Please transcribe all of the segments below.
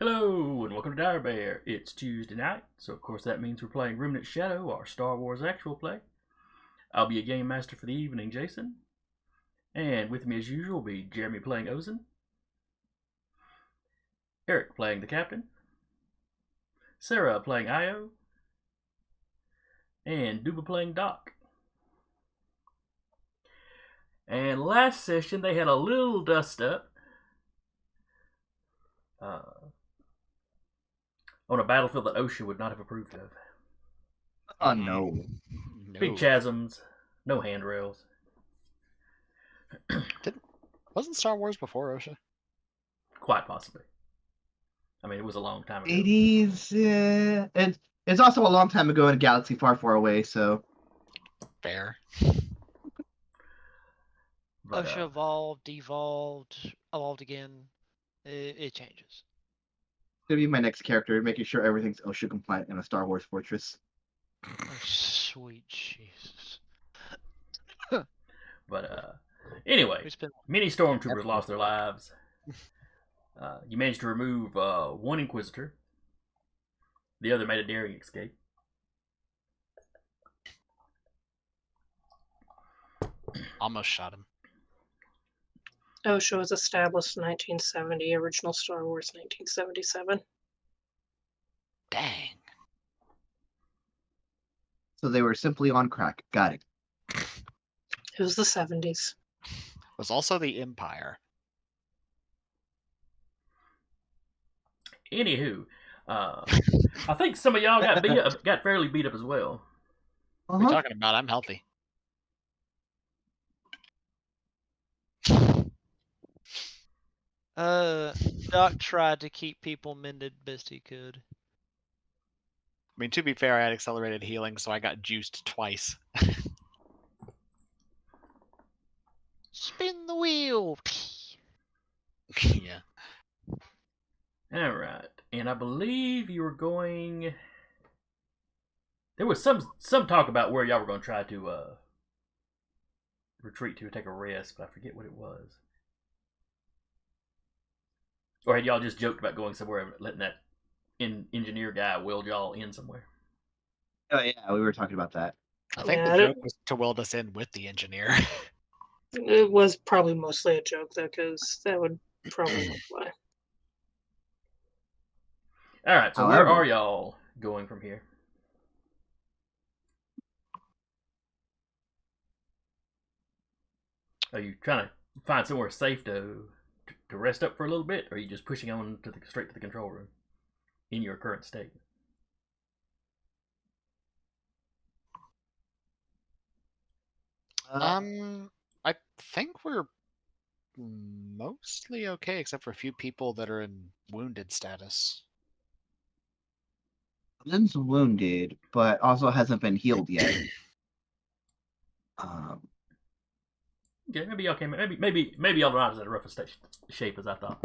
Hello, and welcome to Dire Bear. It's Tuesday night, so of course that means we're playing Remnant Shadow, our Star Wars actual play. I'll be a game master for the evening, Jason. And with me as usual will be Jeremy playing Ozen, Eric playing the Captain, Sarah playing Io, and Duba playing Doc. And last session they had a little dust up on a battlefield that OSHA would not have approved of. Oh no. Big chasms, no handrails. Wasn't Star Wars before OSHA? Quite possibly. I mean, it was a long time ago. 80s, it's also a long time ago in a galaxy far, far away, so... Fair. But, OSHA evolved, devolved, evolved again. It changes. It's gonna be my next character, making sure everything's OSHA compliant in a Star Wars fortress. Oh, sweet Jesus. But anyway, many stormtroopers lost their lives. You managed to remove one Inquisitor. The other made a daring escape. Almost shot him. OSHA was established in 1970, original Star Wars 1977. Dang. So they were simply on crack. Got it. It was the 70s. It was also the Empire. Anywho, I think some of y'all got fairly beat up as well. What are you talking about? I'm healthy. Doc tried to keep people mended best he could. I mean, to be fair, I had accelerated healing, so I got juiced twice. Spin the wheel. Yeah. All right, and I believe you were going. There was some talk about where y'all were going to try to retreat to take a rest, but I forget what it was. Or had y'all just joked about going somewhere and letting that engineer guy weld y'all in somewhere? Oh yeah, we were talking about that. I think the joke was to weld us in with the engineer. It was probably mostly a joke, though, because that would probably not fly. All right, so where are y'all going from here? Are you trying to find somewhere safe to rest up for a little bit, or are you just pushing on to straight to the control room in your current state? I think we're mostly okay, except for a few people that are in wounded status. Lynn's wounded, but also hasn't been healed yet. Okay, maybe y'all came. Maybe y'all are not as rough a shape as I thought.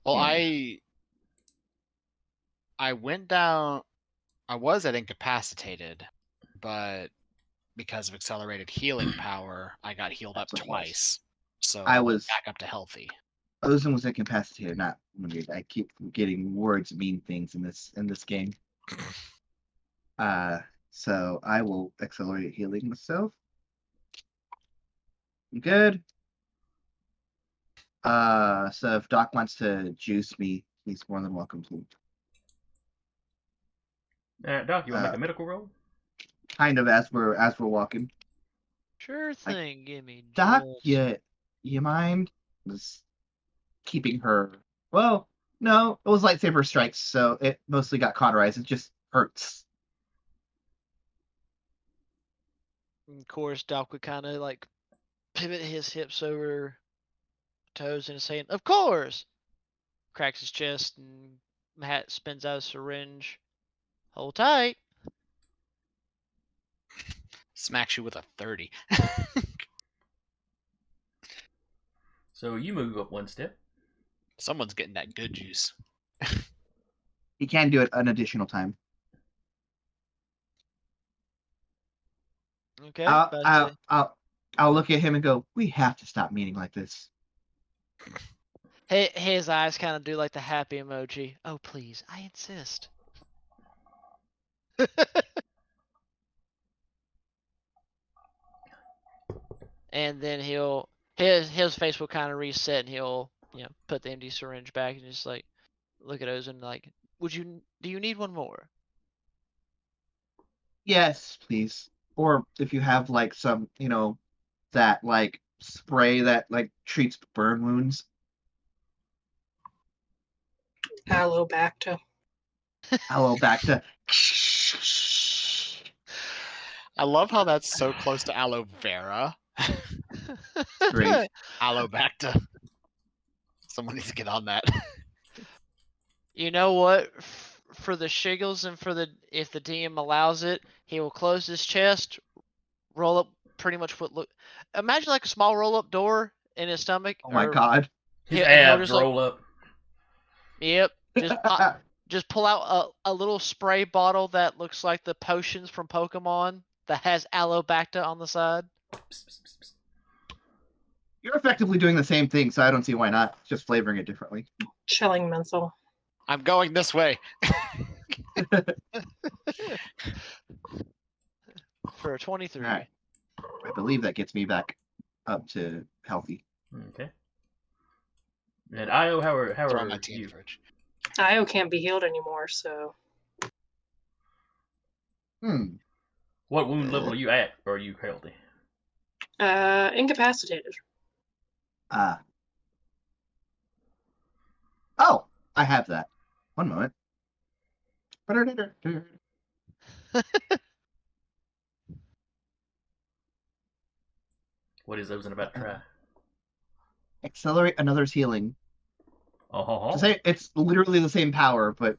Well, I went down. I was at incapacitated, but because of accelerated healing power, I got healed up twice. So I was back up to healthy. Ozen was incapacitated, not wounded. I keep getting words mean things in this game. So I will accelerate healing myself. Good. So if Doc wants to juice me, he's more than welcome to. Doc, you want to make a medical roll? Kind of as we're walking. Sure thing. Give me Doc, you mind just keeping her? Well, No, it was lightsaber strikes, so it mostly got cauterized. It just hurts. And of course, Doc would kind of like pivot his hips over toes and is saying, "Of course!" Cracks his chest and Matt spins out a syringe. Hold tight. Smacks you with a 30. So you move up one step. Someone's getting that good juice. He can do it an additional time. Okay. I'll look at him and go, we have to stop meeting like this. His eyes kind of do like the happy emoji. Oh, please, I insist. And then his face will kind of reset, and he'll put the empty syringe back and just like look at Ozen like, do you need one more? Yes, please. Or if you have like some, that like spray that like treats burn wounds. Allobacta. Allobacta. I love how that's so close to aloe vera. Great. Allobacta. Someone needs to get on that. You know what? For the shiggles and if the DM allows it, he will close his chest, roll up pretty much imagine like a small roll up door in his stomach. Oh my god. His abs roll up. Yep. Just pull out a little spray bottle that looks like the potions from Pokemon that has Allobacta on the side. You're effectively doing the same thing, so I don't see why not. Just flavoring it differently. Chilling menthol. I'm going this way. For a 23. All right. I believe that gets me back up to healthy. Okay. And Io, how are you? Io can't be healed anymore, so. What wound level are you at, or are you healthy? Incapacitated. Oh, I have that. One moment. What is Ozen about to try? Accelerate another's healing. Oh. To say it's literally the same power, but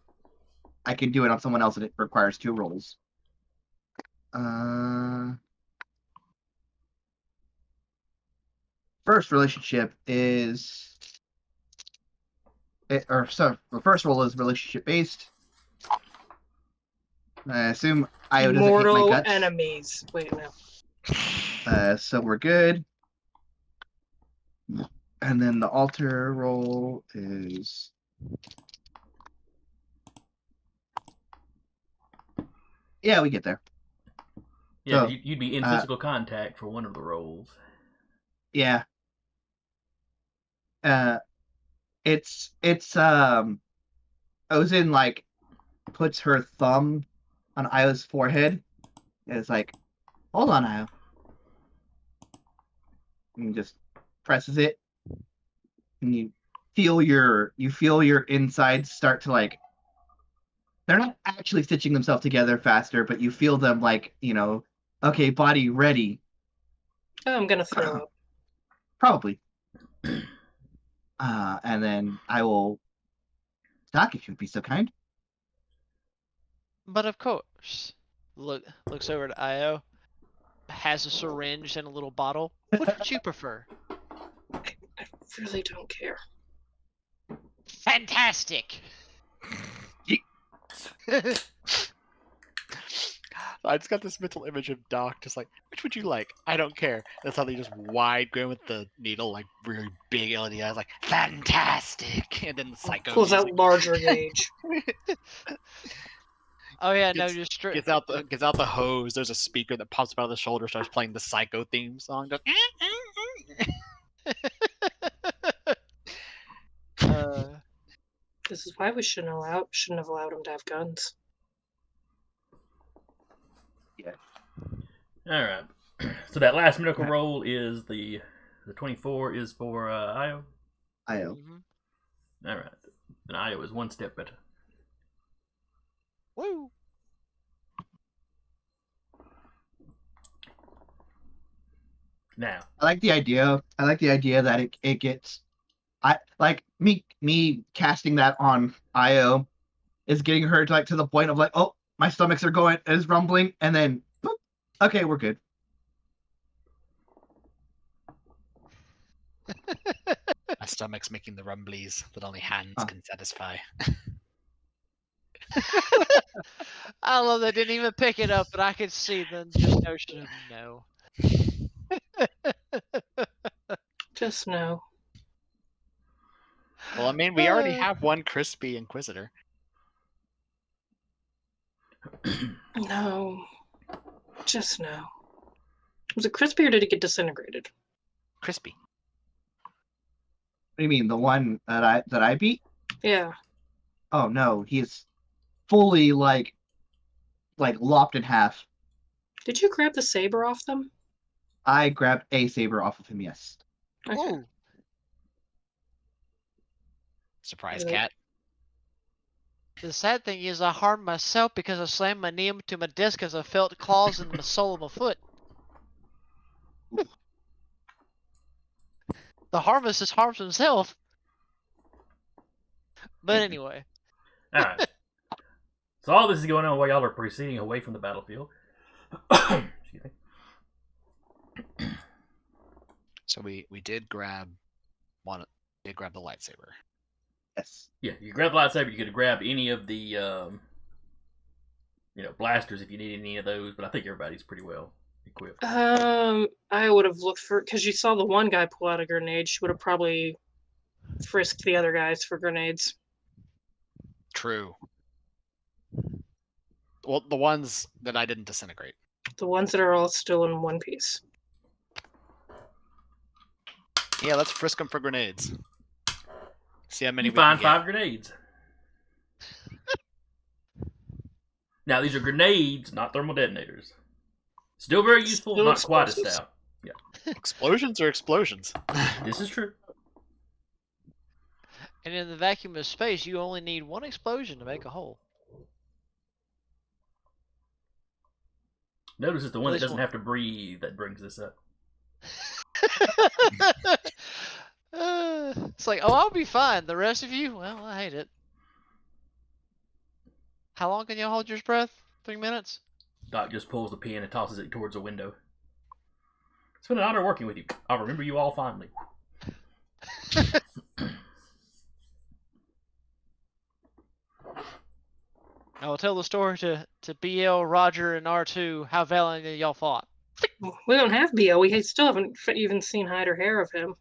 I can do it on someone else and it requires 2 rolls. First relationship is... the first roll is relationship based. I assume Io doesn't hate my Mortal guts. enemies. Wait, no. So we're good. And then the alter roll is... Yeah, we get there. Yeah, So, you'd be in physical contact for one of the rolls. Yeah. It's Ozen like puts her thumb on Io's forehead and it's like, hold on, Io. And just presses it. And you feel your insides start to like, they're not actually stitching themselves together faster, but you feel them like, okay, body ready. Oh, I'm gonna throw up. Probably. And then I will Doc, if you would be so kind. But of course. Looks over to Io. Has a syringe and a little bottle. Which would you prefer? I really don't care. Fantastic! I just got this mental image of Doc just like, which would you like? I don't care. That's how they just wide going with the needle, like really big LED eyes, like fantastic. And then the psycho Pulls out larger gauge. Oh yeah, no, just gets out the hose. There's a speaker that pops up out of the shoulder, starts playing the psycho theme song. Just... This is why we shouldn't have allowed him to have guns. Yeah. All right. So that last medical roll is the 24 is for Io. Io. All right. then Io is one step better. Woo! Now, I like the idea. I like the idea that it gets. I like me casting that on Io is getting her to the point of like, oh, my stomachs are going is rumbling, and then boop, okay, we're good. My stomach's making the rumblies that only hands can satisfy. I love that. Didn't even pick it up, but I could see the just notion of no. Just no. Well, I mean, we already have one crispy Inquisitor. No. Just no. Was it crispy or did it get disintegrated? Crispy. What do you mean, the one that I beat? Yeah. Oh no, he's fully like lopped in half. Did you grab the saber off them? I grabbed a saber off of him. Yes. Okay. Ooh. Surprise, Right. cat. The sad thing is I harmed myself because I slammed my knee into my desk as I felt claws in the sole of my foot. The harmless harms himself. But anyway. alright. So all this is going on while y'all are proceeding away from the battlefield. Excuse me. So we did grab one. Did grab the lightsaber. Yes. Yeah, you grab the lightsaber, you could grab any of the blasters if you need any of those, but I think everybody's pretty well equipped. I would have looked for, because you saw the one guy pull out a grenade. She would have probably frisked the other guys for grenades. True. Well, the ones that I didn't disintegrate. The ones that are all still in one piece. Yeah, let's frisk them for grenades. See how many You we can find get. 5 grenades. Now these are grenades, not thermal detonators. Still very useful, Still not quite as explosives. stout. Explosions or explosions? This is true. And in the vacuum of space, you only need one explosion to make a hole. Notice it's the one that This doesn't one. have to breathe that brings this up. It's like, oh, I'll be fine. The rest of you, well, I hate it. How long can you hold your breath? 3 minutes? Doc just pulls the pin and tosses it towards the window. It's been an honor working with you. I'll remember you all fondly. I will tell the story to BL, Roger, and R2 how valiantly y'all fought. We don't have BO. We still haven't even seen hide or hair of him.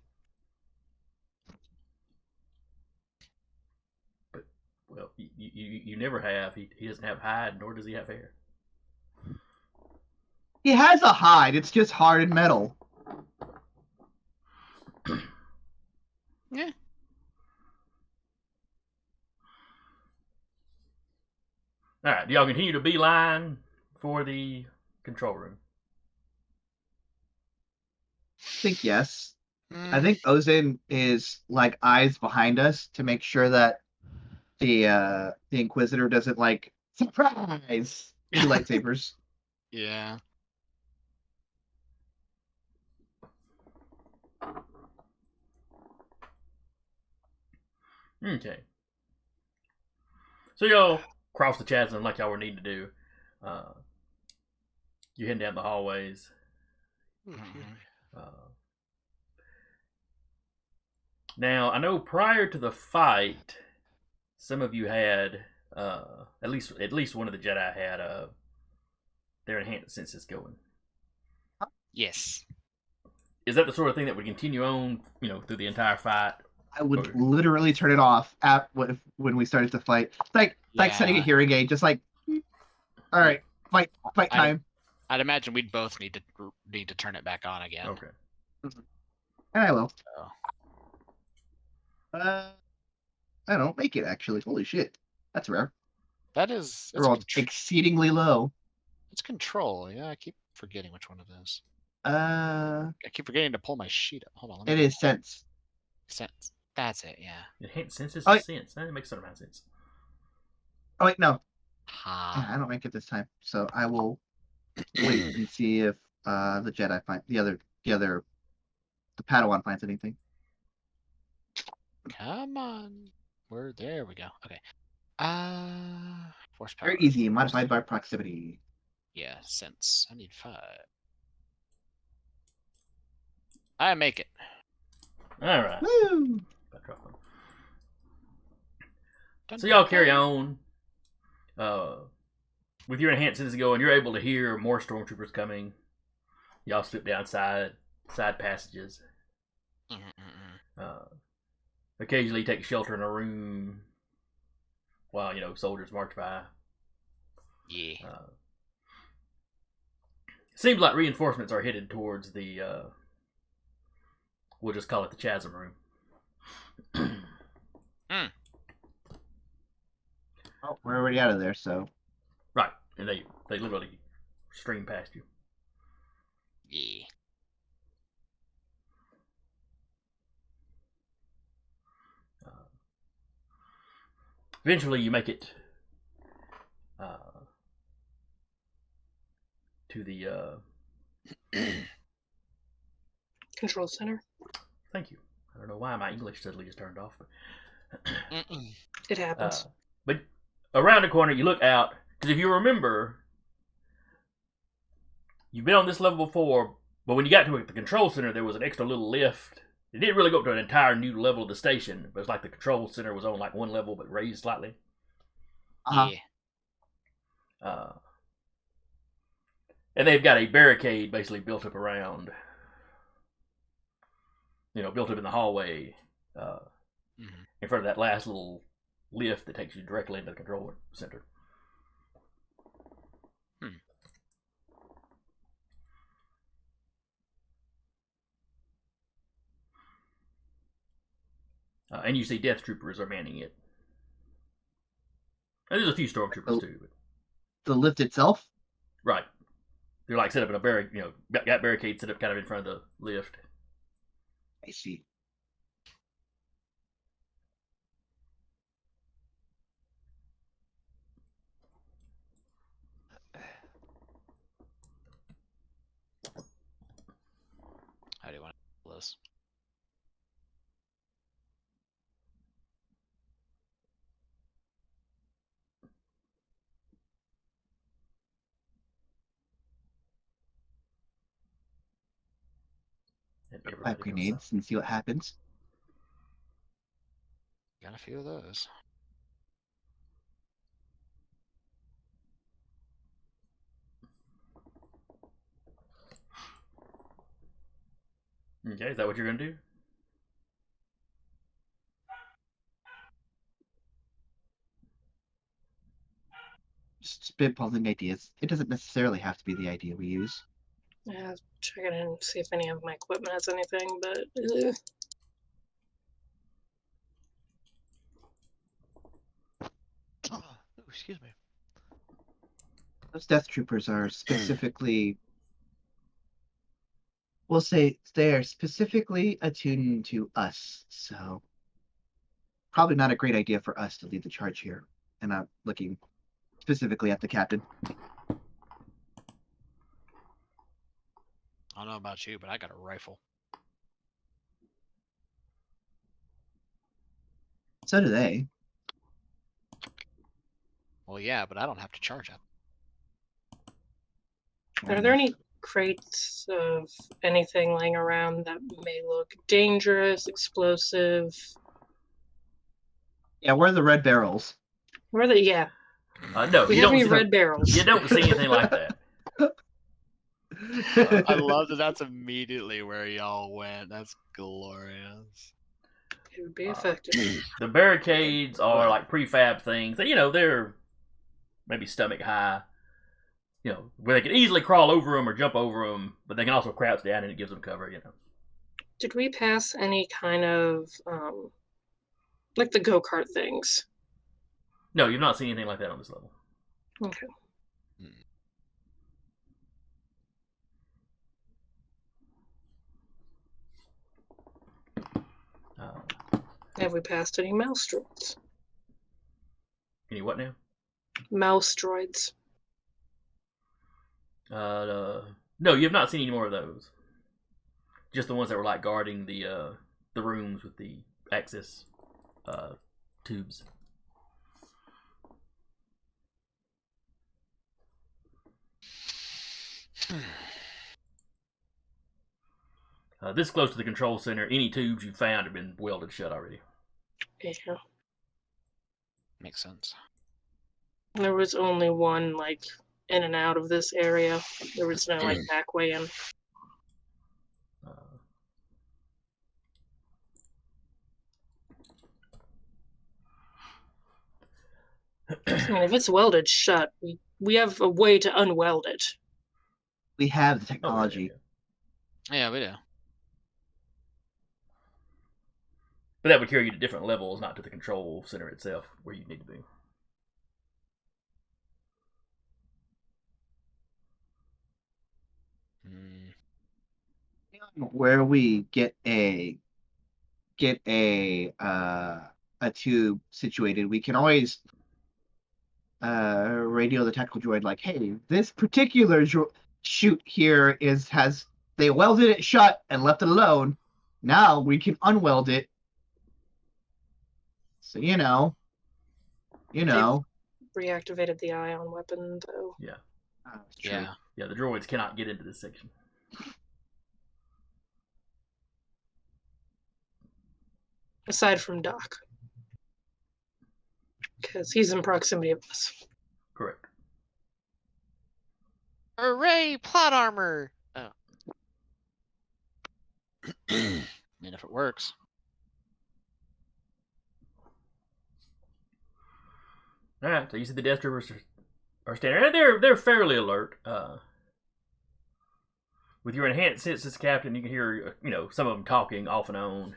Well, you never have. He doesn't have hide, nor does he have hair. He has a hide. It's just hardened metal. Yeah. All right, do y'all continue to beeline for the control room? I think yes. Mm. I think Ozin is like eyes behind us to make sure that the Inquisitor doesn't like surprise two lightsabers. Yeah. Okay. So y'all cross the chasm like y'all were needing to do. You're heading down the hallways. Now, I know prior to the fight, some of you had at least one of the Jedi had their enhanced senses going. Yes. Is that the sort of thing that would continue on, through the entire fight? I would literally turn it off when we started to fight. It's like setting a hearing aid, just like, all right, fight time. I'd imagine we'd both need to turn it back on again. Okay. And I will. Oh. I don't make it actually. Holy shit, that's rare. That's They're all exceedingly low. It's control. Yeah, I keep forgetting which one it is. I I keep forgetting to pull my sheet up. Hold on. it is sense. Sense. That's it, yeah. Enhanced senses Oh, and sense. That makes some amount of sense. Oh wait, no. Ha. I don't make it this time. So I will wait and see if the Jedi find the Padawan finds anything. Come on. There we go. Okay. Force power. Very easy, modified by proximity. Yeah, sense. I need 5. I make it. All right. Woo! So y'all carry on with your enhanced senses going. You're able to hear more stormtroopers coming. Y'all slip down side passages. Occasionally take shelter in a room while soldiers march by. Yeah. Seems like reinforcements are headed towards the we'll just call it the chasm room. Oh, we're already out of there, so. Right, and they literally stream past you. Yeah. Eventually, you make it to the Control center. Thank you. I don't know why my English suddenly just turned off, but It happens. but around the corner, you look out, because if you remember, you've been on this level before, but when you got to the control center, there was an extra little lift. It didn't really go up to an entire new level of the station, but it's like the control center was on like one level, but raised slightly. Yeah. And they've got a barricade basically built up around, built up in the hallway in front of that last little lift that takes you directly into the control center. And you see Death Troopers are manning it. And there's a few Stormtroopers too. But... The lift itself? Right. They're like set up in a got barricades set up kind of in front of the lift. I see. How do you want to do this? Five grenades and see what happens. Got a few of those. Okay, is that what you're going to do? Just spitballing ideas. It doesn't necessarily have to be the idea we use. Yeah, check it in, see if any of my equipment has anything, but Oh, excuse me. Those Death Troopers are specifically, we'll say they are specifically attuned to us, so probably not a great idea for us to lead the charge here. And I'm looking specifically at the captain. I don't know about you, but I got a rifle. So do they. Well, yeah, but I don't have to charge up. are there any crates of anything laying around that may look dangerous, explosive? Yeah, where are the red barrels? Where are they? Yeah. No, We you have don't any see red barrels? You don't see anything like that. I love that that's immediately where y'all went. That's glorious. It would be effective. The barricades are like prefab things that, they're maybe stomach high, where they can easily crawl over them or jump over them, but they can also crouch down and it gives them cover, Did we pass any kind of, like the go-kart things? No, you've not seen anything like that on this level. Okay. Have we passed any mouse droids? Any what now? Mouse droids. No, you have not seen any more of those. Just the ones that were like guarding the rooms with the access tubes. This close to the control center, any tubes you found have been welded shut already. Yeah. Makes sense. There was only one, like, in and out of this area. There was no, like, back way in. I mean, if it's welded shut, we have a way to unweld it. We have the technology. Yeah, we do. But that would carry you to different levels, not to the control center itself, where you need to be. Where we get a tube situated, we can always radio the tactical droid like, hey, this particular chute here has they welded it shut and left it alone. Now we can unweld it. So you know. They've reactivated the ion weapon, though. Yeah. Yeah. Yeah, the droids cannot get into this section. Aside from Doc. Because he's in proximity of us. Correct. Hooray! Plot armor! Oh. And if it works. Alright, so you see the death troopers are standing there. They're fairly alert. With your enhanced senses, Captain, you can hear some of them talking off and on.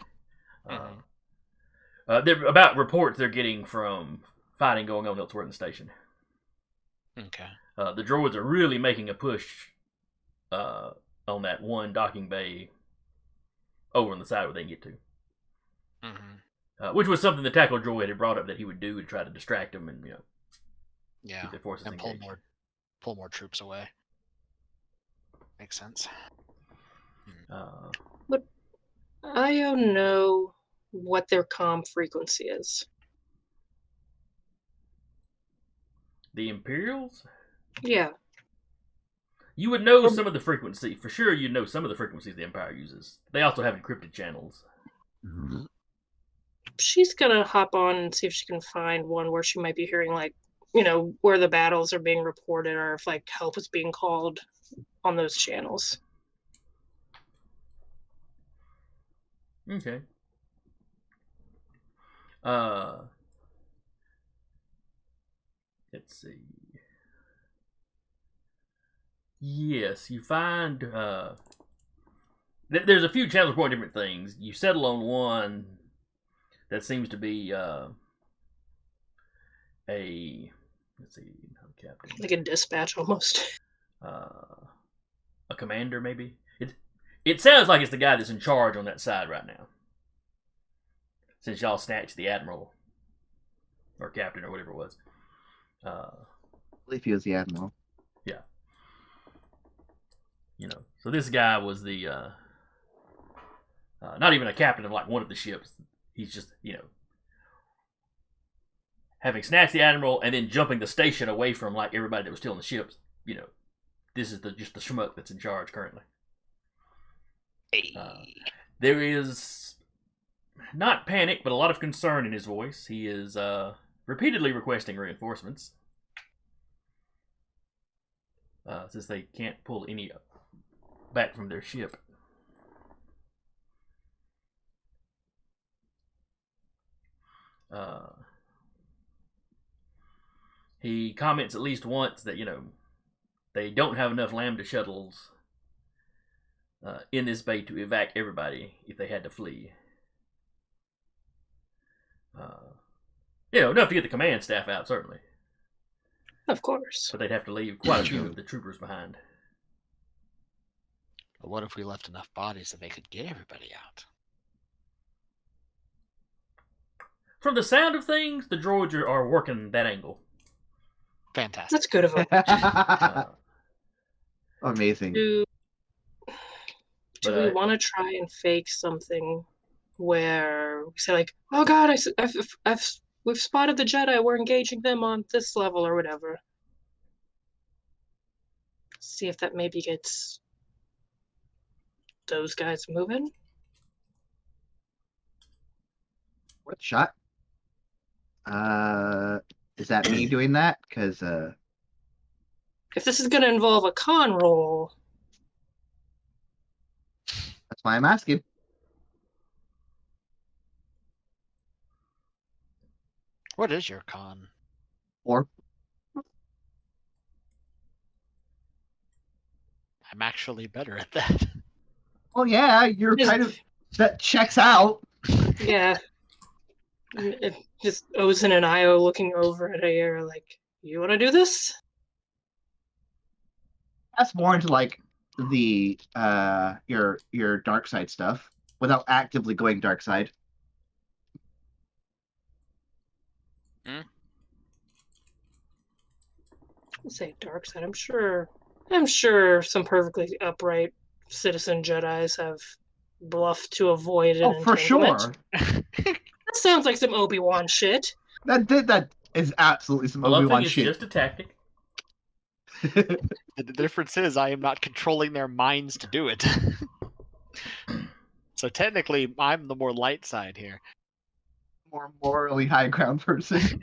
They're about reports they're getting from fighting going on elsewhere in the station. Okay. The droids are really making a push on that one docking bay over on the side where they can get to. Mm-hmm. Which was something the tackle droid had brought up that he would do to try to distract them and yeah, keep their forces and engaged. pull more troops away. Makes sense. But I don't know what their comm frequency is. The Imperials? Yeah. You would know some of the frequency. For sure, you'd know some of the frequencies the Empire uses. They also have encrypted channels. Mm-hmm. She's gonna hop on and see if she can find one where she might be hearing, like, where the battles are being reported or if, like, help is being called on those channels. Okay. Let's see. Yes, you find there's a few channels reporting different things. You settle on one that seems to be let's see, captain, like a dispatch almost. A commander maybe. It sounds like it's the guy that's in charge on that side right now. Since y'all snatched the admiral or captain or whatever it was. I believe he was the admiral. Yeah. So this guy was the not even a captain of like one of the ships. He's just having snatched the admiral and then jumping the station away from like everybody that was still in the ships. This is just the schmuck that's in charge currently. There is not panic, but a lot of concern in his voice. He is repeatedly requesting reinforcements since they can't pull any back from their ship. He comments at least once that they don't have enough Lambda shuttles in this bay to evac everybody if they had to flee. Enough to get the command staff out, certainly. Of course. But they'd have to leave quite a few of the troopers behind. But what if we left enough bodies that they could get everybody out? From the sound of things, the droids are working that angle. Fantastic. That's good of them. Amazing. Do But, we want to try and fake something where we say like, "Oh God, we've spotted the Jedi. We're engaging them on this level or whatever." See if that maybe gets those guys moving. Worth a shot. Is that me doing that? Because If this is going to involve a con roll, that's why I'm asking. What is your con? Or I'm actually better at that. oh yeah, you're kind of that checks out. yeah. It just Ozen and Io looking over at Ayer like, "You want to do this?" That's more into like the your dark side stuff without actively going dark side. I'll say dark side. I'm sure some perfectly upright citizen Jedis have bluffed to avoid an Oh, for entanglement. sure. That sounds like some Obi-Wan shit. That is absolutely some Bluffing Obi-Wan is shit. just a tactic. The difference is I am not controlling their minds to do it. So technically, I'm the more light side here. More morally high ground person.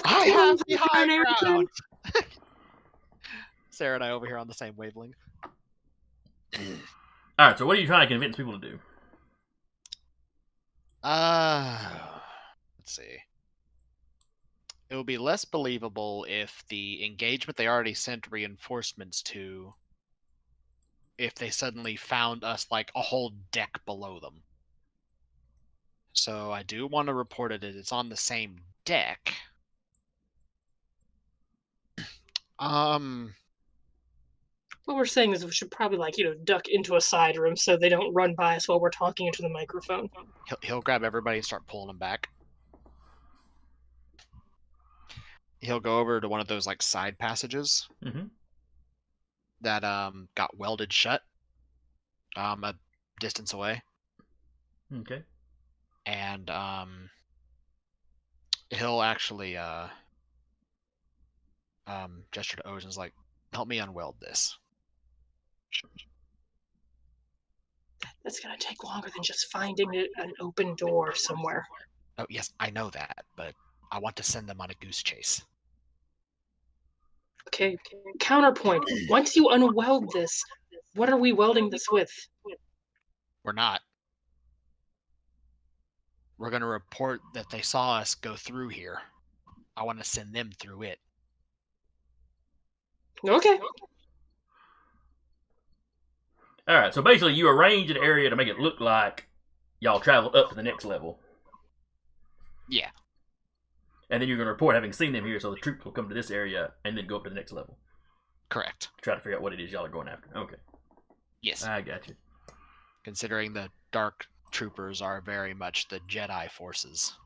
I have the high ground. Sarah and I over here on the same wavelength. All right, so what are you trying to convince people to do? Let's see. It would be less believable if the engagement they already sent reinforcements to, if they suddenly found us like a whole deck below them. So I do want to report it as it's on the same deck. What we're saying is we should probably duck into a side room so they don't run by us while we're talking into the microphone. He'll grab everybody and start pulling them back. He'll go over to one of those like side passages that got welded shut a distance away. Okay. And he'll actually gesture to Ozen's like, help me unweld this. That's gonna take longer than just finding an open door somewhere. Oh yes, I know that, but I want to send them on a goose chase. Okay, counterpoint. Once you unweld this, what are we welding this with? We're not. We're going to report that they saw us go through here. I want to send them through it. Okay. All right, so basically you arrange an area to make it look like y'all traveled up to the next level. Yeah. And then you're going to report having seen them here, so the troops will come to this area and then go up to the next level. Correct. Try to figure out what it is y'all are going after. Okay. Yes. I got you. Considering the dark troopers are very much the Jedi forces,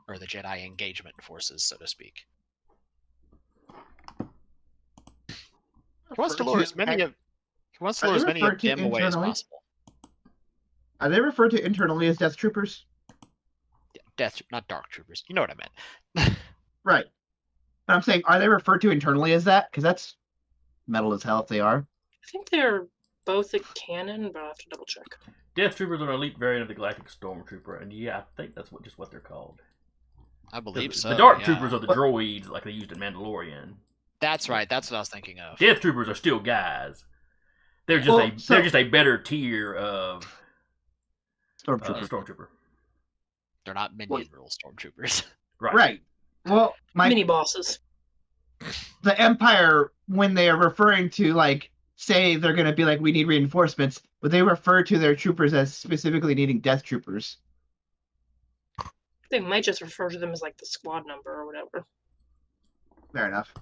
or the Jedi engagement forces, so to speak. He wants to lure as many of them away as possible. Are they referred to internally as Death Troopers? Not dark troopers. You know what I meant. Right. But I'm saying, are they referred to internally as that? Because that's metal as hell if they are. I think they're both a canon, but I'll have to double check. Death Troopers are an elite variant of the Galactic Stormtrooper, and yeah, I think that's just what they're called. I believe so. The Dark Troopers are the droids like they used in Mandalorian. That's right. That's what I was thinking of. Death Troopers are still guys. They're just they're just a better tier of Stormtrooper. They're not minion rule Stormtroopers. Right. Well, mini bosses. The Empire, when they are referring to say they're going to be like, we need reinforcements, but they refer to their troopers as specifically needing Death Troopers. They might just refer to them as the squad number or whatever. Fair enough.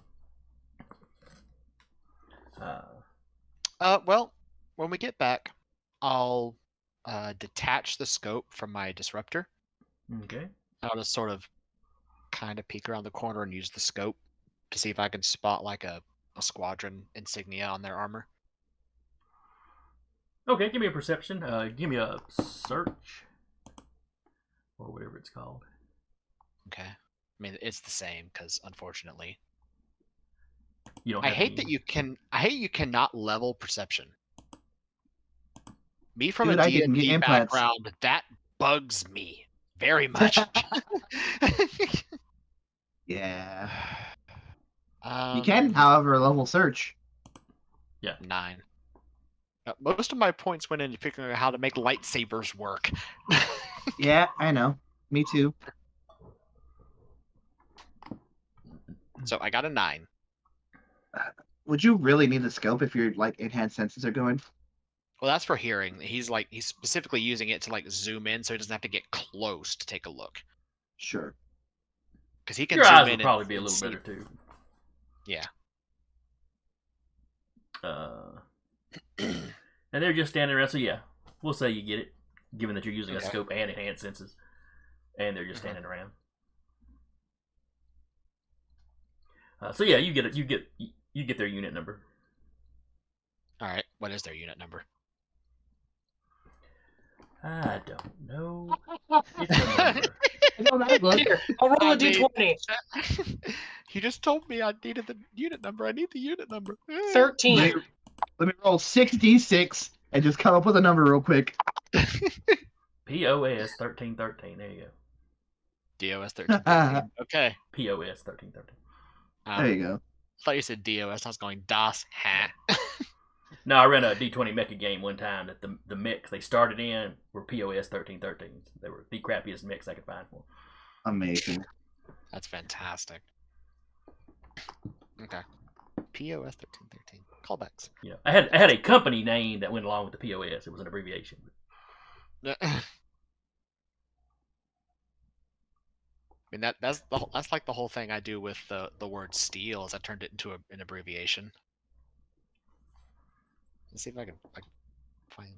Well, when we get back, I'll detach the scope from my disruptor. Okay. I'll just sort of kind of peek around the corner and use the scope to see if I can spot like a squadron insignia on their armor. Okay, give me a perception. Give me a search. Or whatever it's called. Okay. I mean, it's the same because unfortunately, You don't I have hate any... that you can. I hate you cannot level perception. Me from Dude, a I didn't get D&D implants. background, that bugs me very much. Yeah. You Um, can, however, level search. 9. Most of my points went into figuring out how to make lightsabers work. Yeah, I know. Me too. So I got a 9. Would you really need the scope if your like enhanced senses are going? Well, that's for hearing. He's specifically using it to like zoom in, so he doesn't have to get close to take a look. Sure. Because he can Your zoom eyes in would and, probably be a and little see. better, too. Yeah. And they're just standing around, so yeah, we'll say you get it, given that you're using a Okay. scope and enhanced senses, and they're just standing around. So yeah, you get their unit number. All right. What is their unit number? I don't know. It's a number. Here, I'll roll I a d20. He just told me I needed the unit number. I need the unit number. 13. Let me roll 6d6 and just come up with a number real quick. POS 1313. There you go. DOS 1313. Okay. POS 1313. There you go. I thought you said DOS. I was going DOS. Ha. No, I ran a D20 mecha game one time that the mechs they started in were POS 1313. They were the crappiest mechs I could find for them. Amazing. That's fantastic. Okay. POS 1313. Callbacks. You know, I had a company name that went along with the POS. It was an abbreviation. I mean that's like the whole thing I do with the word steel is I turned it into an abbreviation. Let's see if I can find.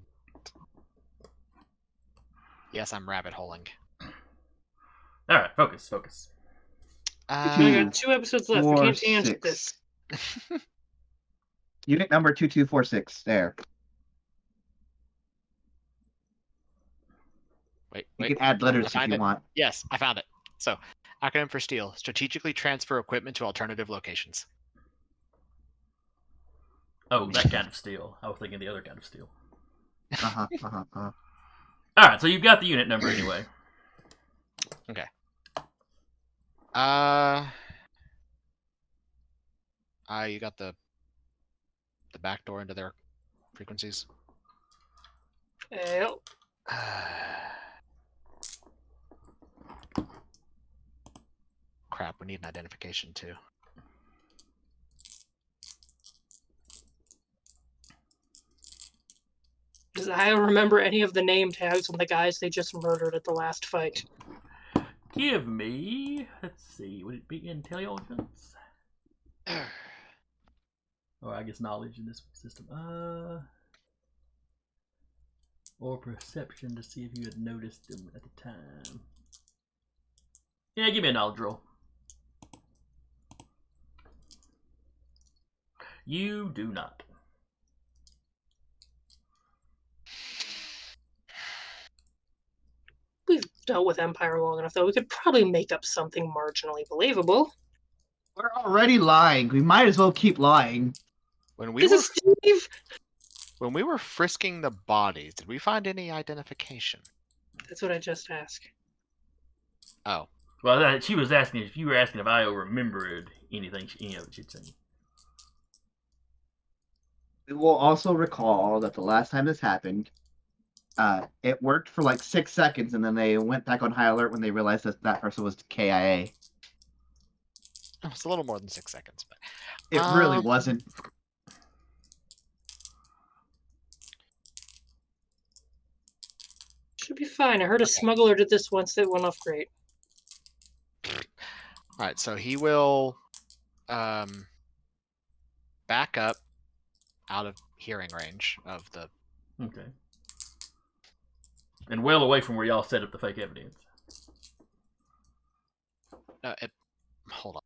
Yes, I'm rabbit holing. All right, focus. I got 2 episodes left. We can't change 6. this. Unit number 2246. There. Wait. You can add letters if find you it. want. Yes, I found it. So, acronym for steel: strategically transfer equipment to alternative locations. Oh, that kind of steel. I was thinking the other kind of steel. Uh-huh. All right, so you've got the unit number anyway. Okay. You got the back door into their frequencies. Yep. Crap, we need an identification too. Because I don't remember any of the name tags on the guys they just murdered at the last fight. Give me, let's see, would it be intelligence? Or I guess knowledge in this system. Or perception to see if you had noticed them at the time. Yeah, give me a knowledge roll. You do not. We've dealt with Empire long enough, though. We could probably make up something marginally believable. We're already lying. We might as well keep lying. When we This were is Steve! when we were frisking the bodies, did we find any identification? That's what I just asked. Oh. Well, she was asking if you were asking if I remembered anything, any of it she'd seen. We will also recall that the last time this happened, it worked for like 6 seconds, and then they went back on high alert when they realized that person was KIA. It's a little more than 6 seconds, but It really wasn't. Should be fine. I heard a smuggler did this once that went off great. Alright, so he will back up out of hearing range of the... Okay. And well away from where y'all set up the fake evidence. Hold on.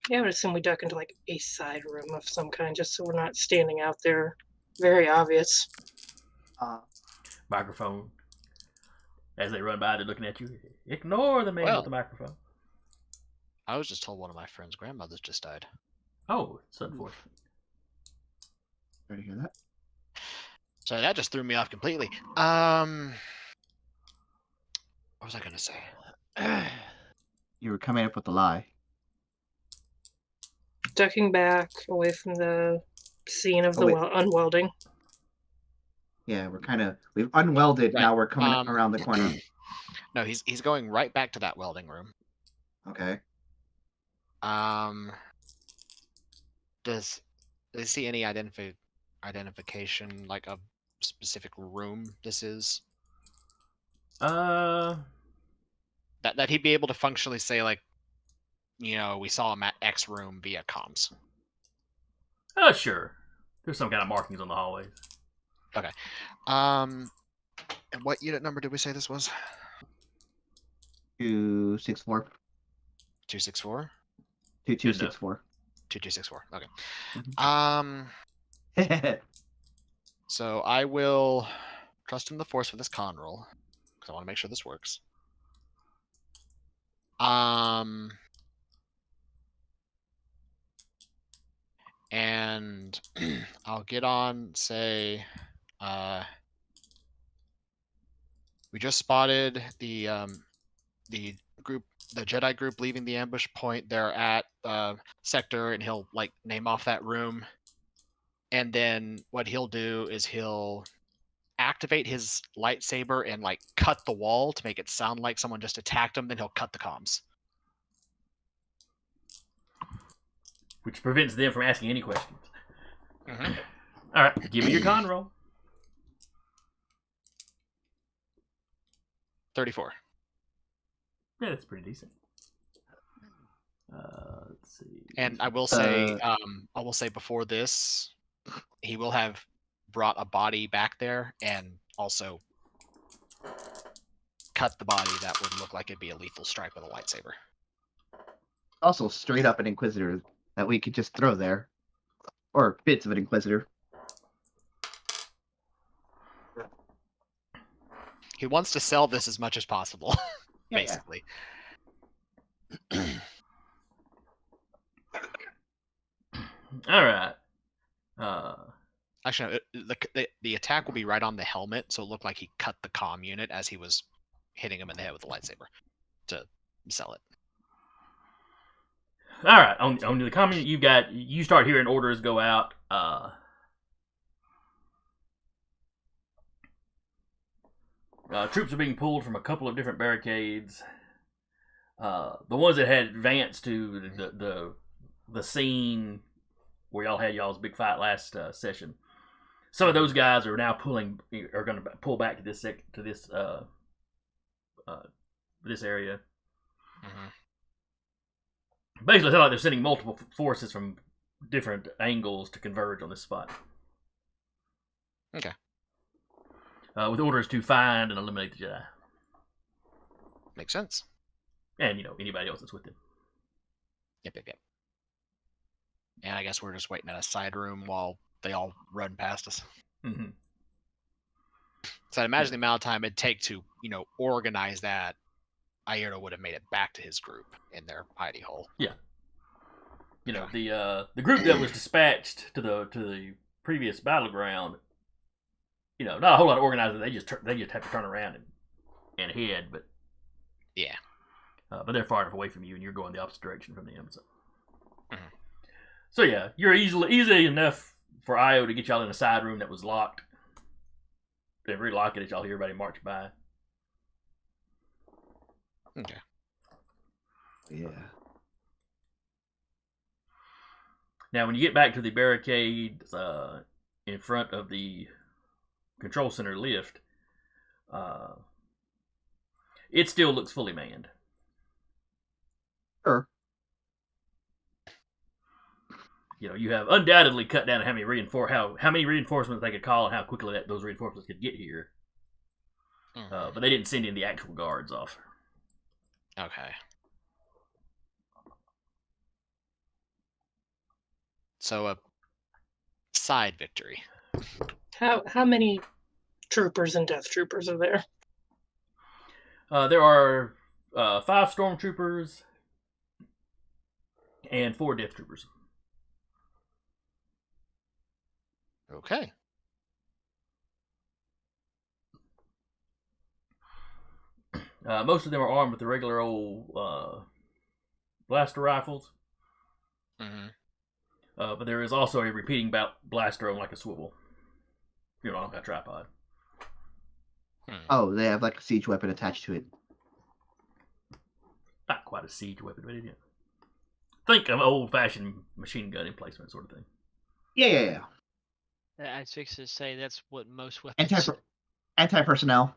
Yeah, I would assume we duck into like a side room of some kind, just so we're not standing out there. Very obvious. Microphone. As they run by, they're looking at you. Ignore the man with the microphone. I was just told one of my friend's grandmothers just died. Oh, it's unfortunate. Sorry to hear that. So that just threw me off completely. What was I gonna say? You were coming up with a lie. Ducking back away from the scene of the wait. unwelding. Yeah, we've unwelded. Right. Now we're coming around the corner. No, he's going right back to that welding room. Okay. Does he see any identification, like a specific room this is? Uh, That he'd be able to functionally say, like, we saw him at X room via comms. Sure. There's some kind of markings on the hallways. Okay. And what unit number did we say this was? 264. 264? 2264. 2264. Okay. Mm-hmm. So I will trust in the force for this con roll because I want to make sure this works. And I'll get on, say, we just spotted the group, the Jedi group leaving the ambush point. They're at sector, and he'll like name off that room. And then what he'll do is he'll activate his lightsaber and like cut the wall to make it sound like someone just attacked him. Then he'll cut the comms. Which prevents them from asking any questions. Mm-hmm. All right, give me your con roll. 34. Yeah, that's pretty decent. Let's see. And I will say, before this, he will have brought a body back there and also cut the body that would look like it'd be a lethal strike with a lightsaber. Also, straight up an Inquisitor that we could just throw there, or bits of an Inquisitor. He wants to sell this as much as possible, basically. All right. Actually, no, the attack will be right on the helmet, so it looked like he cut the comm unit as he was hitting him in the head with a lightsaber to sell it. All right. On the comment you got, you start hearing orders go out. Troops are being pulled from a couple of different barricades. The ones that had advanced to the scene where y'all had y'all's big fight last session. Some of those guys are now going to pull back to this this area. Mm-hmm. Basically, it's like they're sending multiple forces from different angles to converge on this spot. Okay. With orders to find and eliminate the Jedi. Makes sense. And, anybody else that's with them. Yep. And I guess we're just waiting in a side room while they all run past us. Mm-hmm. So I'd imagine the amount of time it'd take to, organize that, Aierto would have made it back to his group in their hidey hole. Yeah. The group that was dispatched to the previous battleground, not a whole lot of organizing. They just have to turn around and head, but yeah. But they're far enough away from you, and you're going the opposite direction from them. So, mm-hmm. So yeah, you're easily enough for Io to get y'all in a side room that was locked. They relock it as y'all hear everybody march by. Okay. Yeah. Now, when you get back to the barricade in front of the control center lift, it still looks fully manned. Sure. you have undoubtedly cut down how many reinforcements they could call and how quickly those reinforcements could get here. But they didn't send in the actual guards off. Okay. So a side victory. How many troopers and death troopers are there? There are 5 stormtroopers and 4 death troopers. Okay. Most of them are armed with the regular old blaster rifles. Mm-hmm. But there is also a repeating blaster on like a swivel. On a tripod. Oh, they have like a siege weapon attached to it. Not quite a siege weapon, but think of old-fashioned machine gun emplacement sort of thing. Yeah. I was fixing to say that's what most weapons. Anti-personnel.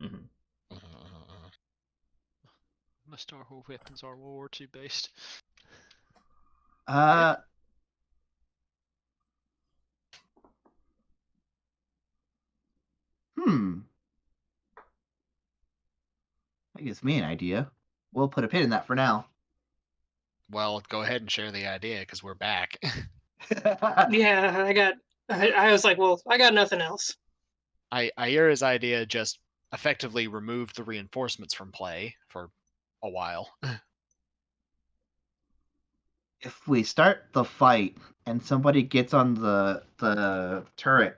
Mm-hmm. Most Star Wars weapons are World War II based. That gives me an idea. We'll put a pin in that for now. Well, go ahead and share the idea because we're back. Yeah, I was like, well, I got nothing else. Ira's idea just effectively removed the reinforcements from play for a while. If we start the fight and somebody gets on the turret,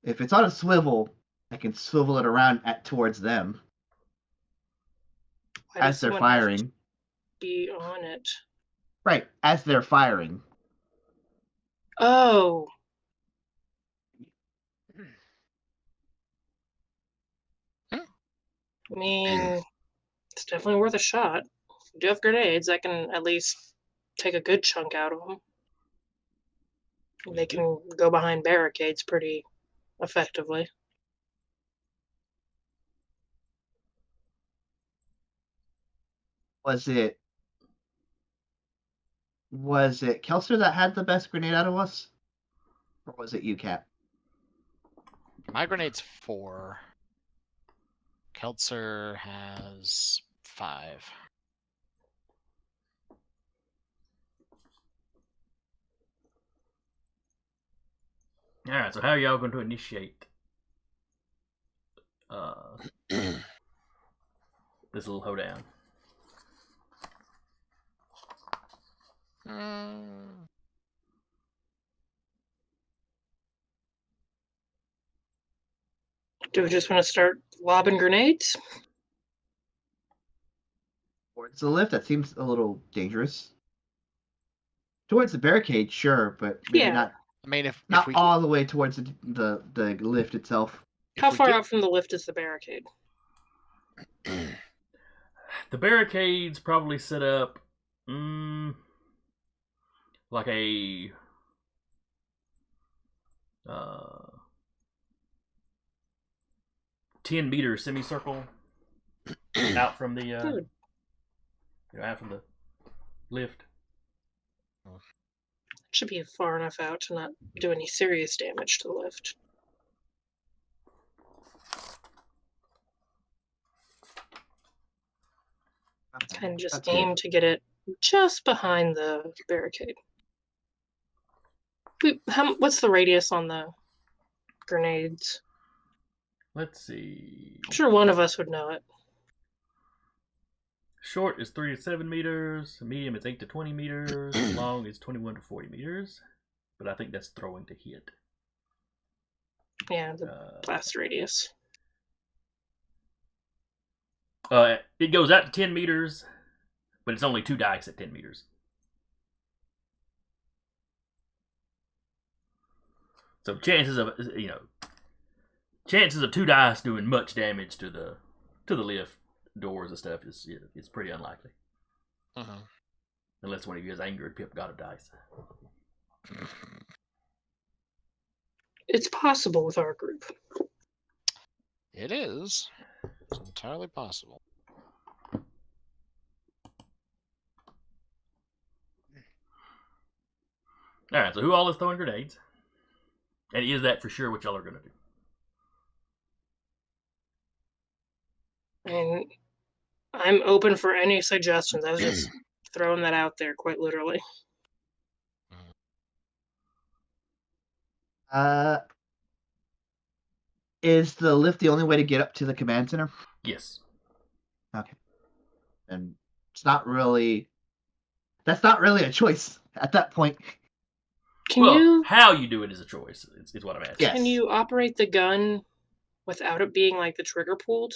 if it's on a swivel, I can swivel it around towards them Why as does they're someone have to firing. be on it. Right, as they're firing. Oh. I mean, it's definitely worth a shot. If you do have grenades, I can at least take a good chunk out of them. They can go behind barricades pretty effectively. Was it Kelser that had the best grenade out of us? Or was it you, Cap? My grenade's 4. Keltzer has 5. Alright, so how are y'all going to initiate this little hoedown? Do we just want to start lobbing grenades? Towards the lift? That seems a little dangerous. Towards the barricade, sure, but maybe Yeah. not. I mean, if Not we all the way towards the lift itself. How we far get- out from the lift is the barricade? The barricades probably set up like a 10-meter semicircle out from the out from the lift. Should be far enough out to not do any serious damage to the lift. Kind of just That's good. aim to get it just behind the barricade. What's the radius on the grenades? Let's see. I'm sure one of us would know it. Short is 3 to 7 meters. Medium is 8 to 20 meters. Long is 21 to 40 meters. But I think that's throwing to hit. Yeah, the blast radius. It goes out to 10 meters, but it's only 2 dice at 10 meters. So chances of 2 dice doing much damage to the lift doors and stuff is pretty unlikely. Unless one of you has angered Pip got a dice. It's possible with our group. It is. It's entirely possible. All right, so who all is throwing grenades? And is that for sure what y'all are going to do? And I'm open for any suggestions. I was just throwing that out there, quite literally. Is the lift the only way to get up to the command center? Yes. Okay. And it's not really. That's not really a choice at that point. How you do it is a choice, is what I'm asking. Yes. Can you operate the gun without it being like the trigger pulled?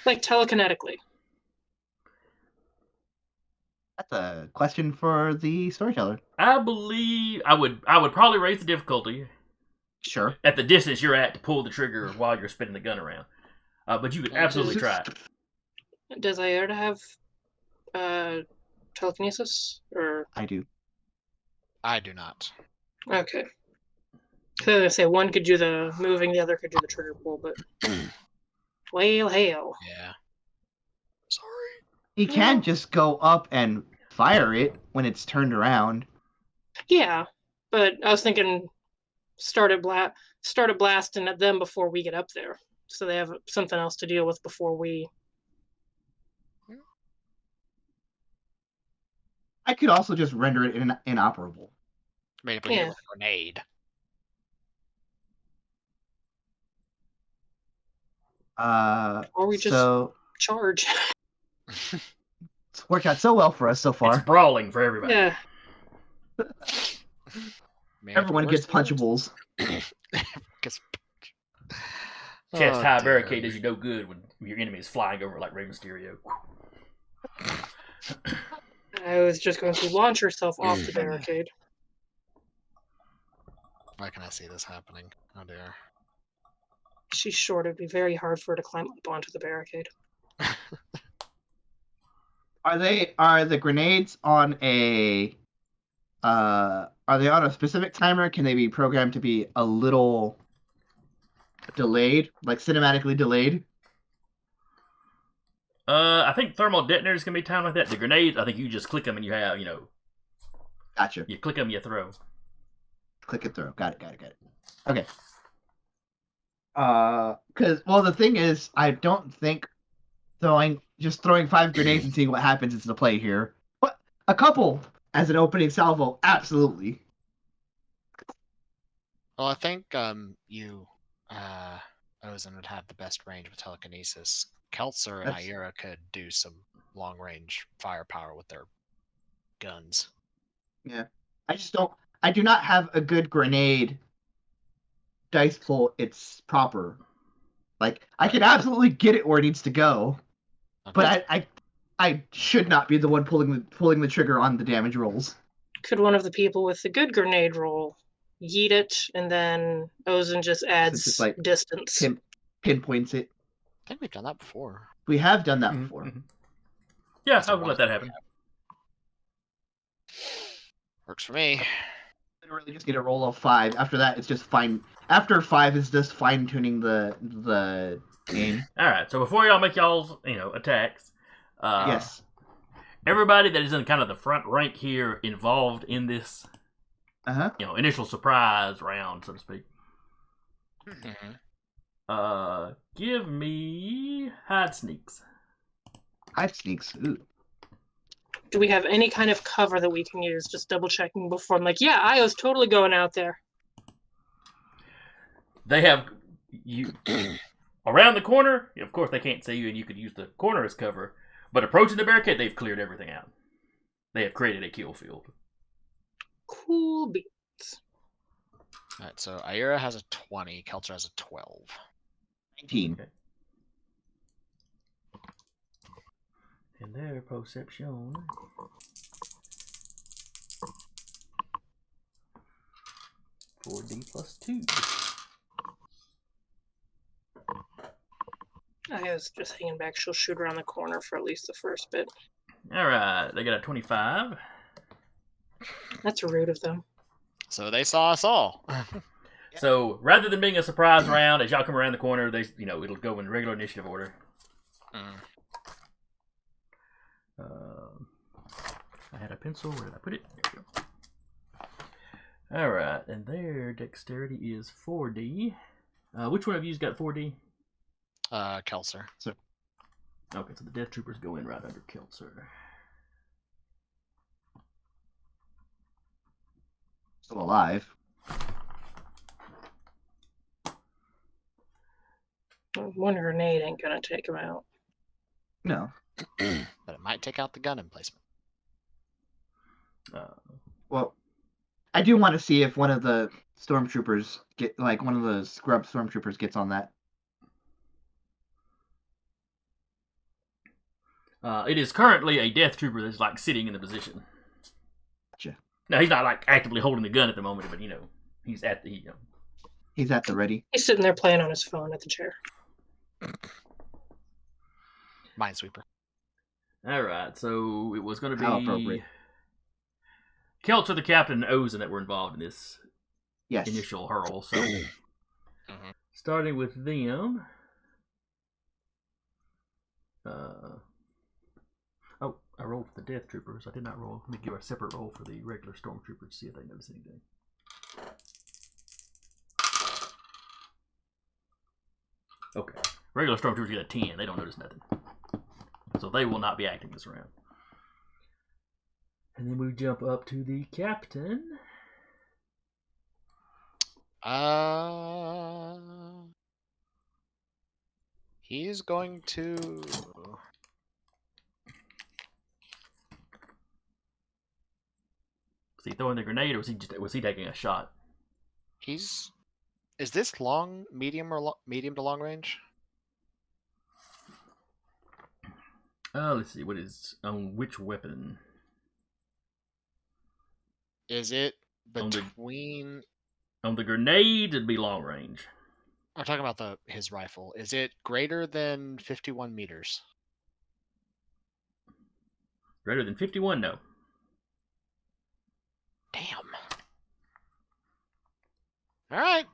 Like telekinetically. That's a question for the storyteller. I believe I would probably raise the difficulty. Sure. At the distance you're at to pull the trigger while you're spinning the gun around. But you could absolutely try it. Does Iota have telekinesis? Or I do. I do not. okay. So I was gonna say one could do the moving, the other could do the trigger pull, but well, hell. Yeah. Sorry. He can just go up and fire it when it's turned around. Yeah, but I was thinking start a blasting at them before we get up there, so they have something else to deal with before we. I could also just render it inoperable. Maybe with a grenade. Or we just charge. It's worked out so well for us so far. It's brawling for everybody. Yeah. Everyone gets punchables. Chest high barricade does you no good when your enemy is flying over like Rey Mysterio. I was just going to launch herself off the barricade. Why can I see this happening? Oh dear. She's short. It'd be very hard for her to climb up onto the barricade. Are the grenades on a specific timer? Can they be programmed to be a little delayed, like cinematically delayed? I think thermal detonators can be timed like that. The grenades, I think you just click them and you have, Gotcha. You click them, you throw. Click and throw. Got it. Okay. Because the thing is, I don't think throwing 5 grenades and seeing what happens is the play here. But a couple as an opening salvo, absolutely. Well, I think you, Ozen would have the best range with telekinesis. Keltzer and Ira could do some long-range firepower with their guns. Yeah, I do not have a good grenade dice pull. It's proper. Like I can absolutely get it where it needs to go, but I should not be the one pulling the trigger on the damage rolls. Could one of the people with the good grenade roll yeet it, and then Ozen just adds just like distance? Pinpoints it. I think we've done that before. We have done that before. Mm-hmm. Yeah, I would let that happen. Works for me. Literally just need a roll of 5. After that, it's just fine. After 5 is just fine tuning the game. All right. So before y'all make y'all's attacks, yes, everybody that is in kind of the front rank here involved in this, initial surprise round, so to speak. Mm-hmm. Give me hide sneaks. Hide sneaks. Ooh. Do we have any kind of cover that we can use? Just double checking before I'm like, yeah, Io's totally going out there. They have you around the corner. Of course, they can't see you, and you could use the corner as cover. But approaching the barricade, they've cleared everything out. They have created a kill field. Cool beats. All right, so Ira has a 20. Keltzer has a 12. 19. Okay. And their perception. (4D+2). I was just hanging back. She'll shoot around the corner for at least the first bit. All right, they got a 25. That's rude of them. So they saw us all. So rather than being a surprise round, as y'all come around the corner, it'll go in regular initiative order. pencil. Where did I put it? There we go. Alright, and their dexterity is 4D. Which one of you's got 4D? Kelser. Okay, so the Death Troopers go in right under Kelser. Still alive. One grenade ain't gonna take him out. No. But it might take out the gun emplacement. Well, I do want to see if one of the stormtroopers one of the scrub stormtroopers gets on that. It is currently a Death Trooper that's like sitting in the position. Gotcha. Now he's not like actively holding the gun at the moment, but he's at the He's at the ready. He's sitting there playing on his phone at the chair. Minesweeper. All right, so it was going to How be appropriate. Kelter, the captain, and Ozen that were involved in this Yes. initial hurl. So starting with them. Oh, I rolled for the Death Troopers. I did not roll. Let me give a separate roll for the regular Stormtroopers to see if they notice anything. Okay. Regular Stormtroopers get a 10. They don't notice nothing. So they will not be acting this round. And then we jump up to the captain. He's going to... Was he throwing the grenade, or was he taking a shot? Is this medium to long range? Let's see. What is on which weapon? Is it On the- between? On the grenade, it'd be long range. I'm talking about his rifle. Is it greater than 51 meters? Greater than 51? No. Damn. All right.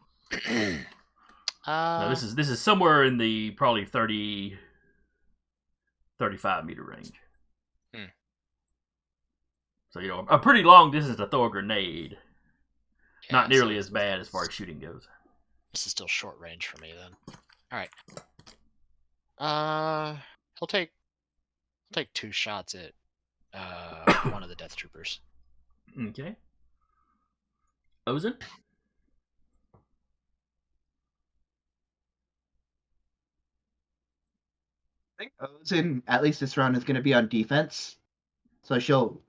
No, this is somewhere in the probably 30, 35 meter range. So a pretty long distance to throw a grenade. Not nearly as bad as far as shooting goes. This is still short range for me then. All right. He'll take 2 shots at one of the Death Troopers. Okay. Ozen? I think Ozen, at least this round, is going to be on defense. So she'll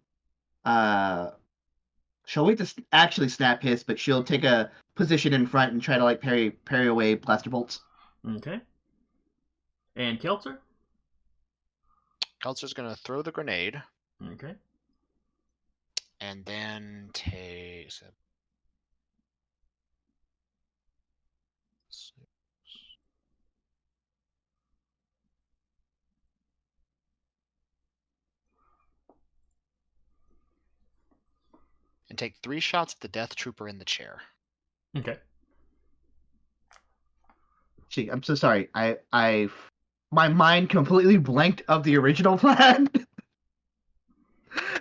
wait to actually snap his, but she'll take a position in front and try to like parry away blaster bolts. Okay. And Kelter? Kelser's gonna throw the grenade Okay. and then take. And take 3 shots at the Death Trooper in the chair. Okay. Gee, I'm so sorry. My mind completely blanked of the original plan.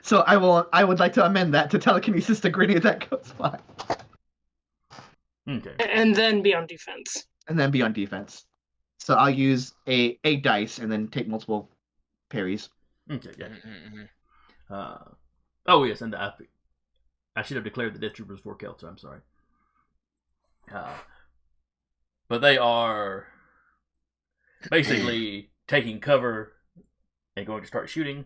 So I would like to amend that to telekinesis to grenade that goes by. Okay. And then be on defense. And then be on defense. So I'll use a dice and then take multiple parries. Okay, yeah. Mm-hmm. Oh yes, and I should have declared the Death Troopers for Kelter. I'm sorry. But they are basically taking cover and going to start shooting.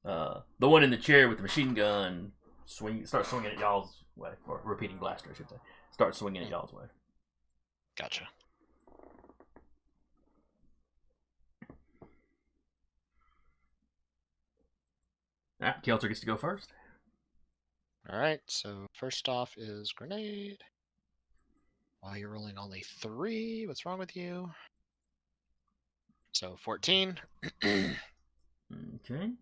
The one in the chair with the machine gun starts swinging at y'all's way, or repeating blaster, I should say. Starts swinging at y'all's way. Gotcha. Alright, Kelter gets to go first. All right. So first off is grenade. While you're rolling only 3, what's wrong with you? So 14. Okay.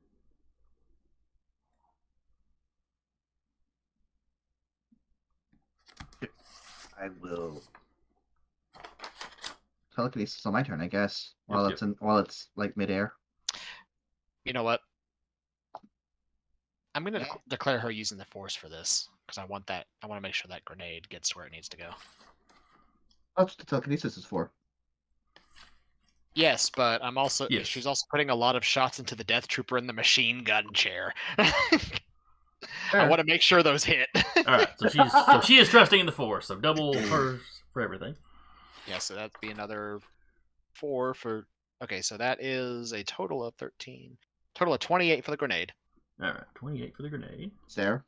I will telekinesis on my turn, I guess. While Yep, it's like midair. You know what? I'm gonna declare her using the force for this because I want that. I want to make sure that grenade gets to where it needs to go. That's what the telekinesis is for. Yes, but I'm also. Yes. She's also putting a lot of shots into the Death Trooper in the machine gun chair. I want to make sure those hit. All right, so she is trusting in the force, so double hers for everything. Yeah, so that'd be another 4 for. Okay, so that is a total of 13. Total of 28 for the grenade. All right, 28 for the grenade. There.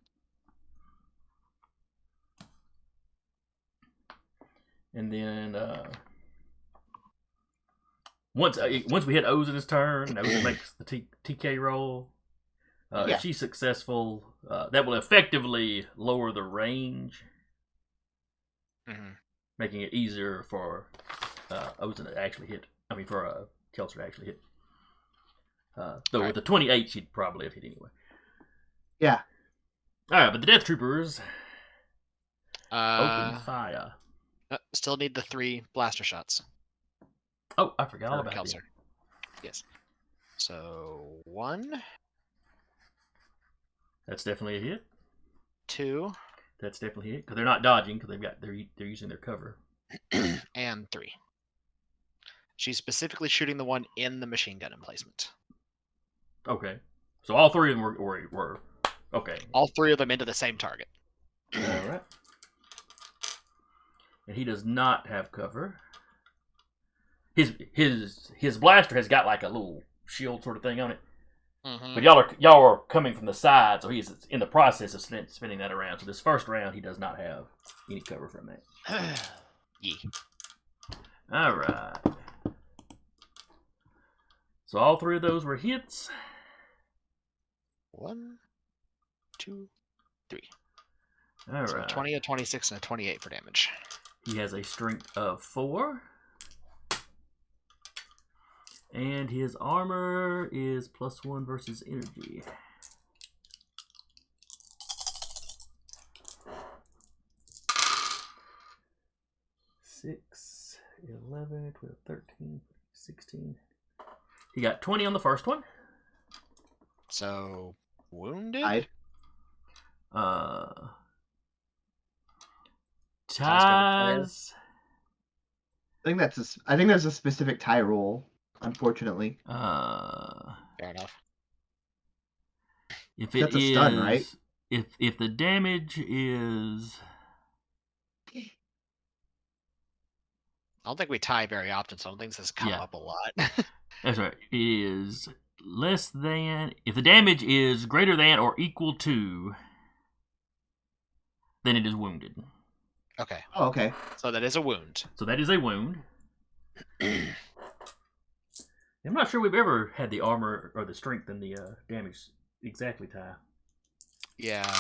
And then once we hit Ozen's turn, and Ozen makes the TK roll. If she's successful, that will effectively lower the range, making it easier for Ozen to actually hit. I mean, for Kelser to actually hit. Though with the 28, she'd probably have hit anyway. Yeah. All right, but the Death Troopers open fire. Still need the 3 blaster shots. Oh, I forgot all about Kelser. that. Yes. So 1. That's definitely a hit. 2. That's definitely a hit because they're not dodging because they're using their cover. And 3. She's specifically shooting the one in the machine gun emplacement. Okay, so all 3 of them were okay. All 3 of them into the same target. All right. And he does not have cover. His blaster has got like a little shield sort of thing on it. But y'all are coming from the side, so he's in the process of spinning that around. So this first round, he does not have any cover from that. Yeah. All right. So all 3 of those were hits. 1, 2, 3. All So right. 20, a 26, and a 28 for damage. He has a strength of 4. And his armor is +1 versus energy. Six, 11, 12, 13, 16. He got 20 on the first one. So wounded. Ties. I think there's a specific tie rule, unfortunately. Fair enough. If That's a stun, right? If the damage is, I don't think we tie very often, so I don't think this has come up a lot. That's right. It is less than. If the damage is greater than or equal to, then it is wounded. Okay. Oh, okay. So that is a wound. So that is a wound. I'm not sure we've ever had the armor or the strength and the damage exactly tie. Yeah.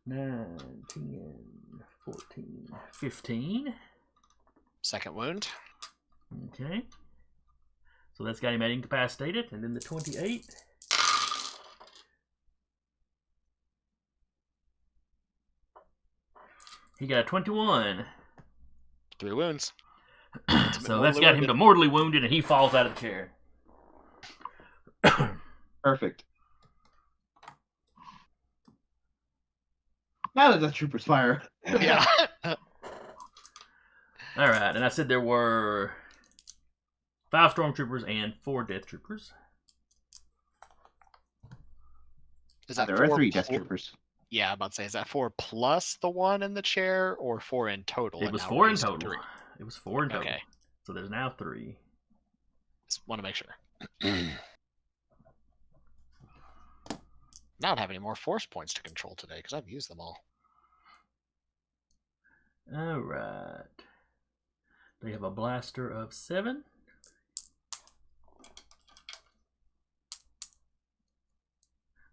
9, 10, 14, 15. Second wound. Okay. So that's got him at incapacitated. And then the 28. He got a 21. 3 wounds. So that's got him to mortally wounded, and he falls out of the chair. Perfect. Now that the troopers fire. Yeah. All right, and I said there were 5 stormtroopers and 4 death troopers. Is that There are 4 3 death troopers. Yeah, I'm about to say, is that 4 plus the one in the chair, or 4 in total? It was 4 in total. It was 4 in total. Okay. So there's now 3. Just want to make sure. Now I don't have any more force points to control today because I've used them all. All right. They have a blaster of 7.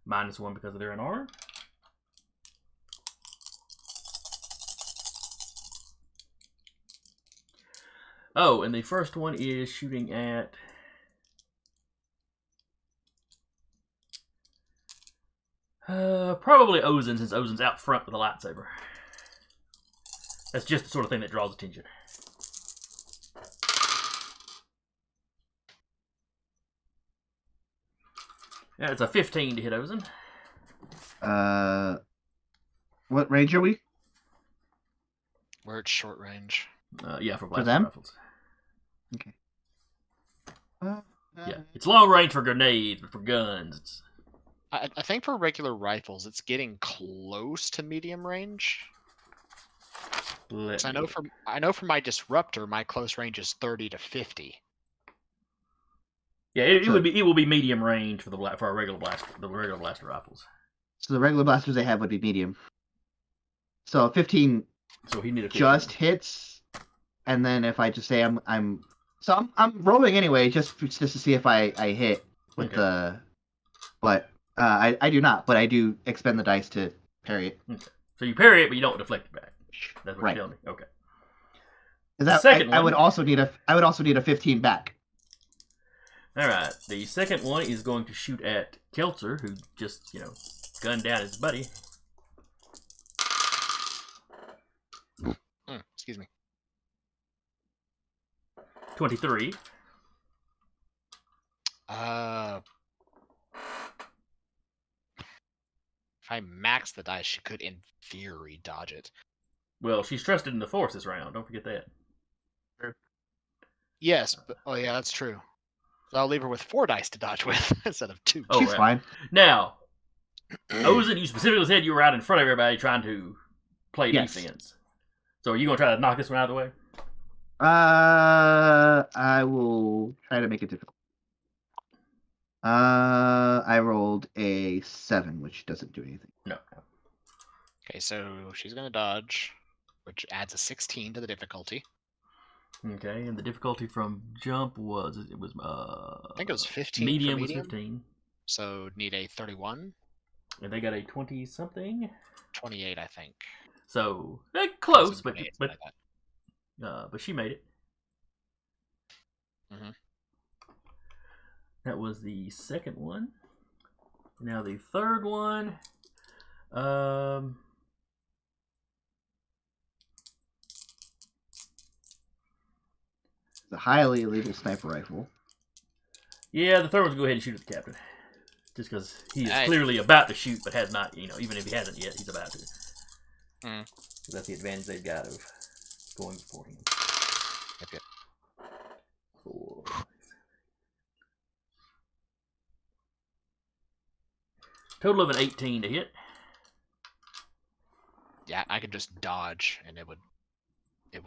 -1 because they're in armor. Oh, and the first one is shooting at probably Ozen, since Ozen's out front with a lightsaber. That's just the sort of thing that draws attention. Yeah, it's a 15 to hit Ozen. What range are we? We're at short range. Yeah, for blaster them? rifles. Okay. Yeah, it's long range for grenades, but for guns, it's... I think for regular rifles, it's getting close to medium range. Let I me know for my disruptor, my close range is 30 to 50. Yeah, it will be medium range for our regular blaster rifles. So the regular blasters they have would be medium. So 15 So he need a 15. just hits, and then if I just say I'm rolling anyway, just to see if I hit with Okay. the, but I do not, but I do expend the dice to parry it. Okay. So you parry it, but you don't deflect it back. That's what Right. you're telling me. Okay. I would also need a 15 back. All right. The second one is going to shoot at Keltzer, who just gunned down his buddy. Excuse me. 23. If I max the dice, she could, in theory, dodge it. Well, she's trusted in the Force this round. Don't forget that. Yes, but yeah, that's true. So I'll leave her with 4 dice to dodge with instead of 2. Oh, She's right. fine. Now, Ozen, you specifically said you were out in front of everybody trying to play defense. So are you going to try to knock this one out of the way? I will try to make it difficult. I rolled a 7, which doesn't do anything. No. Okay, so she's going to dodge, which adds a 16 to the difficulty. Okay, and the difficulty from jump was I think it was 15. Medium for was 15. So need a 31. And they got a 20 something. 28, I think. So close, but Something like that. but she made it. Mm-hmm. That was the second one. Now the third one. The highly illegal sniper rifle. Yeah, the third one's go ahead and shoot at the captain. Just because he is Aye. clearly about to shoot, but has not, even if he hasn't yet, he's about to. Mm. So that's the advantage they've got of going before him. Yep. 4. Total of an 18 to hit. Yeah, I could just dodge, and it would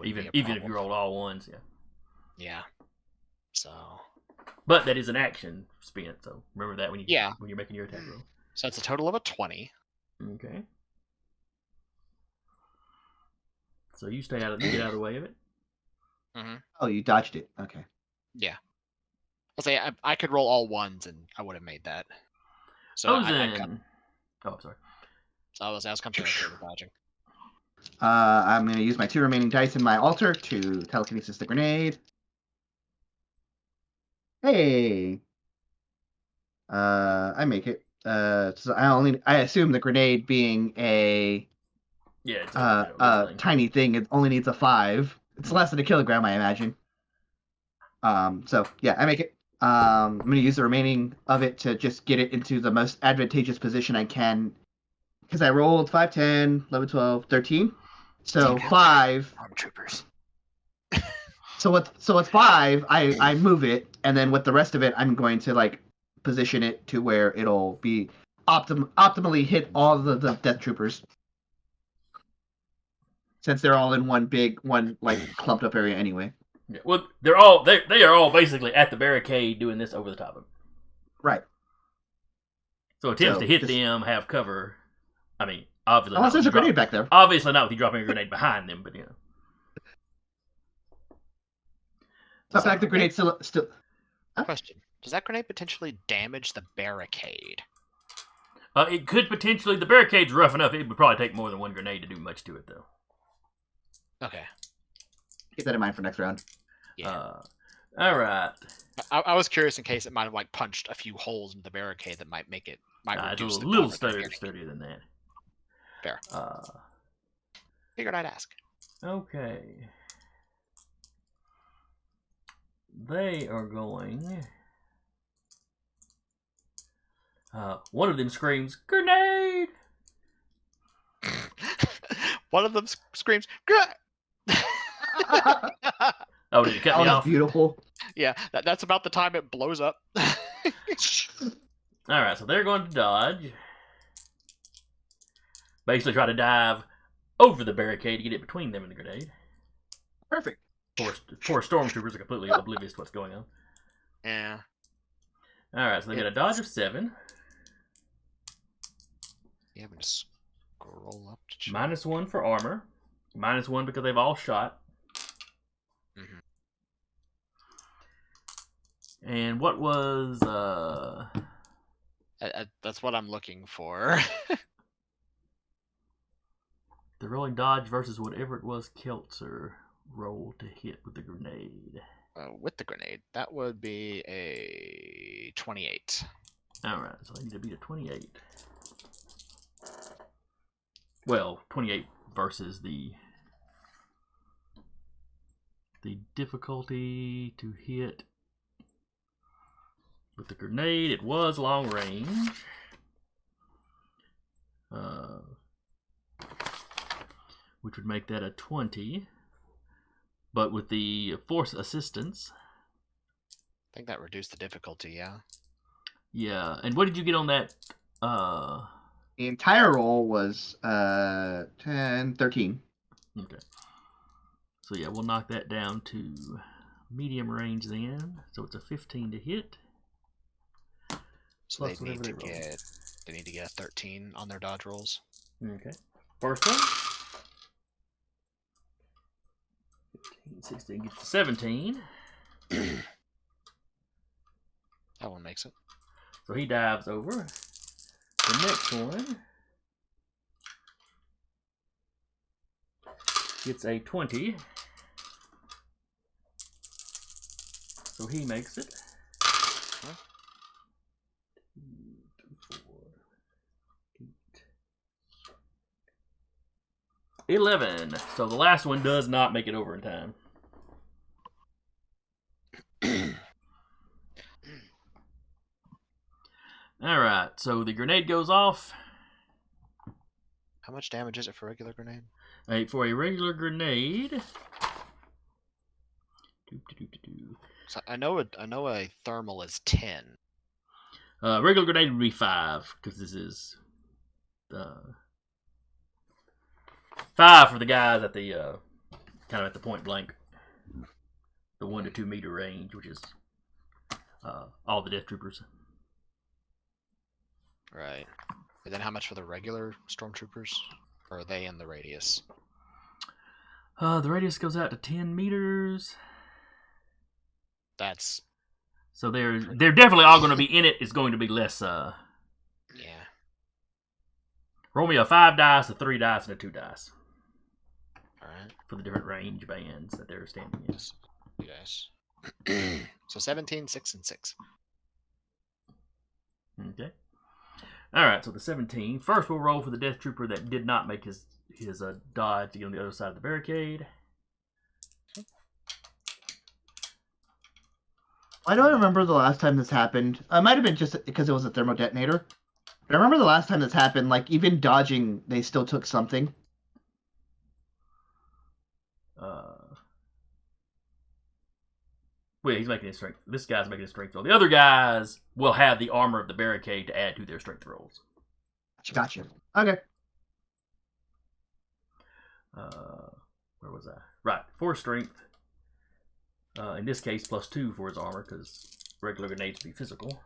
Even be a if problem. you rolled all ones, yeah. Yeah. So. But that is an action spent, so remember that when you're making your attack roll. So it's a total of a 20. Okay. So you get out of the way of it. Mm-hmm. Oh, you dodged it. Okay. Yeah. I'll say I could roll all ones, and I would have made that. So Ozen. Oh, sorry. So I was comfortable with dodging. I'm going to use my 2 remaining dice in my altar to telekinesis the grenade. Hey. I make it. So I assume the grenade being a It's a tiny thing, it only needs a 5. It's less than a kilogram, I imagine. So yeah, I make it. I'm gonna use the remaining of it to just get it into the most advantageous position I can, because I rolled 5, 10, 11, 12, 13. So 5. Stormtroopers. So with 5, I move it, and then with the rest of it, I'm going to position it to where it'll be optimally hit all the death troopers, since they're all in one clumped up area anyway. Yeah, well, they are all basically at the barricade doing this over the top of them. Right. So attempts to hit them have cover. I mean, obviously. Unless there's a grenade back there. Obviously not with you dropping a grenade behind them, but So in fact, the grenade still. Question: does that grenade potentially damage the barricade? It could potentially. The barricade's rough enough. It would probably take more than one grenade to do much to it, though. Okay. Keep that in mind for next round. Yeah. All right. I was curious in case it might have punched a few holes in the barricade that might make it reduce it's a the little cover barrier. sturdier than that. Fair. Figured I'd ask. Okay. They are going One of them screams, "Grenade!" One of them screams, "Gah!" Oh, did it cut That me was off? beautiful. Yeah, that's about the time it blows up. Alright, so they're going to dodge. Basically try to dive over the barricade to get it between them and the grenade. Perfect. Poor stormtroopers are completely oblivious to what's going on. Yeah. Alright, so they get a dodge of 7. You having to scroll up to check? -1 for armor. -1 because they've all shot. Mhm. And what was That's what I'm looking for. the rolling dodge versus whatever it was Keltzer rolled to hit with the grenade? With the grenade, that would be a 28. Alright, so I need to beat a 28. Well, 28 versus the difficulty to hit with the grenade. It was long range. Which would make that a 20. But with the force assistance. I think that reduced the difficulty, yeah. Yeah, and what did you get on that? The entire roll was 10, 13. Okay. So yeah, we'll knock that down to medium range then. So it's a 15 to hit. So Plus they need whatever to they roll. get a 13 on their dodge rolls. Okay. First one. 15, 16 gets to 17. That one makes it. So he dives over. The next one gets a 20. So he makes it. 2, 3, 4, 8. 11. So the last one does not make it over in time. Alright, so the grenade goes off. How much damage is it for a regular grenade? For a regular grenade. So I know a thermal is 10. Regular grenade would be 5, because this is 5 for the guys at the kind of at the point blank, the 1 to 2 meter range, which is all the Death Troopers. Right. And then how much for the regular stormtroopers? Or are they in the radius? The radius goes out to 10 meters. That's So they're definitely all going to be in it. It's going to be less. yeah. Roll me a 5 dice, a 3 dice, and a 2 dice All right. for the different range bands that they're standing in. You guys. So 17, 6, and 6. Okay. All right. So the 17. First, we'll roll for the Death Trooper that did not make his dodge to get on the other side of the barricade. I don't remember the last time this happened. It might have been just because it was a thermodetonator. But I remember the last time this happened, like, even dodging, they still took something. Well, he's making his strength. This guy's making his strength roll. The other guys will have the armor of the barricade to add to their strength rolls. Gotcha. Okay. Where was I? Right, 4 strength. In this case, +2 for his armor, because regular grenades be physical.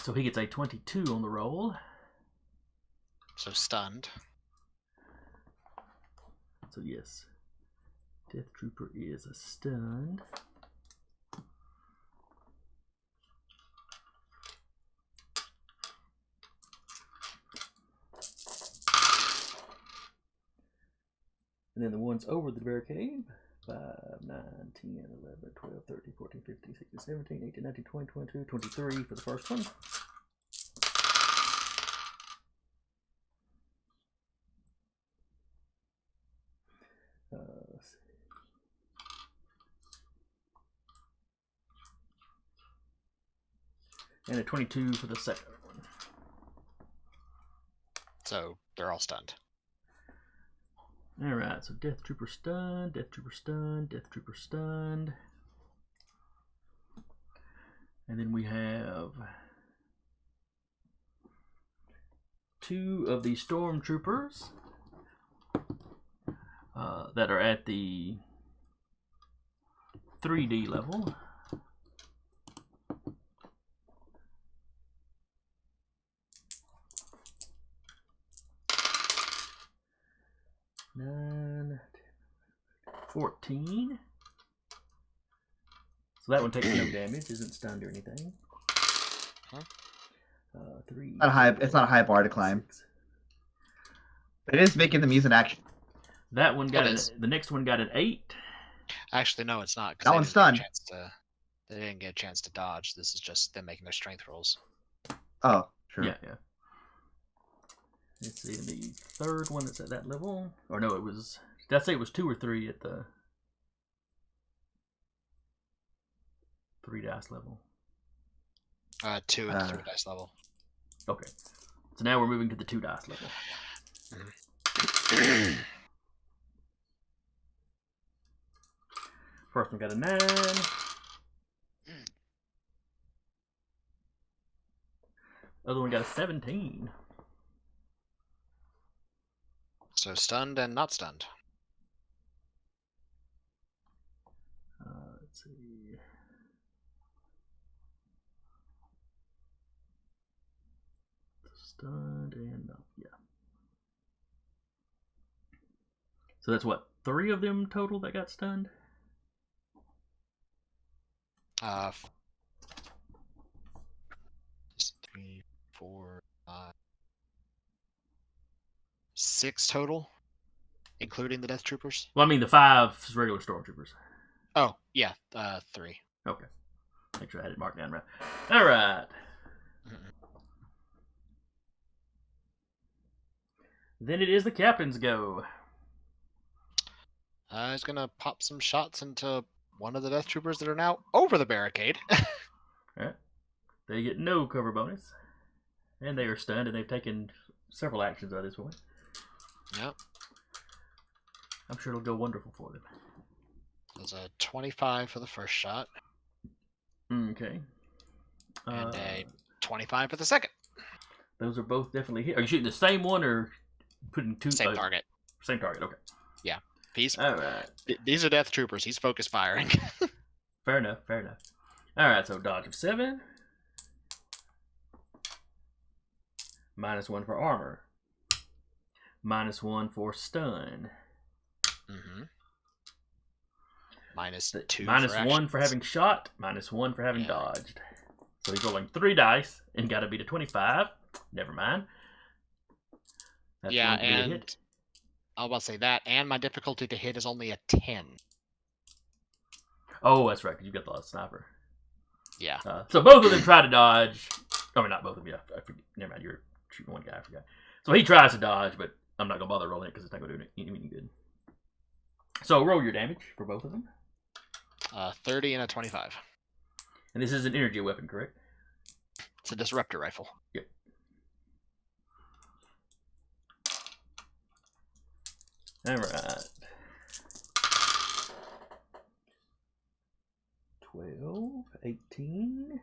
So he gets a 22 on the roll. So stunned. So yes, Death Trooper is stunned. And then the ones over the barricade, 5, 9, 10, 11, 12, 13, 14, 15, 16, 17, 18, 19, 20, 22, 23 for the first one. And a 22 for the second one. So they're all stunned. Alright, so Death Trooper stunned, Death Trooper stunned, Death Trooper stunned. And then we have 2 of the Stormtroopers that are at the 3D level. Nine, 14. So that one takes no damage, isn't stunned or anything. Huh? 3. Not high. It's not a high bar to climb. 6. But it is making them use an action. That one got It is. the next one got an 8. Actually, no, it's not. 'Cause That they one's didn't get a stunned. chance they didn't get a chance to dodge. This is just them making their strength rolls. Oh, sure. Yeah. Let's see, the third one that's at that level. Or no, it was. Did I say it was 2 or 3 at the 3 dice level? 2 at the 3 dice level. Okay. So now we're moving to the 2 dice level. First one got a 9. Other one got a 17. So stunned and not stunned. Let's see. Stunned and not, yeah. So that's what, 3 of them total that got stunned? 3, 4, 5, 6 total, including the Death Troopers. Well, I mean the 5 regular Stormtroopers. Oh yeah, 3. Okay. Make sure I had it marked down right. All right. Then it is the captain's go. He's gonna pop some shots into one of the Death Troopers that are now over the barricade. Alright. They get no cover bonus. And they are stunned, and they've taken several actions at this point. Yep. I'm sure it'll go wonderful for them. There's a 25 for the first shot, Okay. and a 25 for the second. Those are both definitely hit. Are you shooting the same one or putting 2? Same target. Same target, okay. Alright. These are Death Troopers. He's focus firing. Fair enough. Alright, so dodge of 7. -1 for armor. -1 for stun. Mm-hmm. -2. -1 for having shot. -1 for having dodged. So he's rolling 3 dice and got to beat a 25. Never mind. That's Yeah, going to be a and hit. I was about to say that, and my difficulty to hit is only a 10. Oh, that's right, because you got the sniper. Yeah. So both of them try to dodge. I mean, not both of you. I forget. Never mind, you're shooting one guy. I forgot. So he tries to dodge, but I'm not going to bother rolling it because it's not going to do any good. So roll your damage for both of them. 30 and a 25. And this is an energy weapon, correct? It's a disruptor rifle. Yep. Alright. 12, 18,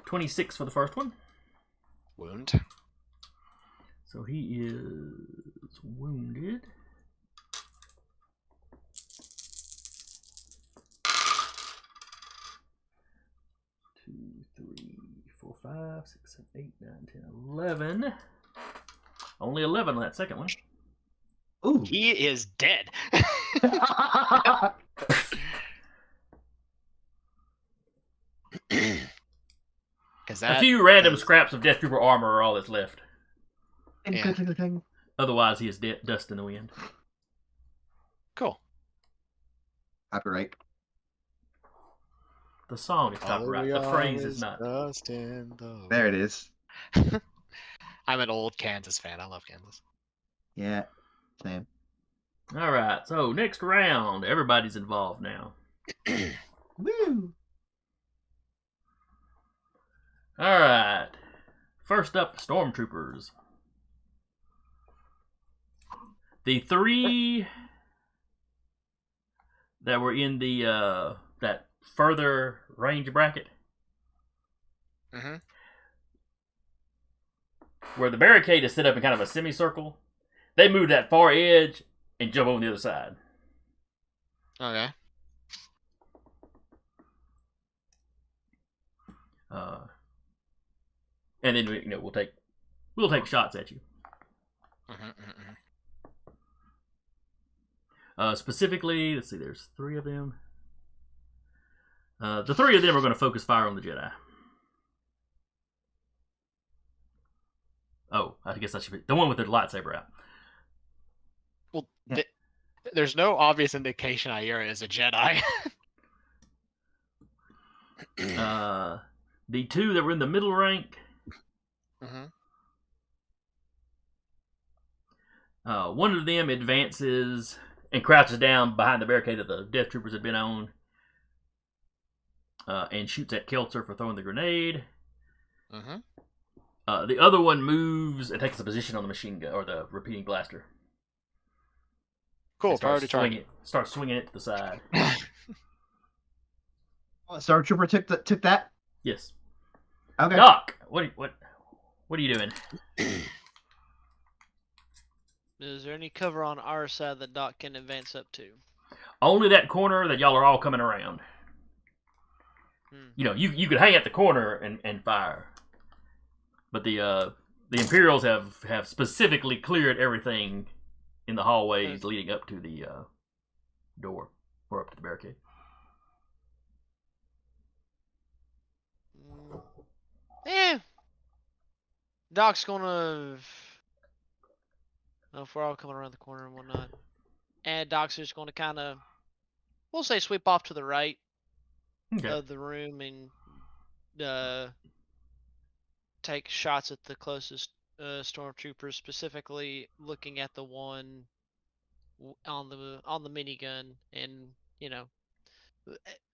26 for the first one. Wound. So he is wounded. Two, 3, 4, 5, 6, 7, 8, 9, 10, 11. Only 11 on that second one. Ooh. He is dead. A few random scraps of Death Trooper armor are all that's left. Yeah. Otherwise, he is dust in the wind. Cool. Copyright. The song is copyright. The phrase is not. There it is. I'm an old Kansas fan. I love Kansas. Yeah. Same. All right. So next round, everybody's involved now. Woo! All right. First up, stormtroopers. The 3 that were in the that further range bracket, Mm-hmm. where the barricade is set up in kind of a semicircle, they move that far edge and jump over the other side. Okay. And then we'll take shots at you. Specifically, let's see. There's 3 of them. The 3 of them are going to focus fire on the Jedi. Oh, I guess I should be the one with the lightsaber out. Well, there's no obvious indication Ira is a Jedi. The 2 that were in the middle rank. One of them advances and crouches down behind the barricade that the Death Troopers had been on, and shoots at Keltzer for throwing the grenade. The other one moves and takes a position on the machine gun or the repeating blaster. Cool. Priority target. Start swinging it to the side. Stormtrooper took that. Yes. Okay. Doc, what are you doing? Is there any cover on our side that Doc can advance up to? Only that corner that y'all are all coming around. You know, you could hang at the corner and fire, but the Imperials have specifically cleared everything in the hallways leading up to the door or up to the barricade. Yeah. Doc's gonna. If we're all coming around the corner and whatnot, and Doc's just gonna kind of, we'll say, sweep off to the right of the room and take shots at the closest stormtroopers, specifically looking at the one on the minigun, and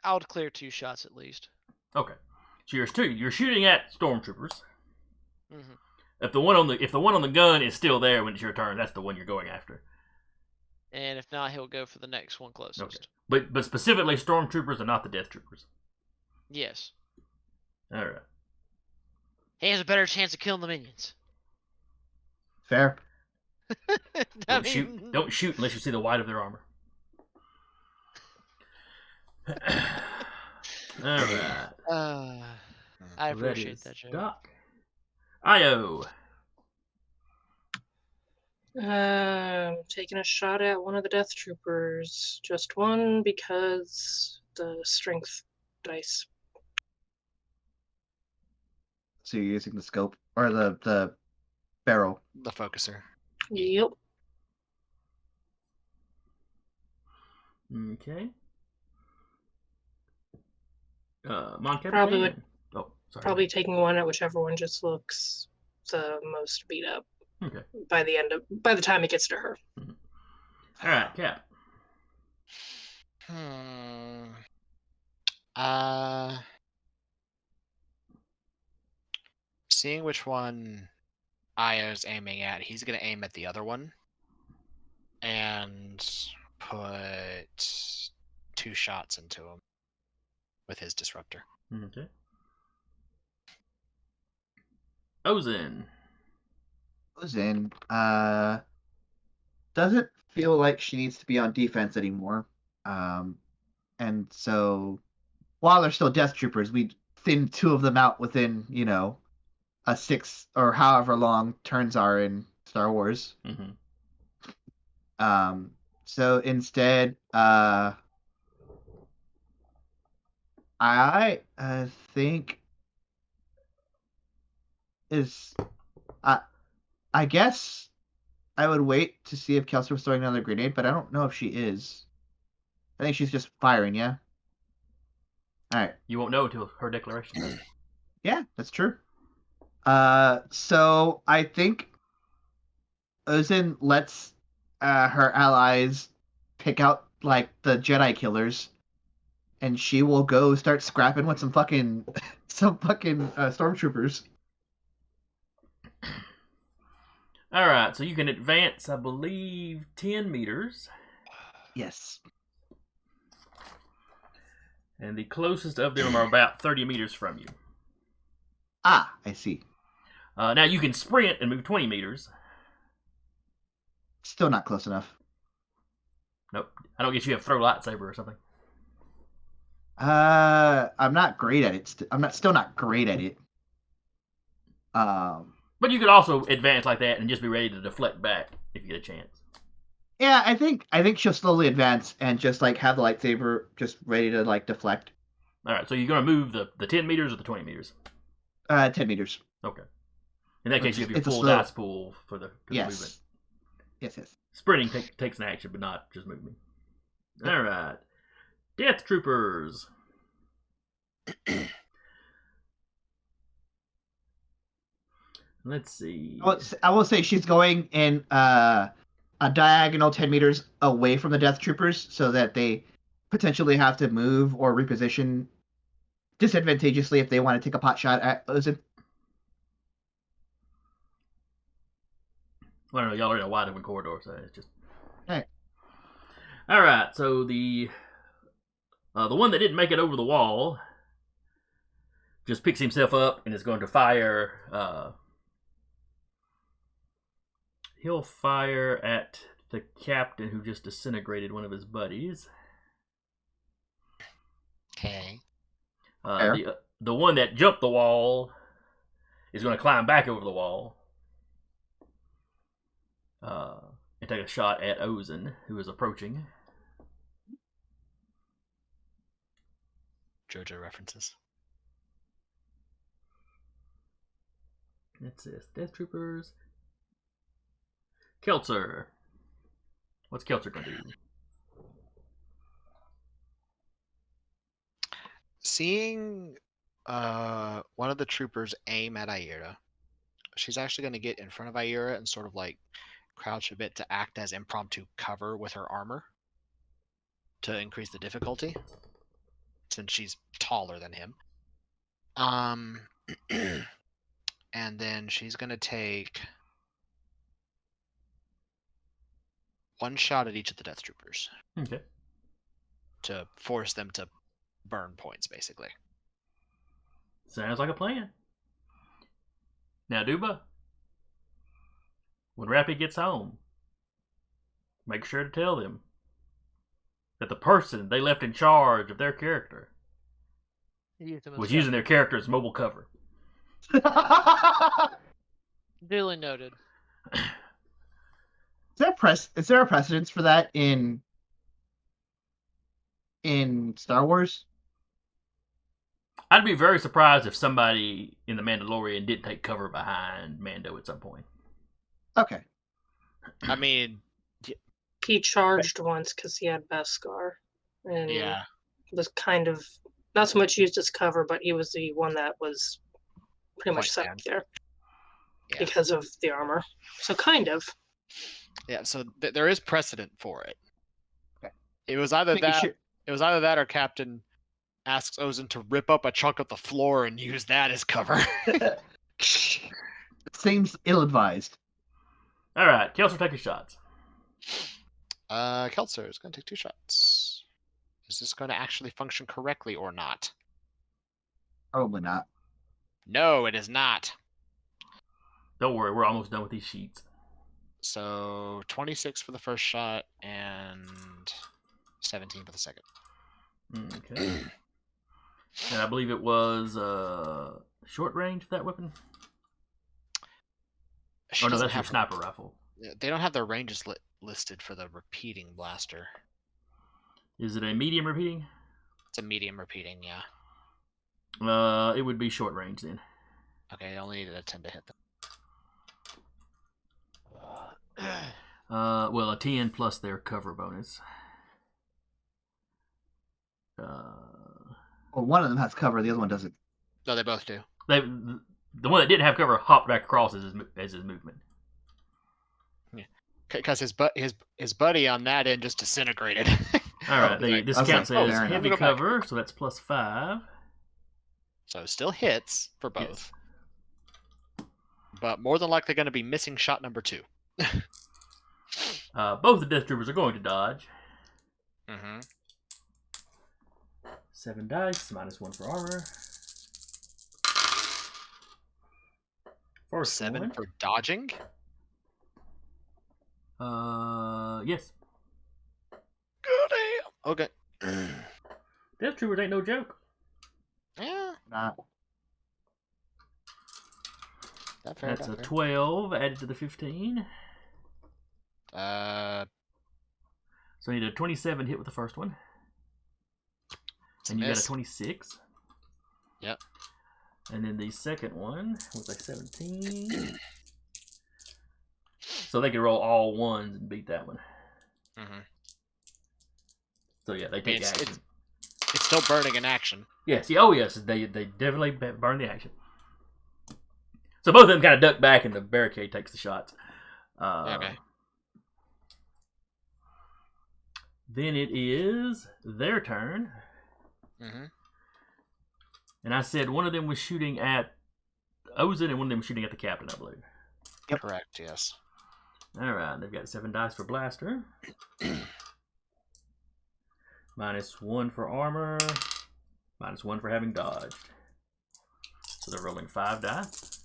I would clear 2 shots at least. Okay, so you're shooting at stormtroopers. Mm-hmm. If the one on the gun is still there when it's your turn, that's the one you're going after. And if not, he'll go for the next one closest. Okay. But specifically stormtroopers and not the Death Troopers. Yes. All right. He has a better chance of killing the minions. Fair. Don't shoot unless you see the white of their armor. All right. I appreciate that, Joe. Doc. Io. Taking a shot at one of the Death Troopers. Just one because the strength dice. So you're using the scope or the barrel. The focuser. Yep. Okay. Mon Probably would. Oh, sorry. Probably taking one at whichever one just looks the most beat up. Okay. By the time it gets to her. Mm-hmm. All right, Cap. Seeing which one Io's aiming at, he's gonna aim at the other one and put 2 shots into him with his disruptor. Okay. Ozen. Doesn't feel like she needs to be on defense anymore. And so while they're still Death Troopers, we thin 2 of them out within, a 6 or however long turns are in Star Wars. Mm-hmm. So instead, I think I guess I would wait to see if Kelso was throwing another grenade, but I don't know if she is. I think she's just firing, yeah? Alright. You won't know until her declaration. Yeah, that's true. So I think Ozen lets her allies pick out, the Jedi killers and she will go start scrapping with some fucking stormtroopers. All right, so you can advance, I believe, 10 meters. Yes. And the closest of them are about 30 meters from you. Ah, I see. Now you can sprint and move 20 meters. Still not close enough. Nope. I don't guess you have throw lightsaber or something. I'm not great at it. I'm still not great at it. But you could also advance like that and just be ready to deflect back if you get a chance. Yeah, I think she'll slowly advance and just like have the lightsaber just ready to like deflect. All right, so you're going to move the 10 meters or the 20 meters? 10 meters. Okay. In that case, you have your It's a full slow- dice pool for the movement. Yes. Sprinting takes an action, but not just movement. All right. Death Troopers. Let's see. I will say she's going in a diagonal 10 meters away from the Death Troopers so that they potentially have to move or reposition disadvantageously if they want to take a pot shot at Ozin. I don't know, y'all are in a wide open corridor, so it's just... Right. Alright, so the one that didn't make it over the wall just picks himself up and is going to fire... he'll fire at the captain who just disintegrated one of his buddies. Okay. The one that jumped the wall is going to climb back over the wall and take a shot at Ozin, who is approaching. JoJo references. That's this. Death Troopers. Keltzer. What's Keltzer going to do? Seeing one of the troopers aim at Aira, she's actually going to get in front of Aira and sort of like crouch a bit to act as impromptu cover with her armor to increase the difficulty, since she's taller than him. And then she's going to take one shot at each of the Death Troopers. Okay. To force them to burn points, basically. Sounds like a plan. Now, Duba, when Rappy gets home, make sure to tell them that the person they left in charge of their character was using their character as mobile cover. Duly noted. Is there a precedence for that in Star Wars? I'd be very surprised if somebody in The Mandalorian didn't take cover behind Mando at some point. Okay. I mean, He charged once because he had Beskar, and yeah. was kind of not so much used as cover, but he was the one that was pretty much Point set man. up there Yeah. because of the armor. So kind of. Yeah, so there is precedent for it. Okay. It was either Making that sure- it was either that or Captain asks Ozin to rip up a chunk of the floor and use that as cover. Seems ill-advised. All right, Keltzer, take your shots. Keltzer is going to take 2 shots. Is this going to actually function correctly or not? Probably not. No, it is not. Don't worry, we're almost done with these sheets. So 26 for the first shot and 17 for the second. Okay. And I believe it was short range for that weapon. She Oh no, doesn't that's your have her- sniper rifle. They don't have their ranges listed for the repeating blaster. Is it a medium repeating? It's a medium repeating, yeah. It would be short range then. Okay, I only needed a 10 to hit them. Well, a 10 plus their cover bonus. Well, one of them has cover, the other one doesn't. No, they both do. The one that didn't have cover hopped back across as his movement. Because his buddy on that end just disintegrated. All right, Okay. this I was counts like, as fair enough. heavy Go back. cover, so that's +5. So still hits for both. Yes. But more than likely going to be missing shot number 2. Both the Death Troopers are going to dodge. Mm-hmm. 7 dice, -1 for armor. First 7 one. for dodging. Yes. Goddamn. Okay. Death Troopers ain't no joke. Yeah. Nah. Not fair. That's a 12 added to the 15. So I need a 27 hit with the first one. And you got a 26. Yep. And then the second one was a 17. So they could roll all ones and beat that one. Mm-hmm. So yeah, they take action. It's still burning in action. Yes, yeah, oh yes, they definitely burn the action. So both of them kind of duck back and the barricade takes the shots. Okay. Then it is their turn. Mm-hmm. And I said one of them was shooting at Ozin and one of them was shooting at the captain, I believe. Yep. Correct, yes. Alright, they've got 7 dice for blaster. -1 for armor. -1 for having dodged. So they're rolling 5 dice.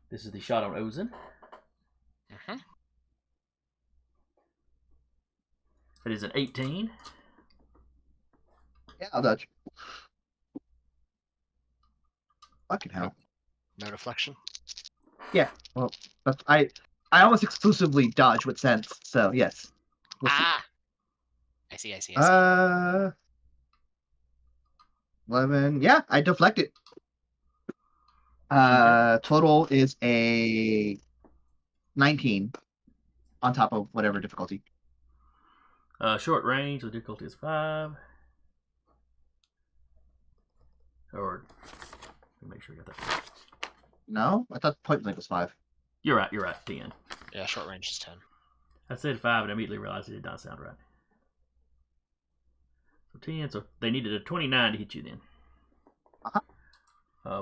This is the shot on Ozin. Mm-hmm. That is an 18. Yeah, I'll dodge. Fucking hell. No deflection. Well, that's, I almost exclusively dodge with sense, so yes. We'll see. I see. 11. Yeah, I deflect it. Total is a 19 on top of whatever difficulty. Short range, the difficulty is 5. Or, let me make sure I got that. No, I thought point blank was 5. You're right, 10. Yeah, short range is 10. I said 5 and I immediately realized it did not sound right. So 10, so they needed a 29 to hit you then.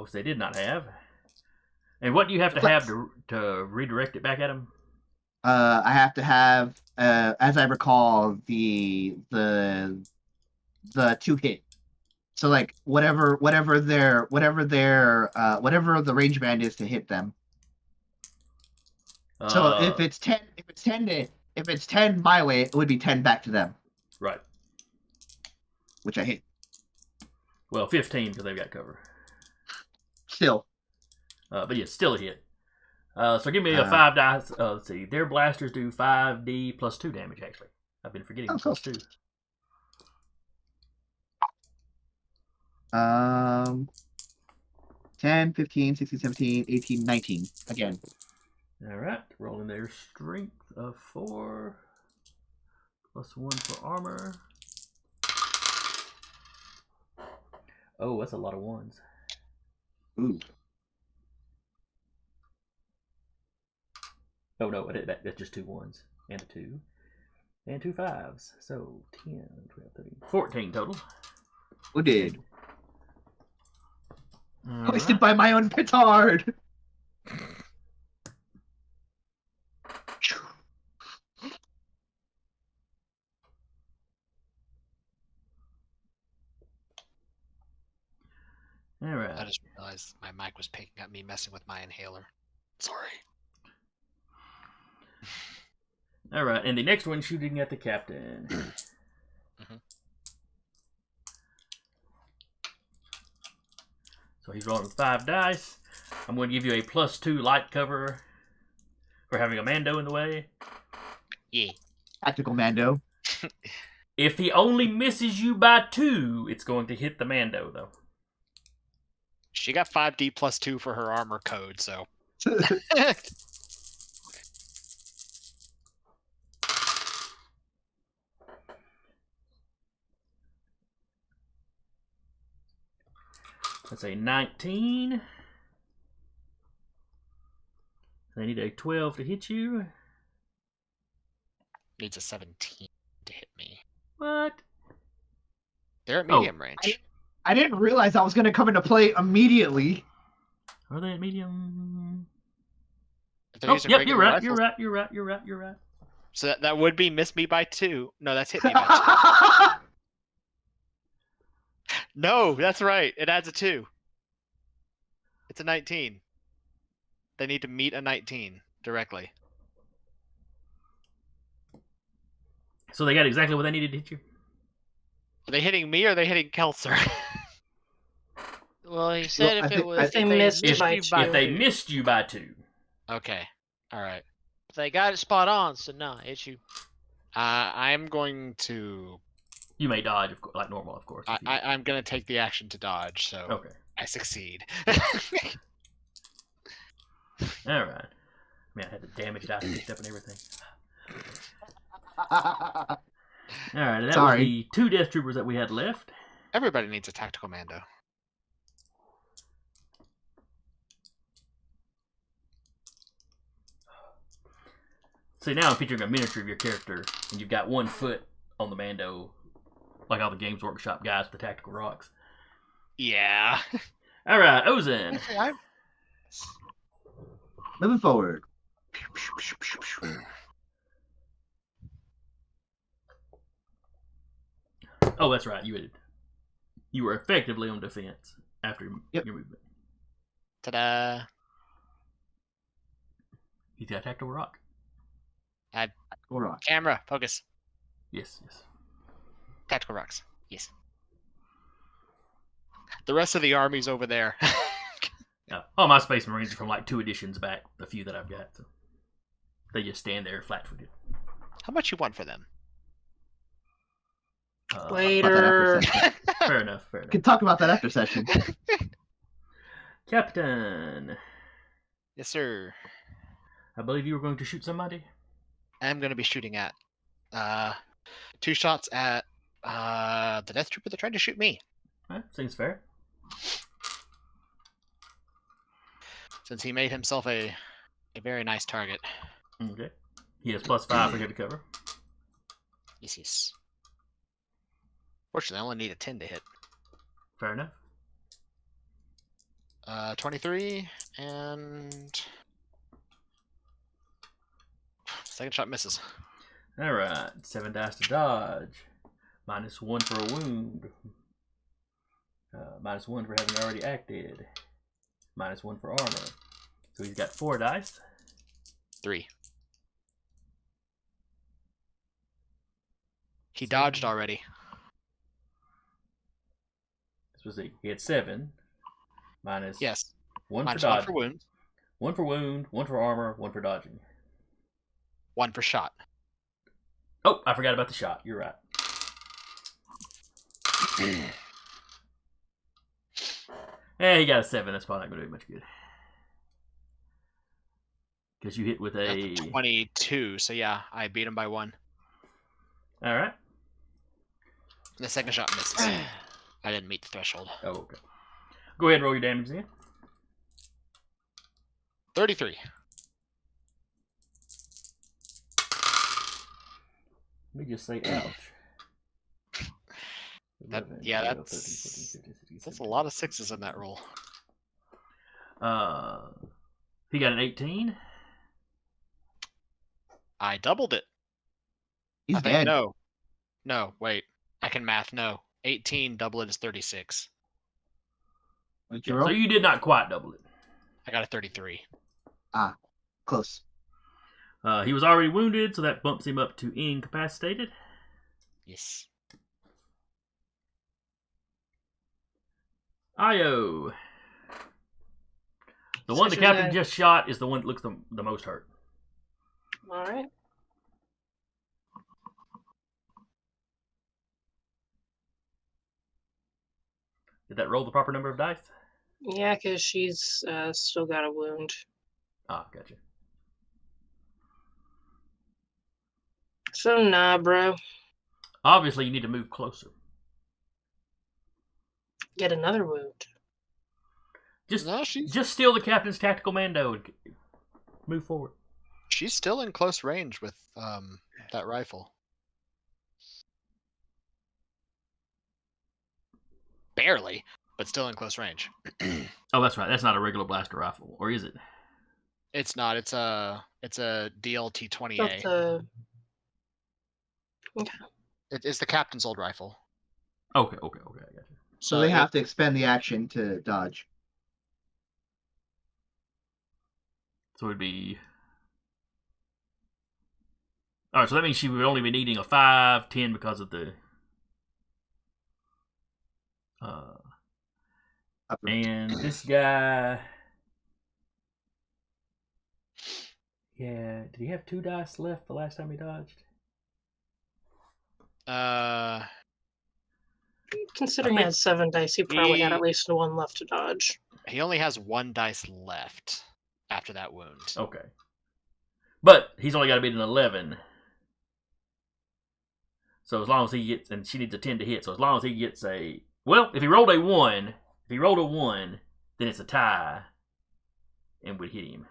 Which they did not have. And what do you have to have to redirect it back at them? I have to have, as I recall, the 2 hit. So like whatever the range band is to hit them. So if it's 10 my way, it would be 10 back to them. Right. Which I hit. Well, 15 because they've got cover. Still. But yeah, still a hit. So give me a 5 dice. Let's see. Their blasters do 5d plus 2 damage, actually. I've been forgetting the plus 2. 10, 15, 16, 17, 18, 19. Again. Alright. Rolling their strength of 4. +1 for armor. Oh, that's a lot of ones. Ooh. Oh no, that's just 2 ones. And a 2. And 2 5s. So 10, 12, 13, 14 total. Who did? All Wasted right. by my own petard! All right. I just realized my mic was picking up me messing with my inhaler. Sorry. All right, and the next one shooting at the captain. Mhm. So he's rolling with 5 dice. I'm going to give you a +2 light cover for having a Mando in the way. Yeah. Tactical Mando. If he only misses you by 2, it's going to hit the Mando, though. She got 5d plus 2 for her armor code, so. That's a 19. They need a 12 to hit you. needs a 17 to hit me. What? They're at Oh, medium range. I didn't realize I was going to come into play immediately. Are they at medium? If they're Oh, using yep, you're regular right, rifles, you're right. so that would be miss me by 2. No, that's hit me by 2. No, that's right. It adds a 2. It's a 19. They need to meet a 19 directly. So they got exactly what they needed to hit you? Are they hitting me or are they hitting Kelser? Well, he said I if it think- was I if think they missed missed by you two. by If they 2. missed you by 2. Okay. All right. If they got it spot on, so nah, it's you. I'm going to. You may dodge, of course, like normal, of course. if you- I'm going to take the action to dodge, so Okay. I succeed. All right. Man, I had the damage dice picked up and everything. All right, and that Sorry. was the 2 Death Troopers that we had left. Everybody needs a tactical mando. See, now I'm picturing a miniature of your character, and you've got 1 foot on the Mando, like all the Games Workshop guys with the tactical rocks. Yeah. All right, Ozen. Moving forward. Oh, that's right. You were effectively on defense after Yep. your movement. Ta-da. He's got a tactical rock. Hold on. Camera, focus. Yes. Tactical rocks. Yes. The rest of the army's over there. Yeah. All my Space Marines are from like 2 editions back, the few that I've got. So they just stand there flat-footed. How much you want for them? About that after Later. session. Fair enough. We can talk about that after session. Captain, Yes, sir. I believe you were going to shoot somebody. I'm going to be shooting at 2 shots at the Death Trooper that tried to shoot me. Seems fair. Since he made himself a very nice target. Okay. He has +5 for heavy cover. Yes. Fortunately, I only need a 10 to hit. Fair enough. 23 and second shot misses. All right. 7 dice to dodge. -1 for a wound. -1 for having already acted. -1 for armor. So he's got 4 dice. 3. He dodged already. He had 7. Minus Yes. 1 for Minus 1 dodge. for wound. 1 for wound, 1 for armor, 1 for dodging. 1 for shot. Oh, I forgot about the shot. You're right. He got a 7. That's probably not going to do much good. Because you hit with a... That's a 22, so yeah, I beat him by 1. All right. The second shot misses. I didn't meet the threshold. Oh, okay. Go ahead and roll your damage then. 33. Let me just say ouch. That, 11, yeah, 12, that's 13, 14, 15, 16, that's a 17. lot of 6s in that roll. He got an 18. I doubled it. He's I think, dead. No, wait. I can math. No. 18 double it is 36. What'd you Yeah, roll? so you did not quite double it. I got a 33. Close. He was already wounded, so that bumps him up to incapacitated. Yes. Io. The one the Switches captain in. just shot is the one that looks the most hurt. All right. Did that roll the proper number of dice? Yeah, because she's still got a wound. Ah, gotcha. So nah, bro. Obviously, you need to move closer. Get another wound. Just No, she's steal the captain's tactical mando and move forward. She's still in close range with that rifle. Barely, but still in close range. Oh, that's right. That's not a regular blaster rifle, or is it? It's not. It's a DLT 20A. That's a It's the captain's old rifle. Okay, I got you. So they have to expend the action to dodge. So it'd be. All right, so that means she would only be needing a 5, 10 because of the. And this guy. Yeah, did he have 2 dice left the last time he dodged? considering he had 7 dice, he probably had at least 1 left to dodge. He only has 1 dice left after that wound. Okay. But he's only got to beat an 11. So as long as he gets, and she needs a 10 to hit, so as long as he gets a, well, if he rolled a 1, then it's a tie, and would hit him.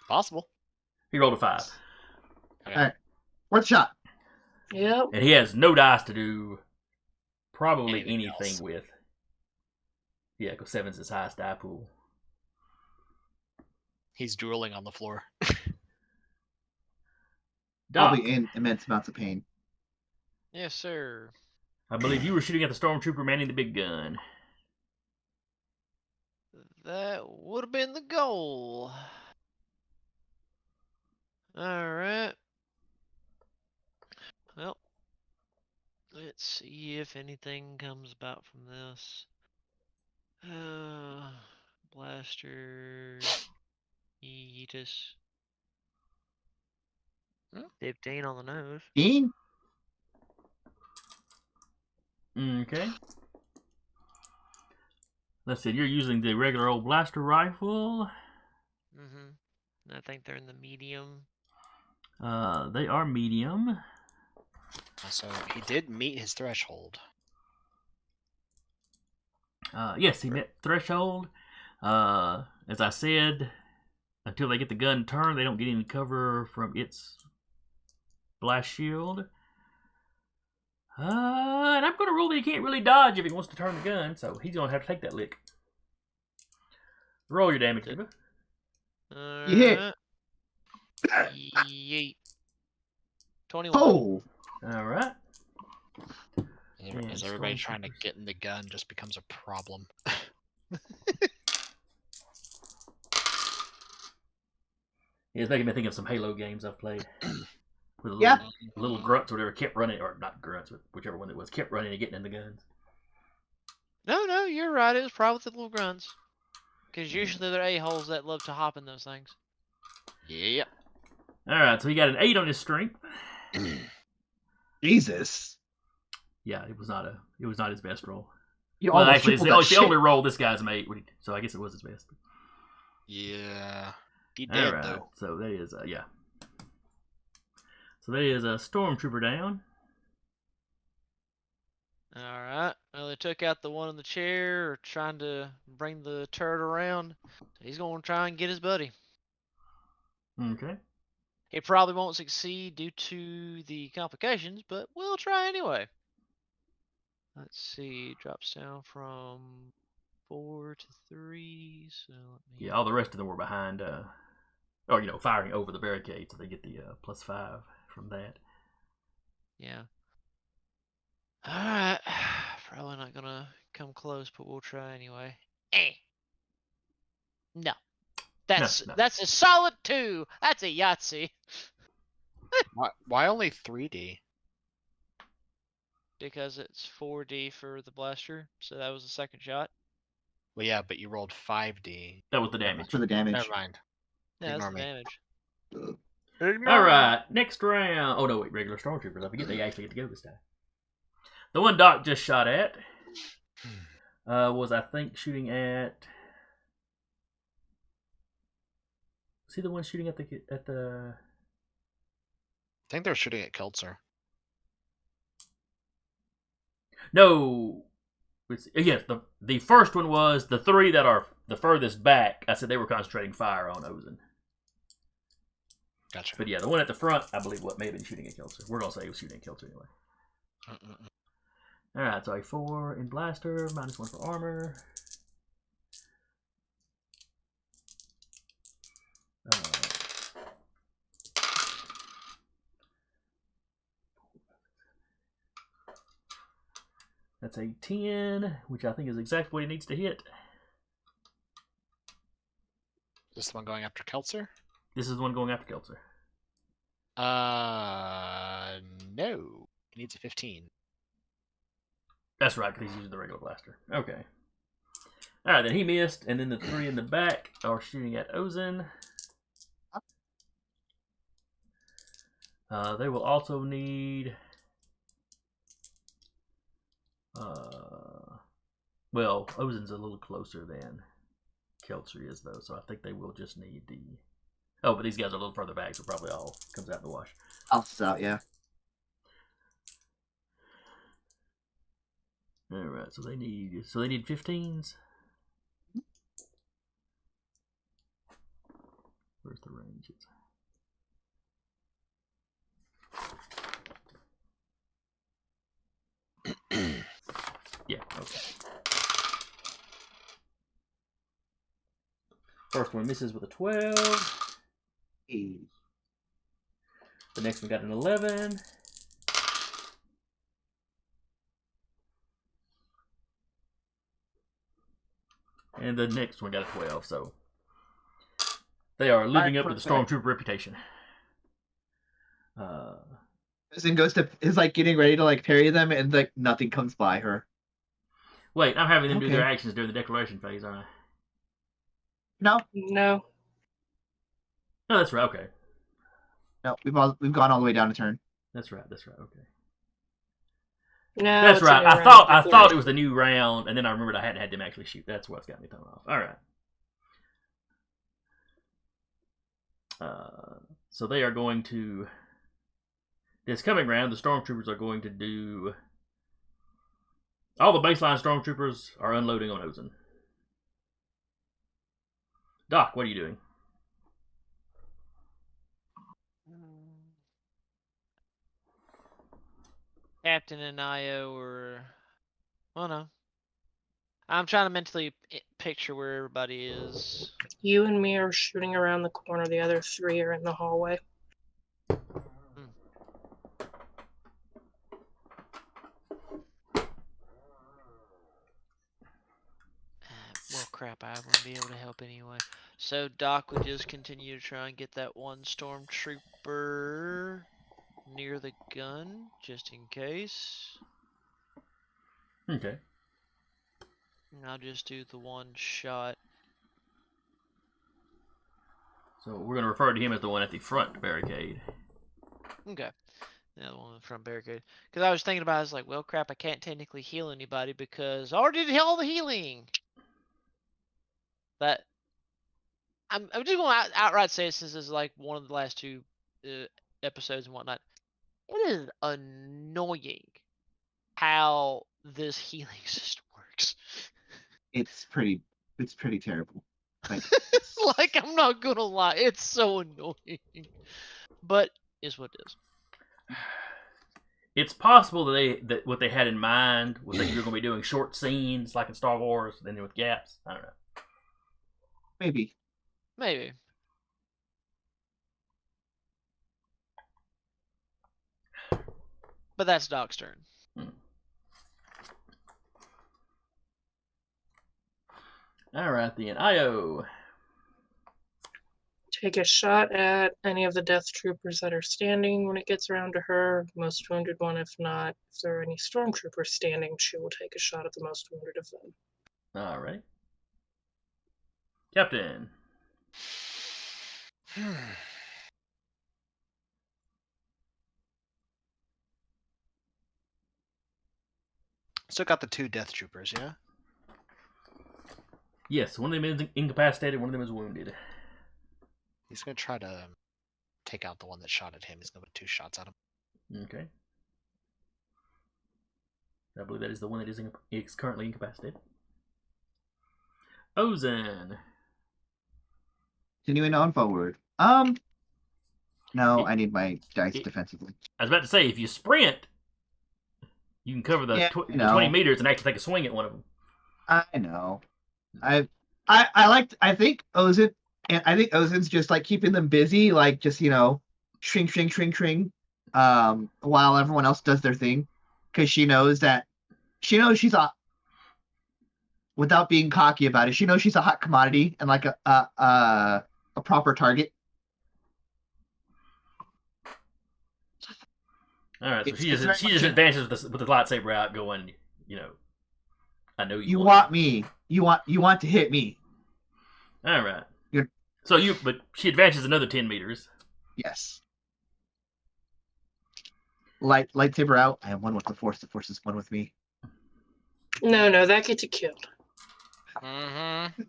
Possible. He rolled a 5. Okay. All right. Worth a shot. Yep. And he has no dice to do probably Anything anything else. with. Yeah, because 7's his highest die pool. He's drooling on the floor. Doc, Probably in immense amounts of pain. Yes, sir. I believe you were shooting at the stormtrooper manning the big gun. That would have been the goal. Alright. Well, let's see if anything comes about from this. Blaster. Yeetus. 15 on the nose. 15? Okay. Let's see, you're using the regular old blaster rifle. Mm-hmm. I think they're in the medium. They are medium. So he did meet his threshold. Yes, he met threshold. As I said, until they get the gun turned, they don't get any cover from its blast shield. And I'm going to rule that he can't really dodge if he wants to turn the gun, so he's going to have to take that lick. Roll your damage, Eva. You hit. Yeet. 21. Oh! Alright. As everybody trying to get in the gun just becomes a problem. It's making me think of some Halo games I've played. With little grunts or whatever kept running, or not grunts, but whichever one it was, kept running and getting in the guns. No, you're right. It was probably the little grunts. Because usually they're a-holes that love to hop in those things. Yeah. Alright, so he got an 8 on his strength. Jesus. Yeah, it was not his best roll. You Well, almost actually, it's tripled that the only roll this guy's made, so I guess it was his best. Yeah. He did, Alright, though. so that is, yeah. So that is a stormtrooper down. Alright. Well, they took out the one in the chair, or trying to bring the turret around. He's going to try and get his buddy. Okay. He probably won't succeed due to the complications, but we'll try anyway. Let's see. Drops down from 4 to 3. So let me... Yeah, all the rest of them were behind, firing over the barricade, so they get the +5 from that. Yeah. Alright. Probably not gonna come close, but we'll try anyway. No. That's a solid 2. That's a Yahtzee. Why only 3D? Because it's 4D for the blaster, so that was the second shot. Well, yeah, but you rolled 5D. That was the damage. For the damage. Never mind. Yeah, that's Ignore the me. damage. Alright, next round. Oh, no, wait, regular stormtroopers. I forget they actually get to go this time. The one Doc just shot at was, I think, shooting at... Was he the one shooting at the... I think they're shooting at Keltzer. No. Yes, the first one was the 3 that are the furthest back. I said they were concentrating fire on Ozen. Gotcha. But yeah, the one at the front, I believe, may have been shooting at Kelter. We're gonna say he was shooting at Kelter anyway. All right, so a 4 in blaster, -1 for armor. That's a 10, which I think is exactly what he needs to hit. Is this the one going after Keltzer? This is the one going after Keltzer. No. He needs a 15. That's right, because he's using the regular blaster. Okay. Alright, then he missed, and then the 3 in the back are shooting at Ozen. They will also need... well, Ozen's a little closer than Keltzer is, though, so I think they will just need the... Oh, but these guys are a little further back, so probably all comes out in the wash. I'll out, yeah. Alright, so they need 15s. Where's the ranges? Yeah, okay. First one misses with a 12. Hey. The next one got an 11. And the next one got a 12, so they are living up to the Stormtrooper reputation. Ozen goes to is like getting ready to like parry them, and like nothing comes by her. Wait, I'm having them do their actions during the declaration phase, aren't I? No, No. No, that's right. Okay, no, we've gone all the way down a turn. that's right. Okay, No. that's it's a right. new I round. thought it was the new round, and then I remembered I hadn't had them actually shoot. That's what's got me thrown off. All right. So they are going to. This coming round, the Stormtroopers are going to do. All the baseline Stormtroopers are unloading on Ozen. Doc, what are you doing? Captain and Io are. Well, no. I'm trying to mentally picture where everybody is. You and me are shooting around the corner. The other 3 are in the hallway. Well, crap, I wouldn't be able to help anyway. So Doc would just continue to try and get that one Stormtrooper near the gun, just in case. Okay. And I'll just do the one shot. So we're going to refer to him as the one at the front barricade. Okay. The other one from barricade. Because I was thinking about it, I was like, well, crap, I can't technically heal anybody because I already did all the healing. But I'm just going to outright say, since this is like one of the last 2 episodes and whatnot, it is annoying how this healing system works. It's pretty terrible. Like, like, I'm not gonna lie, it's so annoying. But is what it is. It's possible that what they had in mind was that you're going to be doing short scenes like in Star Wars, then with gaps. I don't know. maybe. Maybe. But that's Doc's turn. All right, then. Io. Take a shot at any of the Death Troopers that are standing when it gets around to her. Most wounded one, if not. If there are any Stormtroopers standing, she will take a shot at the most wounded of them. All right. Captain. Still got the 2 Death Troopers, yeah? Yes, one of them is incapacitated, one of them is wounded. He's going to try to take out the one that shot at him. He's going to put 2 shots at him. Okay. I believe that is the one that is currently incapacitated. Ozen. Continuing on forward. No, I need my dice defensively. I was about to say, if you sprint, you can cover the, Yeah, the no. 20 meters and actually take a swing at one of them. I know. I think Ozen's just like keeping them busy, like just shrink, while everyone else does their thing, because she knows she's without being cocky about it, she knows she's a hot commodity and like a proper target. All right, so she just advances with the lightsaber out, going, I know you want me. You want to hit me. All right. You're... But she advances another 10 meters. Yes. Lightsaber out. I am one with the Force. The Force is one with me. No, that gets you killed. Mm-hmm.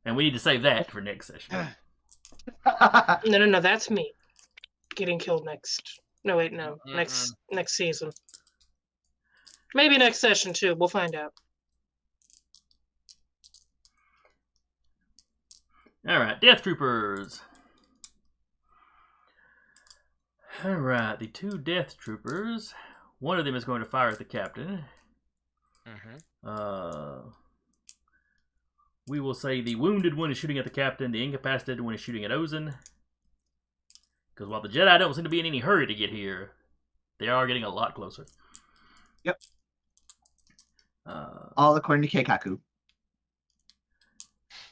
And we need to save that for next session. No, that's me. Getting killed next. No, wait, no. Mm-mm. Next season. Maybe next session too. We'll find out. All right, Death Troopers. All right, the 2 Death Troopers. One of them is going to fire at the captain. Mm-hmm. We will say the wounded one is shooting at the captain. The incapacitated one is shooting at Ozen. Because while the Jedi don't seem to be in any hurry to get here, they are getting a lot closer. Yep. All according to Keikaku.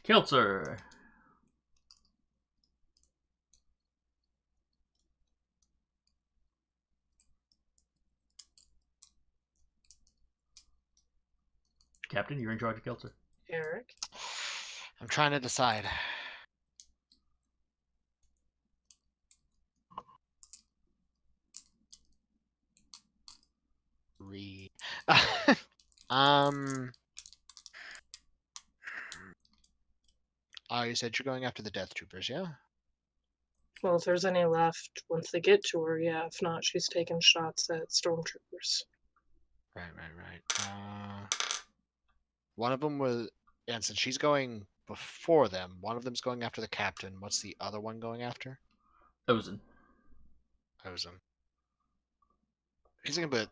Keltzer. Captain, you're in charge of Keltzer. Eric. I'm trying to decide. You said you're going after the Death Troopers, yeah? Well, if there's any left once they get to her, yeah. If not, she's taking shots at stormtroopers. Right. One of them was, and since she's going before them, one of them's going after the captain. What's the other one going after? Ozen. He's going to put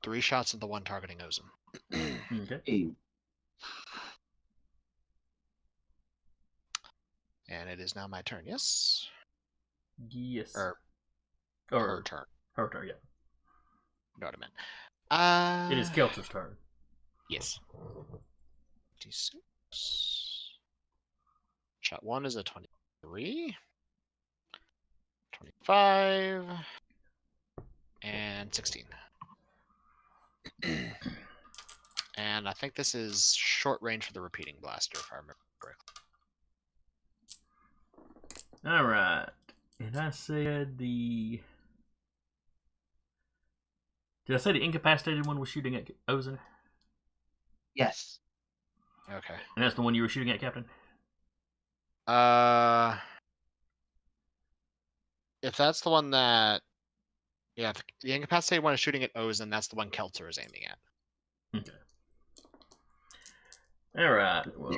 3 shots at the one targeting Ozen. Okay. And it is now my turn, yes? Yes. Or her turn. Her turn, yeah. You know what I meant. It is Keltzer's turn. Yes. 56. Shot 1 is a 23. 25. And 16. And I think this is short range for the repeating blaster, if I remember correctly. All right. And I said the... Did I say the incapacitated one was shooting at Ozen? Yes. Okay. And that's the one you were shooting at, Captain? If that's the one that... Yeah, if the incapacitated one is shooting at Ozen, that's the one Keltzer is aiming at. Okay. All right. Well,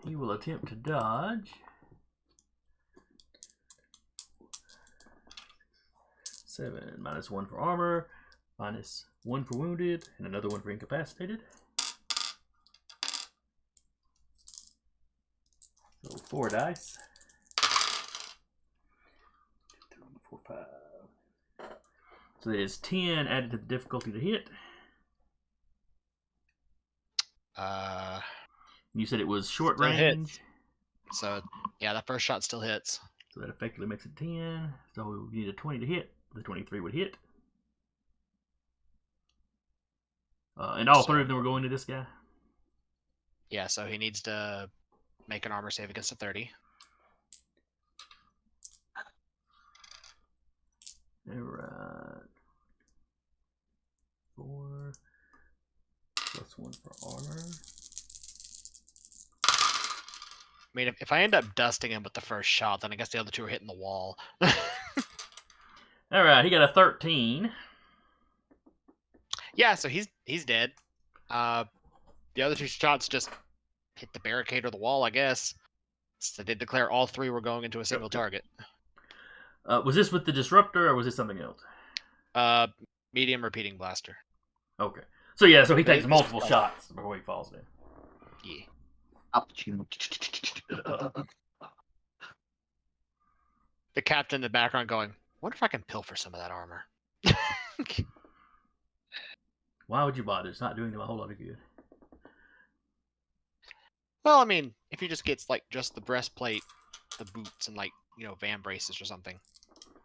he will attempt to dodge. 7 minus 1 for armor, minus 1 for wounded, and another 1 for incapacitated. So 4 dice. 2, 3, 4, 5. So that is 10 added to the difficulty to hit. You said it was short Still range. hits. So yeah, that first shot still hits. So that effectively makes it 10. So we need a 20 to hit. The 23 would hit. And all 3 of them were going to this guy? Yeah, so he needs to make an armor save against a 30. Alright. 4 plus 1 for armor. I mean, if I end up dusting him with the first shot, then I guess the other 2 are hitting the wall. Alright, he got a 13. Yeah, so he's dead. The other 2 shots just hit the barricade or the wall, I guess. So they did declare all 3 were going into a single target. Was this with the disruptor or was this something else? Medium repeating blaster. Okay. So yeah, so he But takes it's multiple covered. shots before he falls down. Yeah. Al Pacino. The captain in the background going, wonder if I can pilfer some of that armor. Why would you bother? It's not doing them a whole lot of good. Well, I mean, if he just gets like just the breastplate, the boots, and like, you know, van braces or something.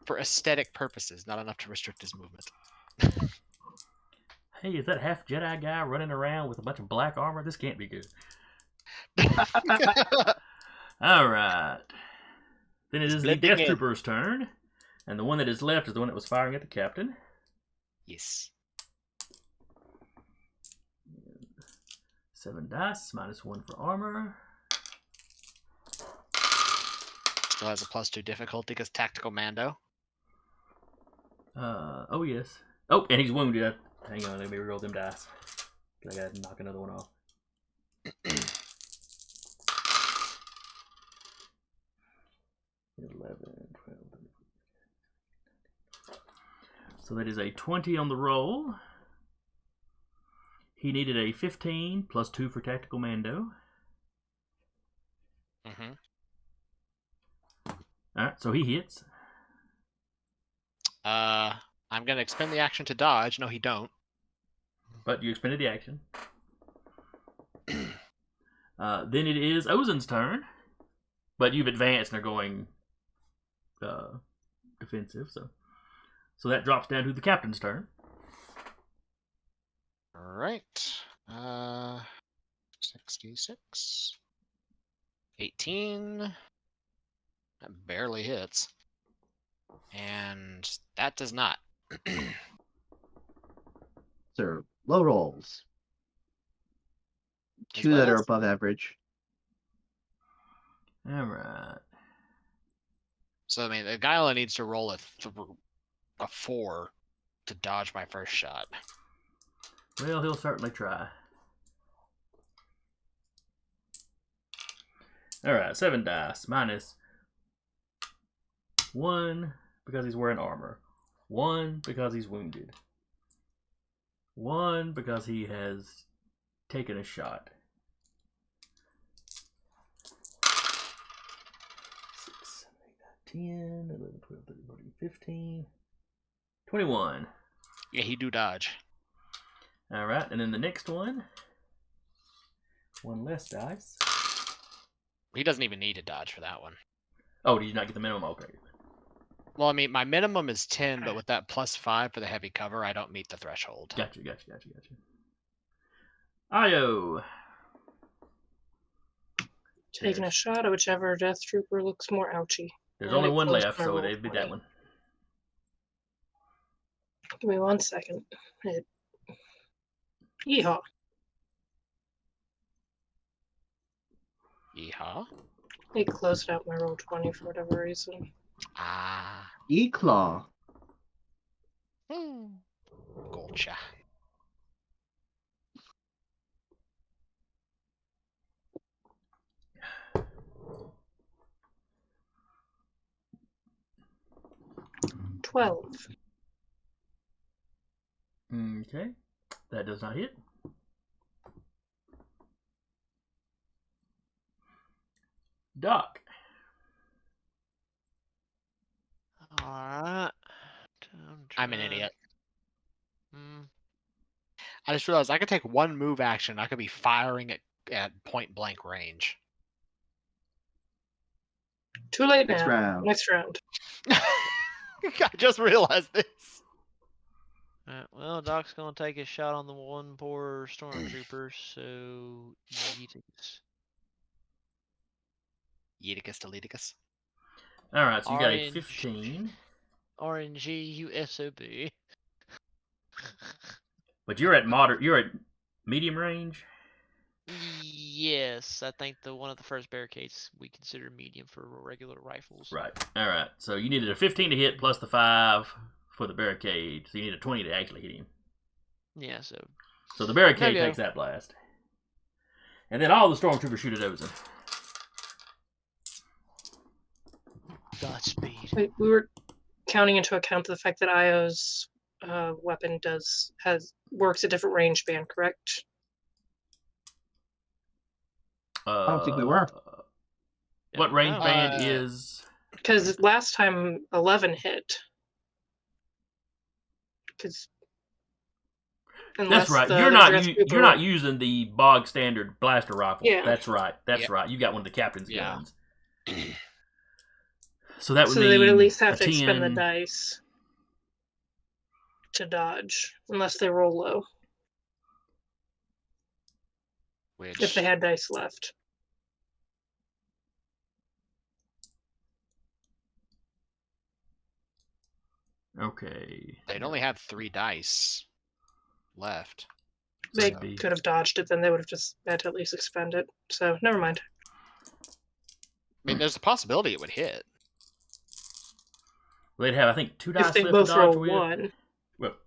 For aesthetic purposes, not enough to restrict his movement. Hey, is that half Jedi guy running around with a bunch of black armor? This can't be good. Alright. Then it is the Blending Death in. Trooper's turn. And the one that is left is the one that was firing at the captain. Yes. 7 dice, -1 for armor. Still has a +2 difficulty because tactical Mando. Oh yes. Oh, and he's wounded. Hang on, let me reroll them dice. I gotta knock another one off. 11, 12, 13. So that is a 20 on the roll. He needed a 15 +2 for tactical Mando. Mm-hmm. Alright, so he hits. I'm gonna expend the action to dodge. No, he don't. But you expended the action. Then it is Ozen's turn. But you've advanced and are going defensive, so that drops down to the captain's turn. Alright. 66. 18. That barely hits. And that does not. Sir, low rolls. As 2 that well are as- above average. Alright. So, I mean, the guy only needs to roll a 4 to dodge my first shot. Well, he'll certainly try. Alright, 7 dice. -1 because he's wearing armor. 1 because he's wounded. 1 because he has taken a shot. 6, 7, 8, 9, 10, 11, 12, 13, 14, 15, 21. Yeah, he do dodge. Alright, and then the next one. 1 less dice. He doesn't even need to dodge for that one. Oh, did you not get the minimum? Okay. Well, I mean, my minimum is 10, but with that +5 for the heavy cover, I don't meet the threshold. Gotcha. Io. Taking a shot at whichever Death Trooper looks more ouchy. There's I'm only gonna one close left, my so roll it'd be that 20. one. Give me 1 second. Yeehaw. Yeehaw. They closed out my roll 20 for whatever reason. Ah. E-Claw. Gotcha. $12. Okay. That does not hit. Doc. Alright. I'm an idiot. I just realized I could take 1 move action. I could be firing at point blank range. Too late Next now. round. Next round. I just realized this. Alright, well, Doc's gonna take a shot on the one poor stormtrooper, so yeetus. Yeeticus to Leedicus. Alright, so you got a Orange. 15. RNG, you SOB. But you're at medium range? Yes, I think one of the first barricades we consider medium for regular rifles. Right. Alright, so you needed a 15 to hit plus the 5 for the barricade. So you need a 20 to actually hit him. Yeah, so So the barricade There you takes that blast. And then all the stormtroopers shoot at Ozen. Godspeed. We were counting into account the fact that Io's weapon works a different range band, correct? I don't think we were. What range No. band is? Because last time 11 hit. Because That's right. You're not using the bog standard blaster rifle. Yeah. That's right. That's Yep. right. You got one of the captain's Yeah. guns. So that would So mean they would at least have a to expend the 10. dice to dodge, unless they roll low. Which If they had dice left. Okay. they'd only had 3 dice left. They That'd be- could have dodged it, then they would have just had to at least expend it. So never mind. I mean, there's a possibility it would hit. They'd have, I think, 2 dice If they left both to dodge roll with. 1. Well,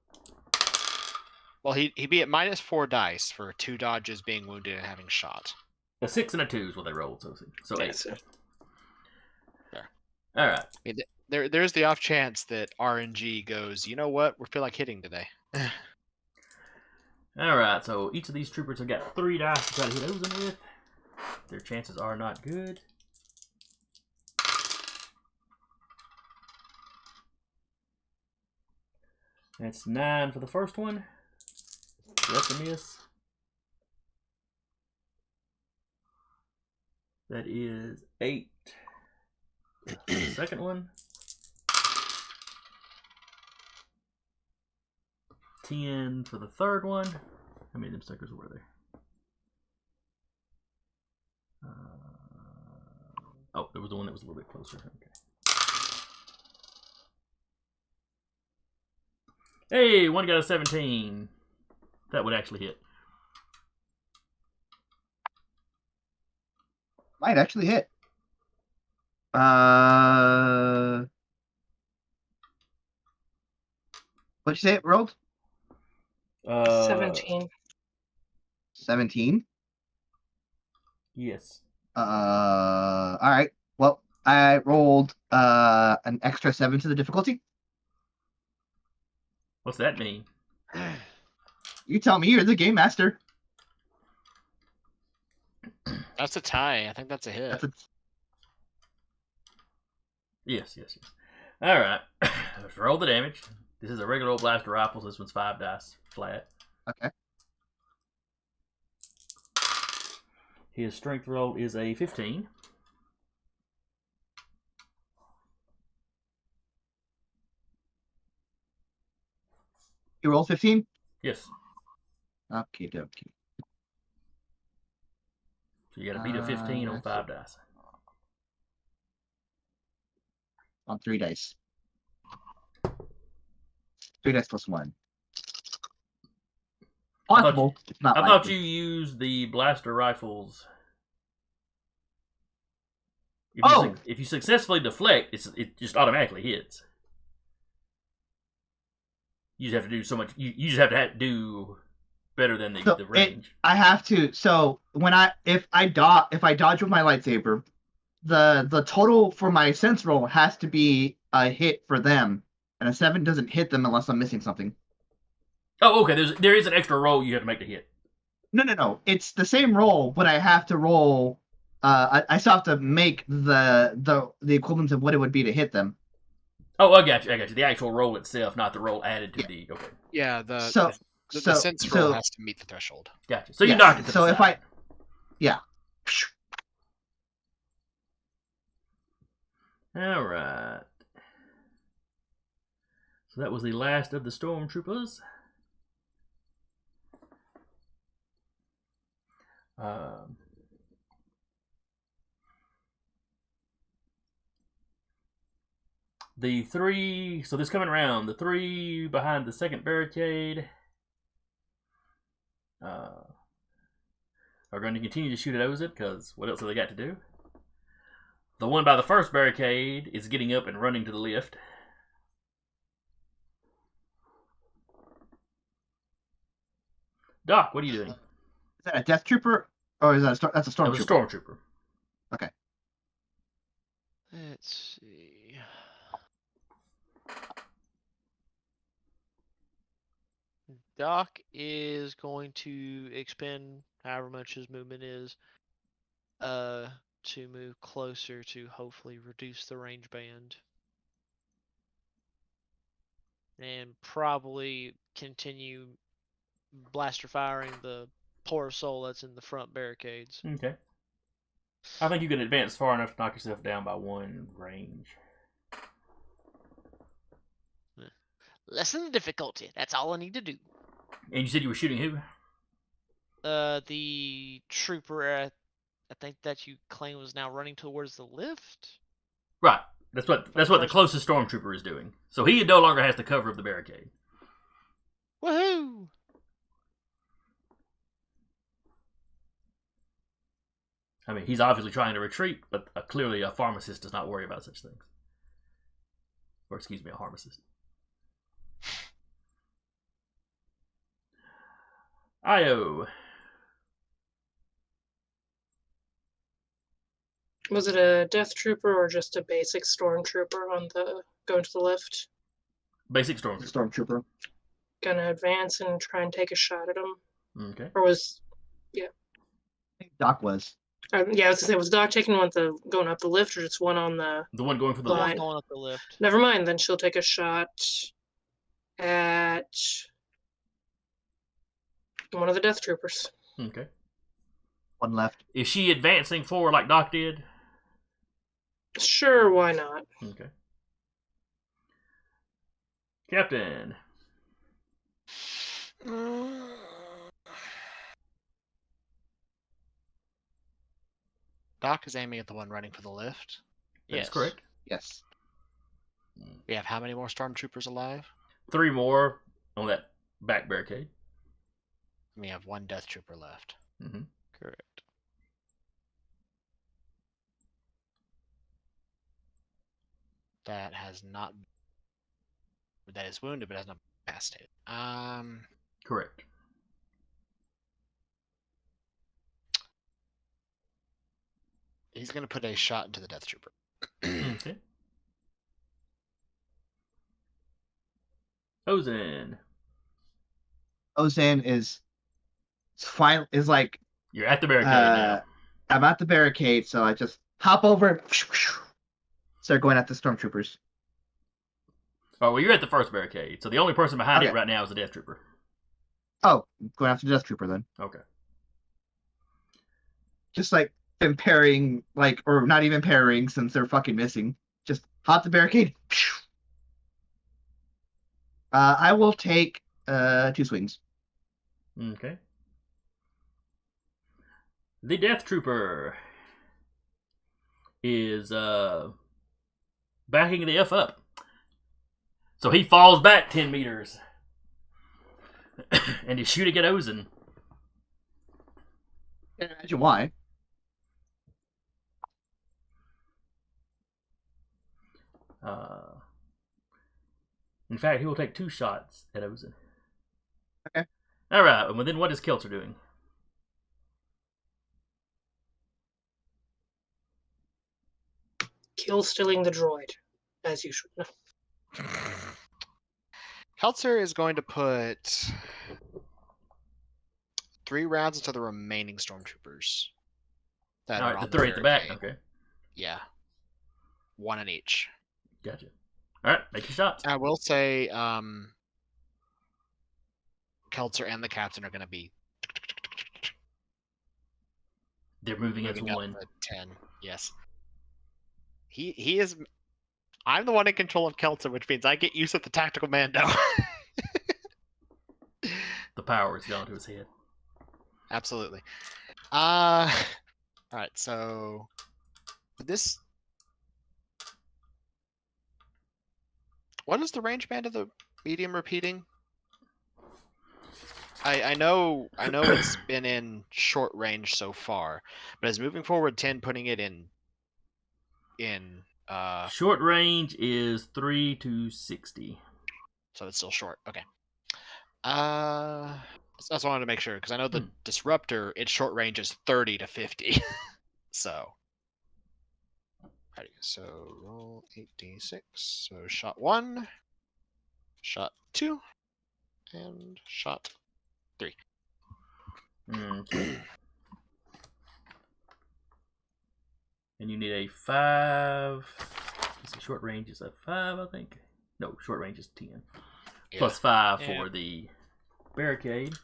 Well, he'd be at -4 dice for 2 dodges, being wounded, and having shot. a 6 and a 2 is what they rolled. So Yeah, 8. so- All right. I mean, there's the off chance that RNG goes, you know what, we feel like hitting today. All right. So each of these troopers have got 3 dice to try to hit Ozen with. Their chances are not good. That's 9 for the first one. So that's a miss. That is 8 for the second one. 10 for the third one. How many of them stickers were there? Oh, there was the one that was a little bit closer. Okay. Hey, one got a 17. That would actually hit. Might actually hit. What'd you say it rolled? 17. 17. Yes. All right. Well, I rolled an extra 7 to the difficulty. What's that mean? You tell me. You're the game master. That's a tie. I think that's a hit. That's a... Yes. All right. Let's roll the damage. This is a regular old blaster rifle. So this one's 5 dice flat. Okay. His strength roll is a 15. You rolled 15? Yes. Okay, dokie. So you got to beat a 15 on 5 dice. On 3 dice. 3 dice plus 1. Possible. Not I thought likely. you used the blaster rifles. If you successfully deflect, it just automatically hits. You just have to do so much. You just have to do better than the range. I have to. So if I dodge with my lightsaber, the total for my sense roll has to be a hit for them, and a 7 doesn't hit them unless I'm missing something. Oh, okay. There is an extra roll you have to make to hit. No. It's the same roll, but I have to roll. I still have to make the equivalent of what it would be to hit them. Oh, I got you. The actual roll itself, not the roll added to the. Okay. Yeah, the So sense roll has to meet the threshold. Gotcha. So you knocked it to so the if side. All right. So that was the last of the stormtroopers. The 3, so this coming around, the 3 behind the second barricade are going to continue to shoot at Ozen, because what else have they got to do? The one by the first barricade is getting up and running to the lift. Doc, what are you doing? Is that a death trooper, or is that's a stormtrooper? That was a stormtrooper. Okay. Let's see. Doc is going to expend however much his movement is, to move closer to hopefully reduce the range band. And probably continue blaster firing the poor soul that's in the front barricades. Okay. I think you can advance far enough to knock yourself down by 1 range. Lessen the difficulty. That's all I need to do. And you said you were shooting who? The trooper, I think that you claim was now running towards the lift. Right. That's what the closest stormtrooper is doing. So he no longer has the cover of the barricade. Woohoo! I mean, he's obviously trying to retreat, but clearly a pharmacist does not worry about such things. Or excuse me, a pharmacist. Io. Was it a death trooper or just a basic stormtrooper on the going to the lift? Basic stormtrooper. Stormtrooper. Gonna advance and try and take a shot at him. Okay. Or was Doc was. yeah, I was gonna say, was Doc taking one going up the lift or just one on the The one going for the The left. one Fine. going up the lift. Never mind, then she'll take a shot at one of the death troopers. Okay. One left. Is she advancing forward like Doc did? Sure, why not? Okay. Captain. Doc is aiming at the one running for the lift. That's Yes. correct. Yes. We have how many more stormtroopers alive? 3 more on that back barricade. We have 1 death trooper left. Mm-hmm. Correct. That has not. That is wounded, but has not incapacitated. Correct. He's gonna put a shot into the death trooper. Okay. Ozen. Ozan is like You're at the barricade now. I'm at the barricade, so I just hop over, start going at the stormtroopers. Oh, well, you're at the first barricade, so the only person behind it Okay. right now is the death trooper. Oh, going after the death trooper then. Okay. Just like impairing, like, or not even parrying since they're fucking missing. Just hop the barricade. I will take 2 swings. Okay. The death trooper is backing the F up. So he falls back 10 meters. And he's shooting at Ozen. Can't imagine why. In fact, he will take 2 shots at Ozen. Okay. Alright, and then what is Kelter doing? Kill stealing the droid, as you should know. Keltzer is going to put 3 rounds into the remaining stormtroopers. That are Alright, the on 3 at the back. barricade. Okay. Yeah. 1 in each. Gotcha. Alright, make your shots. I will say, Keltzer and the captain are going to be They're moving as moving up one. to 10. Yes. He is. I'm the one in control of Keltzer, which means I get use of the tactical Mando. The power is gone to his head. Absolutely. All right. So this. What is the range band of the medium repeating? I know it's been in short range so far, but is moving forward 10 putting it in Short range is 3 to 60. so it's still short. Okay. That's what I wanted to make sure because I know the disruptor its short range is 30 to 50. So alrighty, so roll 8d6. So shot 1, shot 2, And shot 3. Okay. And you need a 5. Let's see, short range is a 5, I think. No, short range is 10. Yeah. Plus 5 Yeah. for the barricade.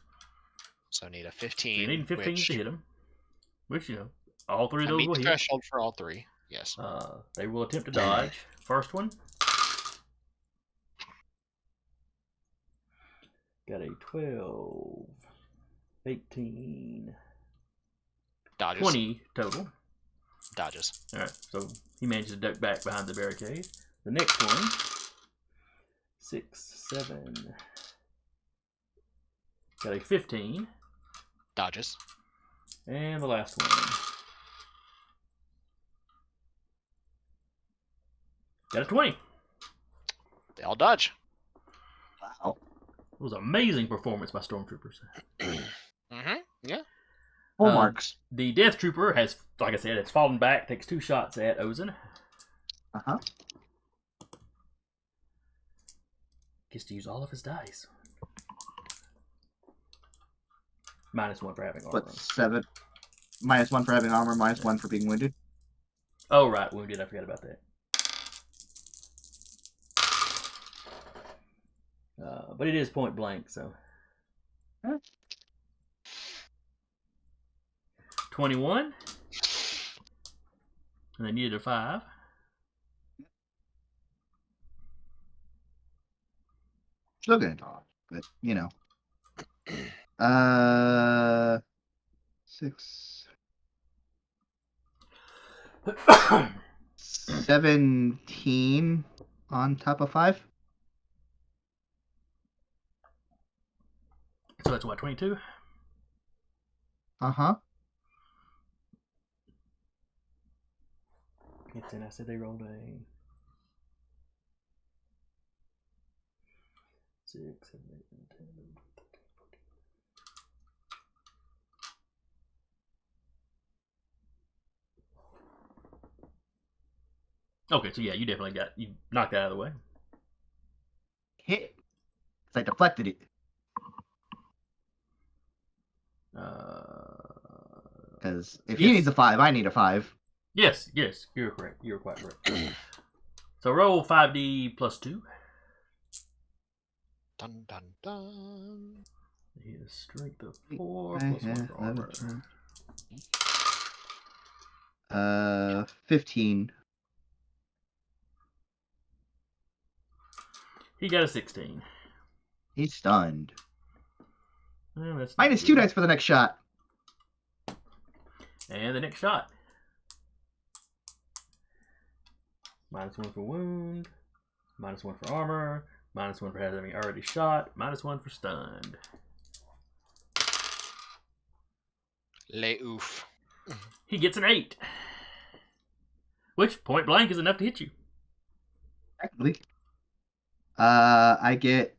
So I need a So 15. you need 15 which to hit them. Which, all 3 of I those meet will the hit. threshold for all 3. Yes. They will attempt to dodge. First one. Got a 12, 18, Dodges. 20 total. Dodges. Alright, so he managed to duck back behind the barricade. The next one, 6, 7. Got a 15. Dodges. And the last one. Got a 20. They all dodge. Wow. It was an amazing performance by Stormtroopers. Yeah. Full Um, marks. The Death Trooper has, like I said, has fallen back, takes 2 shots at Ozen. Uh-huh. Gets to use all of his dice. -1 for having armor. What, 7? -1 for having armor, -1 for being wounded. Oh, right, wounded. I forgot about that. But it is point blank, so. Huh? 21. And they needed a 5. Still gonna dodge, but 6, 17 on top of 5. So that's what, 22? Uh-huh. Yes, and I said they rolled a 6, 7, 8, 9, 10, 11, 12, 13, 14. Okay, so yeah, you definitely you knocked that out of the way. Hit. Because I deflected it. Because if he Yes. needs a 5, I need a 5. Yes, you're correct. You're quite correct. So roll 5d plus 2. Dun dun dun. He has strength of 4 plus 1 for armor. 15. He got a 16. He's stunned. That's not -2 good. dice for the next shot. And the next shot. -1 for wound. -1 for armor. -1 for having already shot. -1 for stunned. Les ouf. He gets an 8. Which, point blank, is enough to hit you. Actually. I get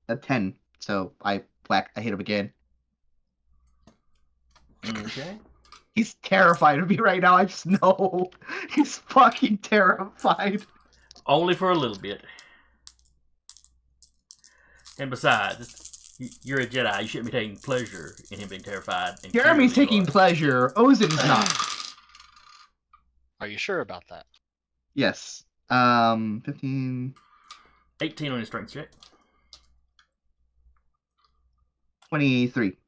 a 10. So I hit him again. Okay. He's terrified of me right now. I just know. He's fucking terrified. Only for a little bit. And besides, you're a Jedi. You shouldn't be taking pleasure in him being terrified. And Jeremy's clearly you taking are. pleasure. Ozen's not. Are you sure about that? Yes. 15, 18 on his strength check. 23.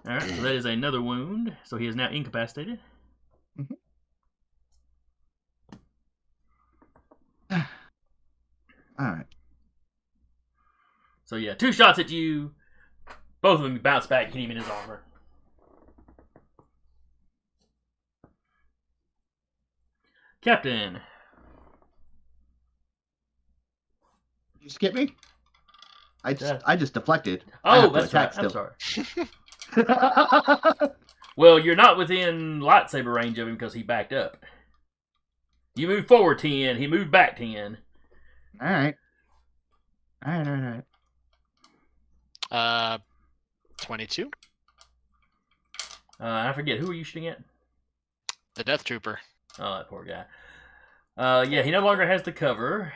Alright, so that is another wound. So he is now incapacitated. Alright. So yeah, 2 shots at you. Both of them bounce back, hit him in his armor. Captain. You skip me? I just deflected. Oh, that's right. I'm sorry. Well, you're not within lightsaber range of him because he backed up. You moved forward 10, he moved back 10. Alright. 22. I forget, who are you shooting at? The Death Trooper. Oh, that poor guy. Yeah, he no longer has the cover.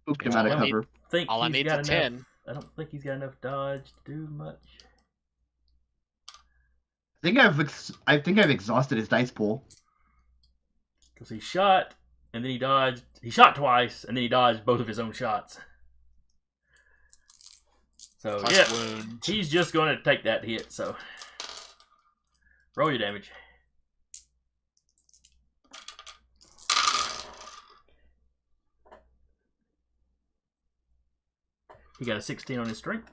Spooked him out of Let me- cover. think All I he's need's got a enough. 10. I don't think he's got enough dodge to do much. I think I've exhausted his dice pool. Because he shot, and then he dodged. He shot twice, and then he dodged both of his own shots. So, Plus yeah, wound. he's just going to take that hit, so. Roll your damage. He got a 16 on his strength.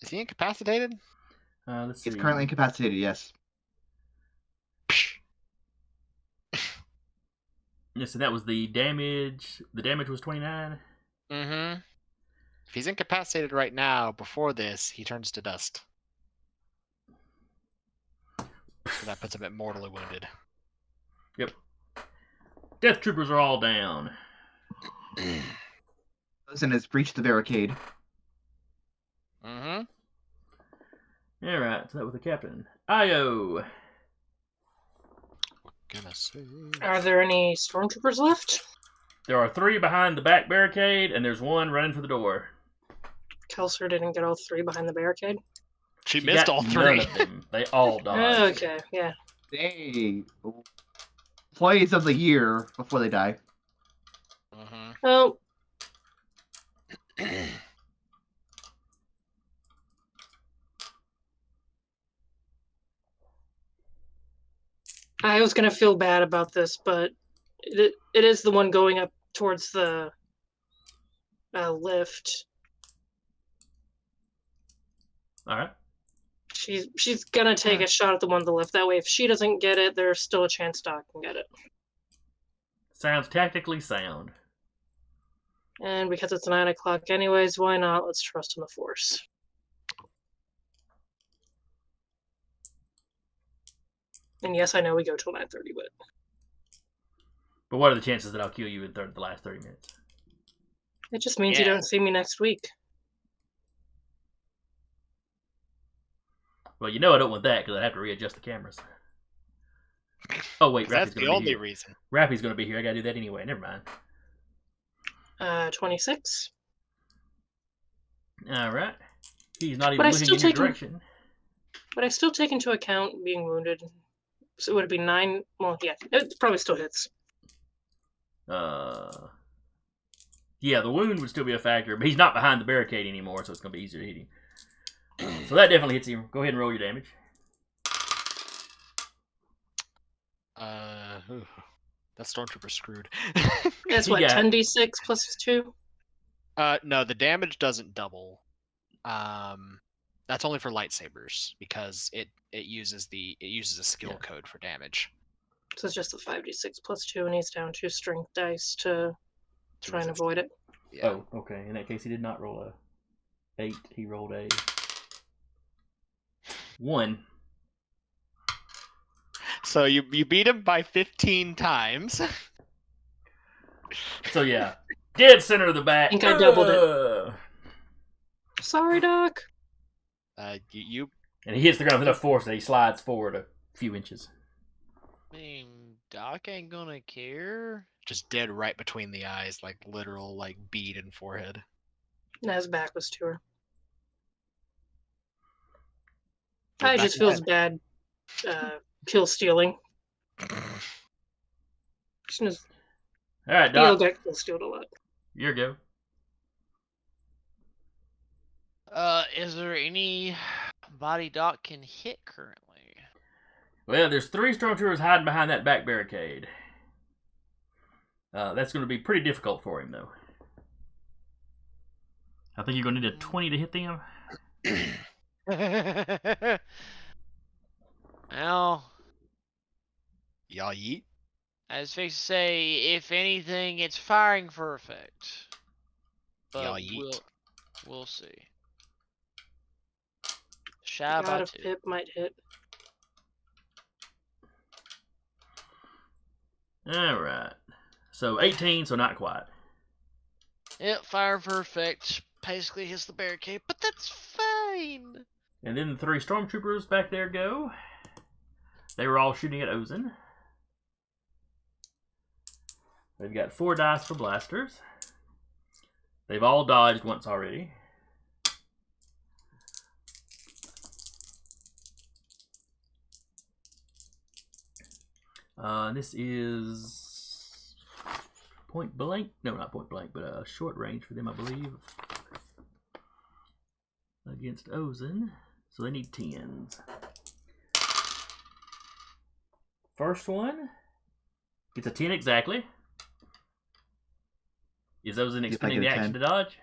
Is he incapacitated? Let's see. He's currently incapacitated, yes. Yeah, so that was the damage. The damage was 29. Mm-hmm. If he's incapacitated right now, before this, he turns to dust. So that puts him at mortally wounded. Yep. Death troopers are all down. And has breached the barricade. Mm-hmm. Alright, so that was the captain. Io! What can I say? Are there any stormtroopers left? There are 3 behind the back barricade, and there's 1 running for the door. Kelser didn't get all 3 behind the barricade. She She missed got all none 3. of them. They all dodged. Okay, yeah. Hey, employees of the year before they die. Mm-hmm. Oh, I was gonna feel bad about this, but it is the one going up towards the lift. Alright. She's gonna take a shot at the one on the lift. That way, if she doesn't get it, there's still a chance Doc can get it. Sounds tactically sound. And because it's 9 o'clock anyways, why not? Let's trust in the Force. And yes, I know we go till 9:30, but But what are the chances that I'll kill you in the last 30 minutes? it just means you Yeah. don't see me next week. Well, you know I don't want that, because I'd have to readjust the cameras. Oh, wait, That's Rappy's the going to be only here. reason. Rappy's going to be here. I got to do that anyway. Never mind. 26. Alright. He's not But even I looking still in your take him- direction. But I still take into account being wounded. So would it be 9? Well, yeah, it probably still hits. Yeah, the wound would still be a factor, but he's not behind the barricade anymore, so it's going to be easier to hit him. So that definitely hits him. Go ahead and roll your damage. Ooh, that stormtrooper screwed. That's He what, got- 10d6 plus 2? No, the damage doesn't double. That's only for lightsabers because it uses a skill code for damage. So it's just the 5d6 plus 2, and he's down 2 strength dice to try and resist. avoid it. Yeah. Oh, okay. In that case, he did not roll a 8. He rolled a 1. So you beat him by 15 times. So yeah, dead center of the back. I think I doubled it. it. Sorry, Doc. You And he hits the ground with enough force that he slides forward a few inches. I mean, Doc ain't gonna care. just dead right between the eyes, like literal like bead and forehead. And his back was to her. Go I back just to feels bad kill stealing. Just All right, Theo Doc, got kill stealed a lot. your go. Is there any body Doc can hit currently? Well, there's 3 stormtroopers hiding behind that back barricade. That's going to be pretty difficult for him, though. I think you're going to need a 20 to hit them. Well, Y'all yeet. I was fixing to say, if anything, it's firing for effect. But Y'all yeet. we'll see. Shy God by if 2. Pip might hit. All right. So 18, so not quite. Yep, firing for effect. Basically hits the barricade, but that's fine. And then the 3 stormtroopers back there go. They were all shooting at Ozen. They've got 4 dice for blasters. They've all dodged once already. This is point blank. No, not point blank, but short range for them, I believe. Against Ozen. So they need 10s. First one gets a 10 exactly. Is Ozen expending the action to dodge?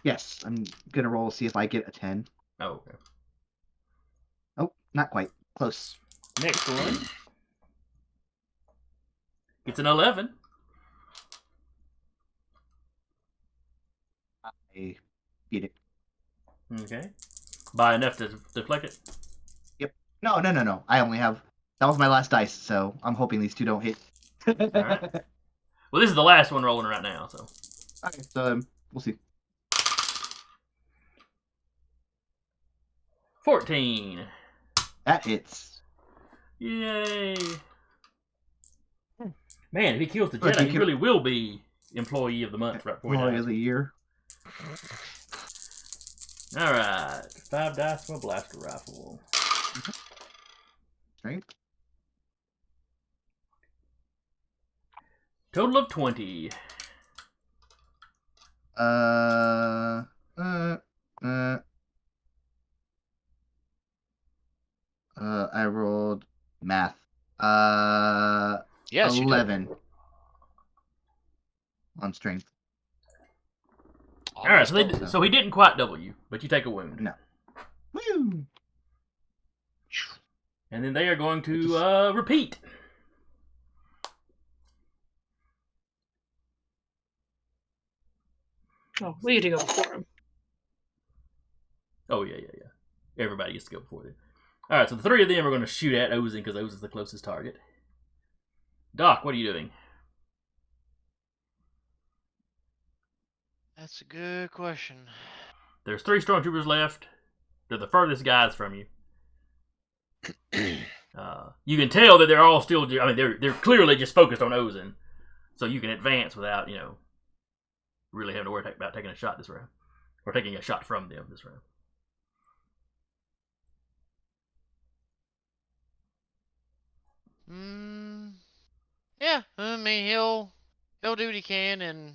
Yes, I'm gonna roll to see if I get a 10. Oh, okay. Oh, not quite. Close. Next one. It's an 11. I beat it. Okay. By enough to deflect it? Yep. No. I only have... That was my last dice, so I'm hoping these 2 don't hit. Alright. Well, this is the last one rolling right now, so. Okay, so we'll see. 14. That hits. Yay. Man, if he kills the Look, Jedi, he really will be Employee of the Month right before he Employee dies. of the Year. Alright. 5 dice from a blaster rifle. Right? Total of 20. I rolled math. Yes, you did. 11 on strength. Alright, so, Almost so he didn't quite double you, but you take a wound. No. Woo! And then they are going to repeat. Oh, we need to go before him. Oh, yeah. Everybody gets to go before them. Alright, so the 3 of them are going to shoot at Ozen because Ozen's the closest target. Doc, what are you doing? That's a good question. There's 3 stormtroopers left. They're the furthest guys from you. You can tell that they're all still... I mean, they're clearly just focused on Ozen. So you can advance without, really having to worry about taking a shot this round. Or taking a shot from them this round. Yeah, I mean he'll do what he can and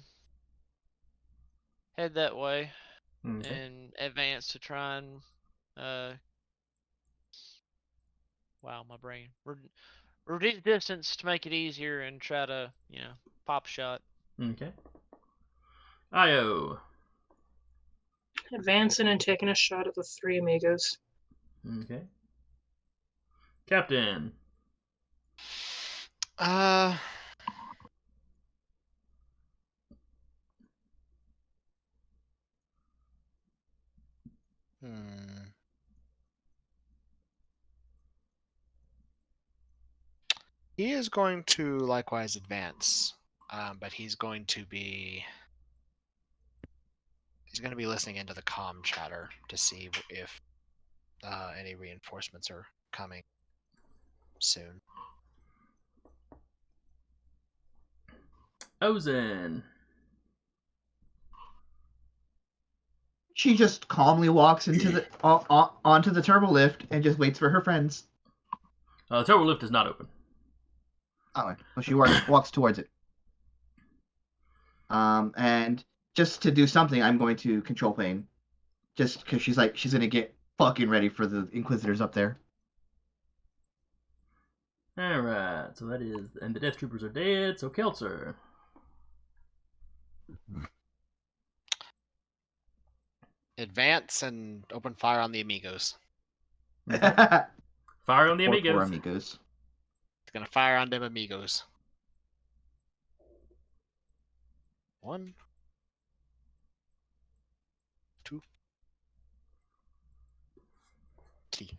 head that way Okay. and advance to try and wow, my brain. Reduce distance to make it easier and try to, pop a shot. Okay. Io. Advancing and taking a shot at the 3 amigos. Okay. Captain. He is going to likewise advance, but he's going to be listening into the comm chatter to see if any reinforcements are coming soon. Ozen. She just calmly walks into the onto the turbo lift and just waits for her friends. The turbo lift is not open. Oh, well, she walks towards it. And just to do something, I'm going to control pain, just because she's gonna get fucking ready for the Inquisitors up there. All right, so that is, and the Death Troopers are dead. So Keltzer. Advance and open fire on the amigos. Fire on the Or amigos. four amigos. It's gonna fire on them amigos. 1, 2, 3.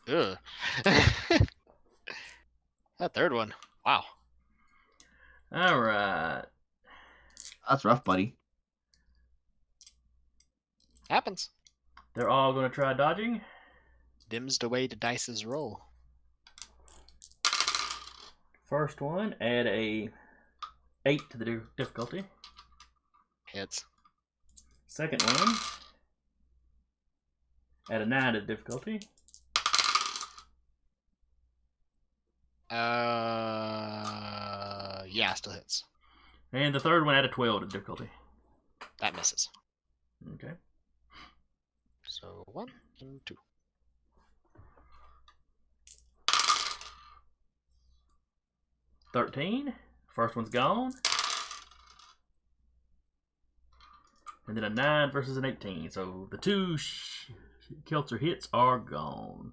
Ugh. That third one. Wow. All right. That's rough, buddy. Happens. They're all going to try dodging. Dims the way the dice's roll. First one, add a 8 to the difficulty. Hits. Second one, add a 9 to the difficulty. Yeah, still hits. And the third one, add a 12 to the difficulty. That misses. Okay. So 1 and 2. $13. First one's gone. And then a 9 versus an 18. So the 2 Kelter hits are gone.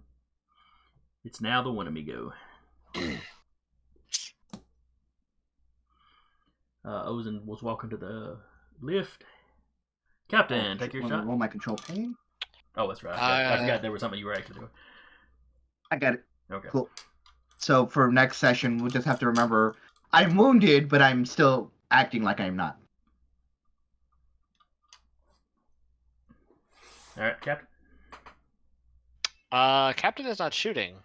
It's now the one amigo. Ozen was walking to the lift. Captain, take your shot. Roll my control pain. Oh, that's right. I forgot there was something you were actually doing. I got it. Okay. Cool. So for next session, we'll just have to remember I'm wounded, but I'm still acting like I'm not. All right, Captain. Captain is not shooting.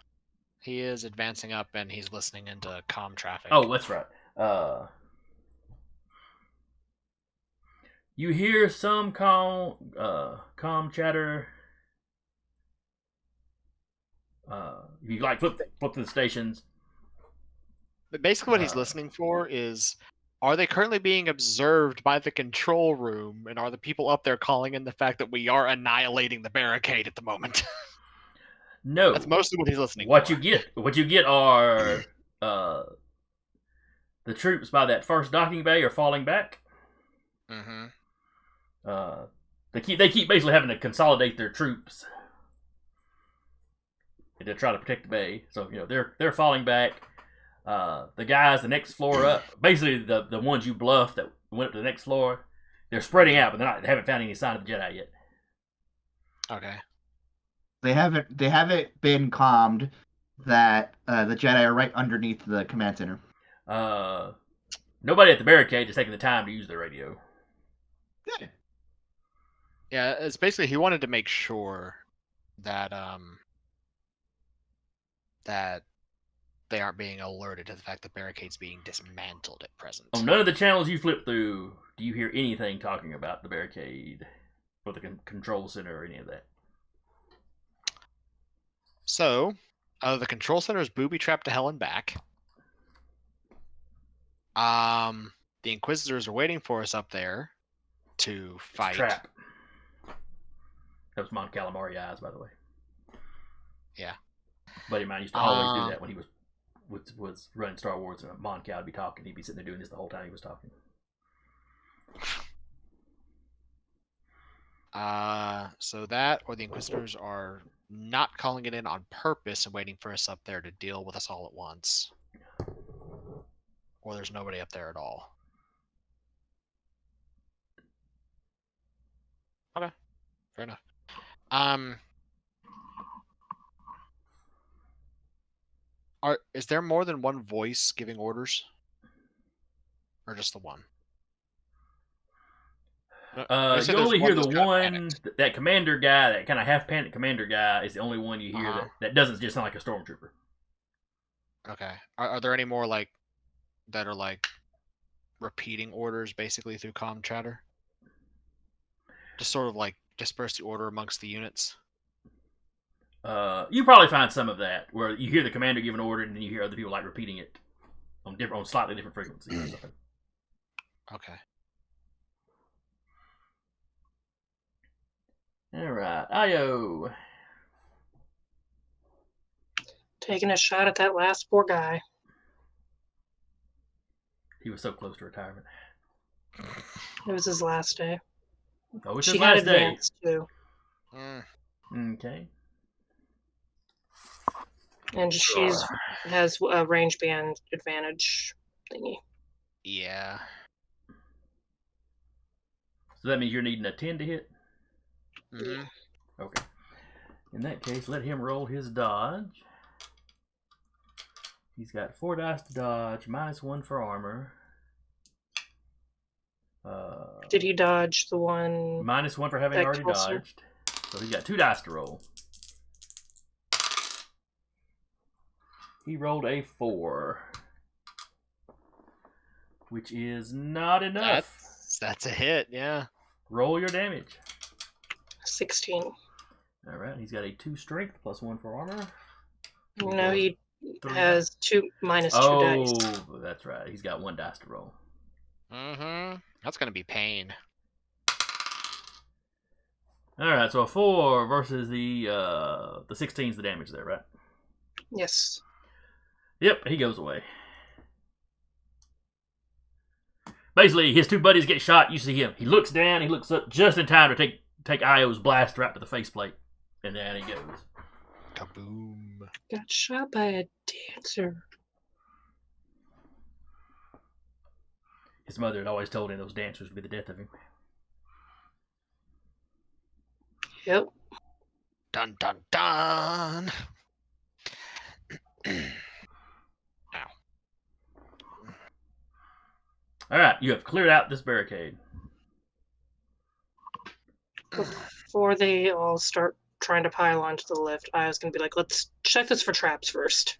He is advancing up and he's listening into comm traffic. Oh, that's right. You hear some comm chatter. You like flip to the stations. But basically what he's listening for is, are they currently being observed by the control room, and are the people up there calling in the fact that we are annihilating the barricade at the moment? No, that's mostly what he's listening what for. What you get are the troops by that first docking bay are falling back. Mm-hmm. They keep basically having to consolidate their troops to try to protect the bay. So they're falling back. The guys the next floor up, basically the ones you bluffed that went up to the next floor, they're spreading out, but they haven't found any sign of the Jedi yet. Okay. They haven't been calmed that the Jedi are right underneath the command center. Nobody at the barricade is taking the time to use their radio. Good. Yeah, it's basically he wanted to make sure that that they aren't being alerted to the fact that barricade's being dismantled at present. On none of the channels you flip through do you hear anything talking about the barricade or the control center or any of that. So, the control center is booby-trapped to hell and back. The Inquisitors are waiting for us up there to fight. It's a trap. That was Mon Calamari eyes, by the way. Yeah. Buddy of mine used to always do that when he was running Star Wars, and Mon Cal would be talking. He'd be sitting there doing this the whole time he was talking. So that, or the Inquisitors are not calling it in on purpose and waiting for us up there to deal with us all at once. Or there's nobody up there at all. Okay, fair enough. Is there more than one voice giving orders? Or just the one? You only hear the one, that commander guy, that kind of half-panicked commander guy is the only one you hear that doesn't just sound like a stormtrooper. Okay. Are there any more that are repeating orders basically through comm chatter? Just sort of disperse the order amongst the units? You probably find some of that where you hear the commander give an order and then you hear other people repeating it on slightly different frequencies or something. Okay. All right, Io. Taking a shot at that last poor guy. He was so close to retirement. It was his last day. Oh, it's She his had last day. advanced too. Okay. And has a range band advantage thingy. Yeah. So that means you're needing a 10 to hit? Mm-hmm. Okay. In that case, let him roll his dodge. He's got 4 dice to dodge, -1 for armor. Did he dodge the one? -1 for having already dodged. So he's got 2 dice to roll. He rolled a 4. which is not enough. That's a hit, yeah. Roll your damage. 16. All right, he's got a 2 strength plus 1 for armor. No, he 3 has dice. two minus 2 Oh, dice. that's right. He's got 1 dice to roll. Mm-hmm. That's gonna be pain. All right, so a 4 versus the 16's the damage there, right? Yes. Yep, he goes away. Basically, his 2 buddies get shot. You see him. He looks down. He looks up just in time to take Io's blast right to the faceplate, and down he goes. Kaboom. Got shot by a dancer. His mother had always told him those dancers would be the death of him. Yep. Dun dun dun. All right, you have cleared out this barricade. Before they all start trying to pile onto the lift, I was going to be like, let's check this for traps first.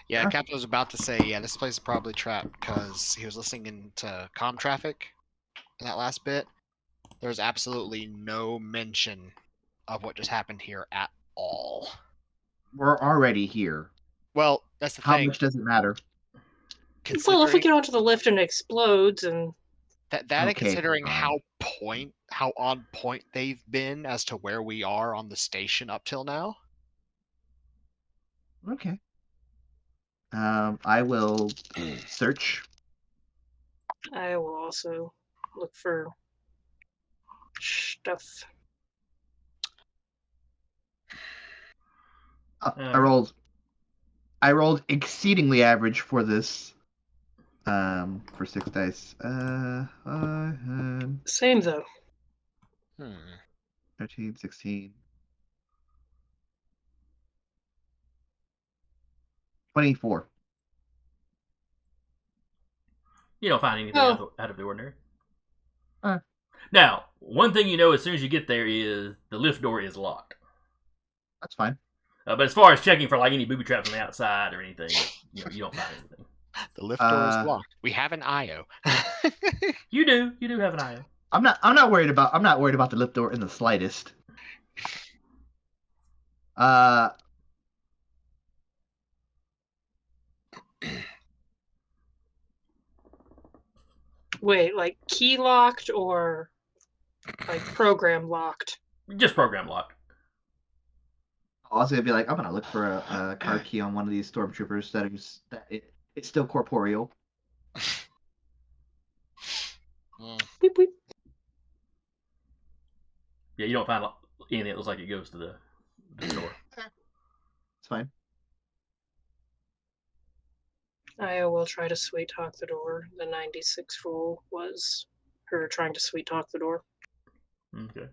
Yeah, Huh? Captain was about to say, yeah, this place is probably trapped because he was listening into comm traffic in that last bit. There's absolutely no mention of what just happened here at all. We're already here. Well, that's the How thing. much does it matter? Well, if we Considering get onto the lift and it explodes, and that and Okay, considering fine. how on point they've been as to where we are on the station up till now. Okay. I will search. I will also look for stuff. I rolled exceedingly average for this. For 6 dice. Same though. 13, 16. 24. You don't find anything Oh. out of the ordinary. Huh. Now, one thing you know as soon as you get there is the lift door is locked. That's fine. But as far as checking for like any booby traps on the outside or anything, you don't find anything. The lift door is locked. We have an IO. You do have an eye. I'm not worried about the lift door in the slightest. Wait, like key locked or like program locked? Just program locked. I was gonna be like, I'm gonna look for a card key on one of these stormtroopers it's still corporeal. Beep, beep. Yeah, you don't find anything that looks like it goes to the door. It's fine. I will try to sweet talk the door. The 96 rule was her trying to sweet talk the door. Okay.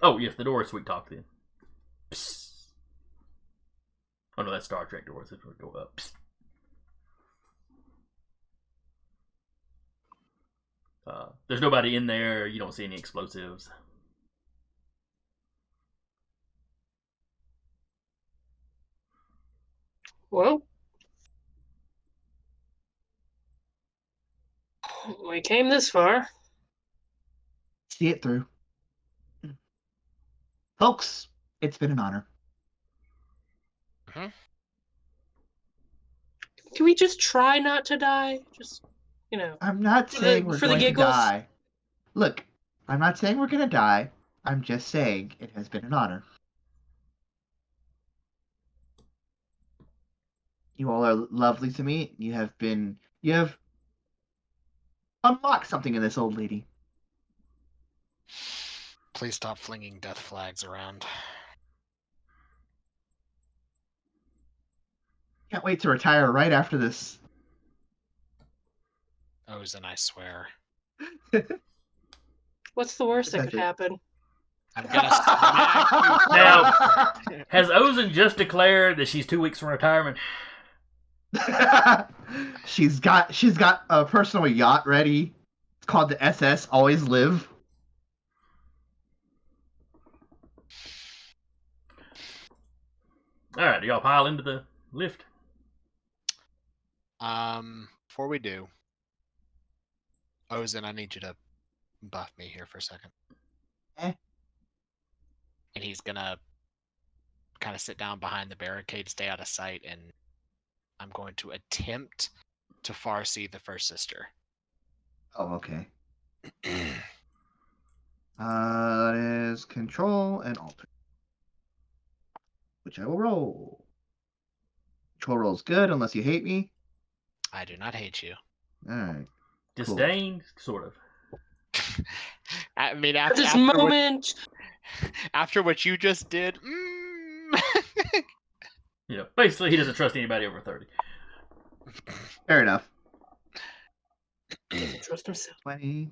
Oh, yes, the door is sweet talk then. Psst. Oh, no, that's Star Trek doors. This would go up. Psst. There's nobody in there. You don't see any explosives. Well, we came this far. See it through. Folks, it's been an honor. Can we just try not to die? Just, I'm not For saying the- we're for the going to giggles? die. Look, I'm not saying we're going to die. I'm just saying it has been an honor. You all are lovely to me. You have unlocked something in this old lady. Please stop flinging death flags around. Can't wait to retire right after this. Ozen, I swear. What's the worst that That's could it. happen? I'm gonna smack you. Now, has Ozen just declared that she's 2 weeks from retirement? She's got a personal yacht ready. It's called the SS Always Live. All right, do y'all pile into the lift? Before we do, Ozen, I need you to buff me here for a second. Eh. And he's gonna kind of sit down behind the barricade, stay out of sight, and I'm going to attempt to Farsi the First Sister. Oh, okay. That is control and alter, which I will roll. Control roll's good unless you hate me. I do not hate you. All right. Disdain, sort of. I mean, At after, this after, what, moment, after what you just did, You know, basically, he doesn't trust anybody over 30. Fair enough. doesn't trust himself. 20.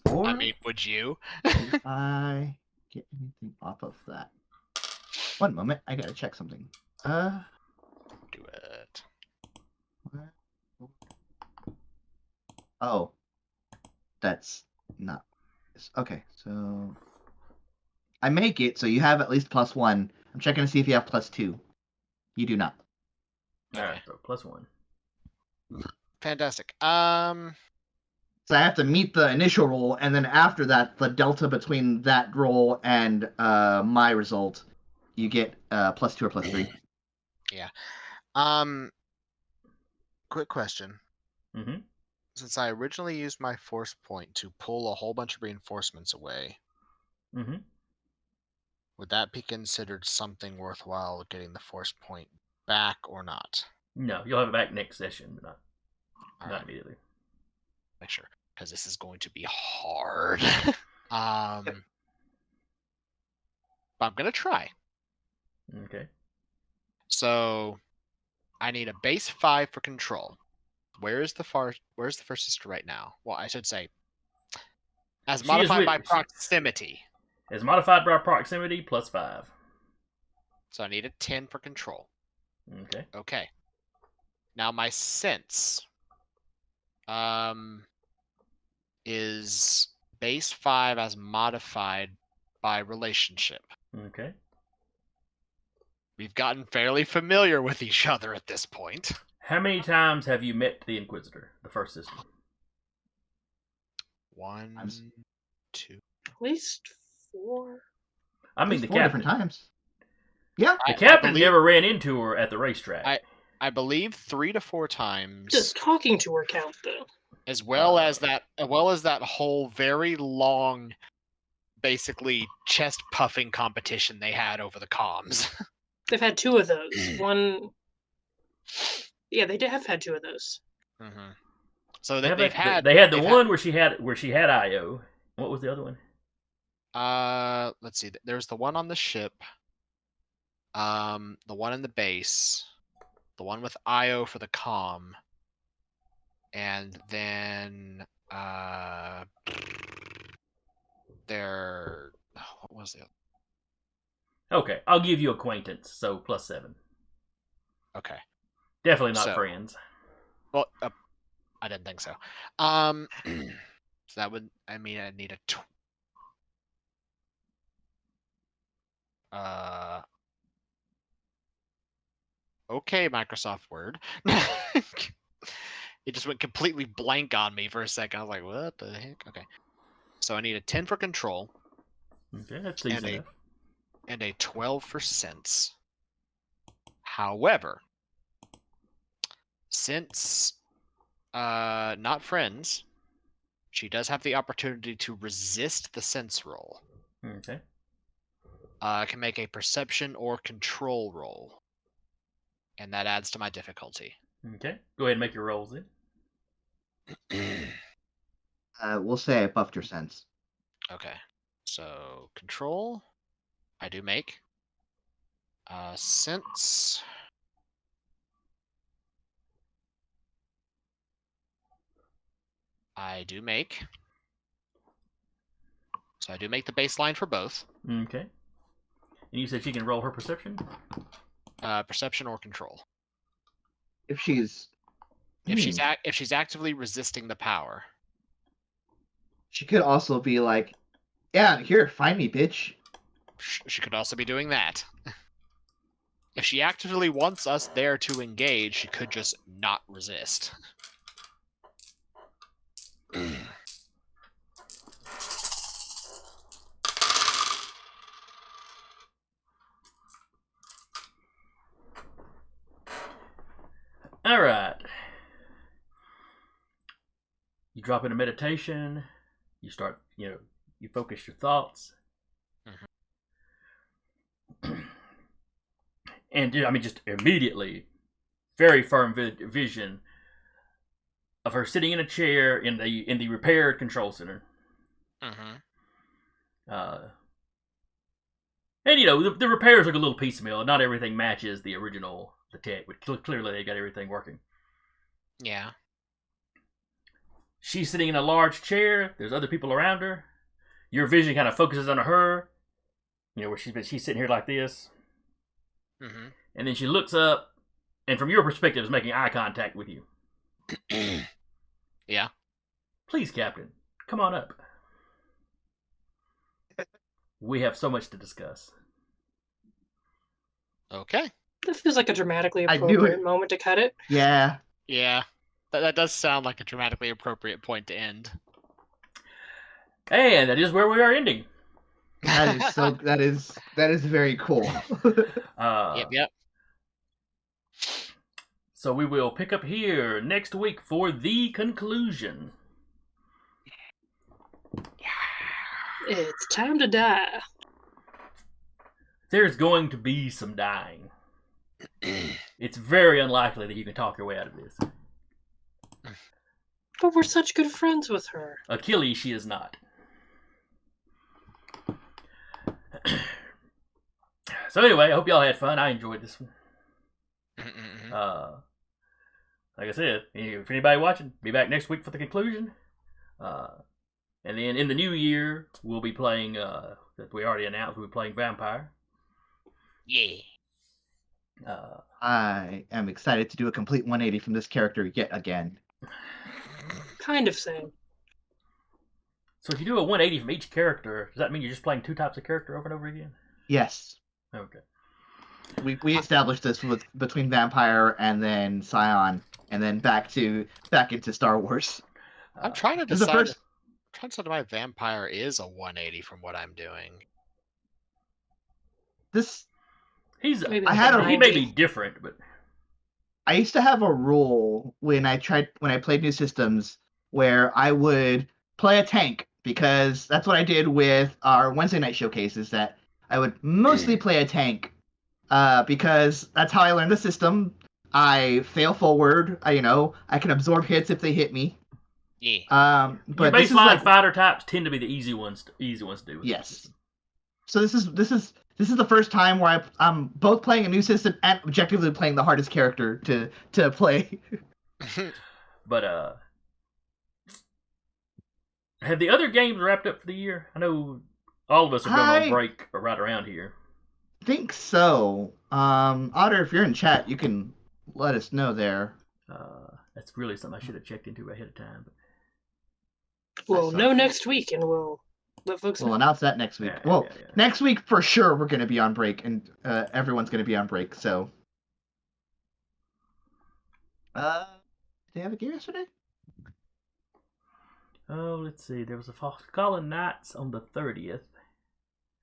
I mean, would you? If I get anything off of that. One moment, I gotta check something. Do it. Oh, that's not. Okay, so I make it, so you have at least +1. I'm checking to see if you have +2. You do not. Alright, so +1. Fantastic. So I have to meet the initial roll, and then after that, the delta between that roll and my result, you get +2 or +3. Yeah. Quick question. Mm-hmm. Since I originally used my force point to pull a whole bunch of reinforcements away, Mm-hmm. would that be considered something worthwhile getting the force point back or not? No, you'll have it back next session, but All not right, immediately. make sure, because this is going to be hard. But I'm gonna try. Okay. So I need a base 5 for control. Where's the First Sister right now? Well, I should say, as She is modified by with- proximity. As modified by proximity, +5. So I need a 10 for control. Okay. Okay. Now my sense is base 5 as modified by relationship. Okay. We've gotten fairly familiar with each other at this point. How many times have you met the Inquisitor, the First Sister? 1, 2. At least 4. I mean, the Four different captain. times. Yeah. The I captain believe- never ran into her at the racetrack. I believe 3 to 4 times. Does talking to her count though? As well as that whole very long, basically chest puffing competition they had over the comms. They've had 2 of those. One. Yeah, they have had 2 of those. Mm-hmm. So They they've had. They had the they've one where she had IO. What was the other one? Let's see. There's the one on the ship. The one in the base. The one with IO for the comm. And then what was the other? Okay, I'll give you acquaintance, so +7. Okay. Definitely not So- friends. Well, I didn't think so. So that would, I mean, I need okay, Microsoft Word. It just went completely blank on me for a second. I was like, what the heck? Okay. So I need a 10 for control Okay, that's easy enough. and a 12 for sense. However, since not friends, she does have the opportunity to resist the sense roll. Okay. Can make a perception or control roll. And that adds to my difficulty. Okay. Go ahead and make your rolls then. We'll say I buffed your sense. Okay. So control, I do make. Sense. I do make. So I do make the baseline for both. Okay. And you said she can roll her perception? Perception or control. If she's If she's actively resisting the power. she could also be like, yeah, here, find me, bitch. She could also be doing that. If she actively wants us there to engage, she could just not resist. All right. You drop into meditation. You start, you focus your thoughts. And just immediately, very firm vision of her sitting in a chair in the repaired control center. And the repairs look a little piecemeal. Not everything matches the tech, but clearly they got everything working. Yeah. She's sitting in a large chair. There's other people around her. Your vision kind of focuses on her. Where she's sitting here like this. And then she looks up, and from your perspective, is making eye contact with you. Yeah. Please, Captain, come on up. We have so much to discuss. Okay. That feels like a dramatically I knew appropriate it. moment to cut it. Yeah. Yeah. That does sound like a dramatically appropriate point to end. And that is where we are ending. That is so. that is very cool. Yep. So we will pick up here next week for the conclusion. It's time to die. There's going to be some dying. It's very unlikely that you can talk your way out of this. But we're such good friends with her. Achilles, she is not. So anyway, I hope y'all had fun. I enjoyed this one. Like I said, if anybody watching, be back next week for the conclusion. And then in the new year, we'll be playing, that we already announced, we'll be playing Vampire. Yeah. I am excited to do a complete 180 from this character yet again. Kind of same. So if you do a 180 from each character, does that mean you're just playing two types of character over and over again? Yes. Okay. We established this between Vampire and then Scion, and then back into Star Wars. I'm trying to This is the decide. first. Trying to decide my vampire is a 180 from what I'm doing. This Maybe I had a- he may be different, but I used to have a rule when I played new systems where I would play a tank, because that's what I did with our Wednesday night showcases, that I would mostly play a tank because that's how I learned the system. I fail forward. I can absorb hits if they hit me. Yeah. But your this is baseline fighter types tend to be the easy ones to do. With Yes. the system. So this is the first time where I'm both playing a new system and objectively playing the hardest character to play. But have the other games wrapped up for the year? I know all of us are going on break right around here. Think so. Otter, if you're in chat, you can let us know there. That's really something I should have checked into ahead of time. But We'll know next week, and we'll let folks We'll know. announce that next week. Yeah. Next week for sure we're going to be on break, and everyone's going to be on break. So, did they have a game yesterday? Oh, let's see. There was a Fallen Knights on the 30th.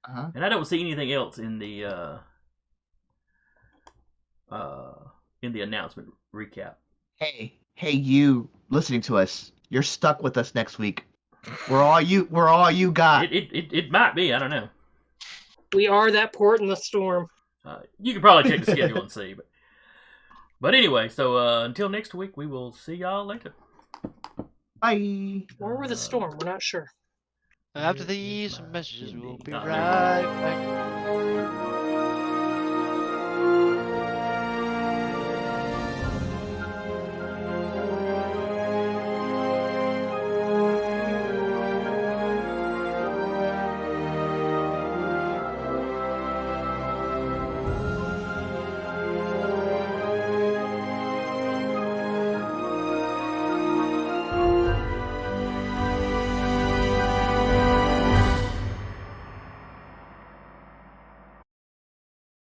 Uh-huh. And I don't see anything else in the announcement recap. Hey, you listening to us? You're stuck with us next week. We're all you got. It might be. I don't know. We are that port in the storm. You can probably check the schedule and see. But anyway, so until next week, we will see y'all later. Bye. Or we're the storm. We're not sure. After these messages, we'll be Oh, right back.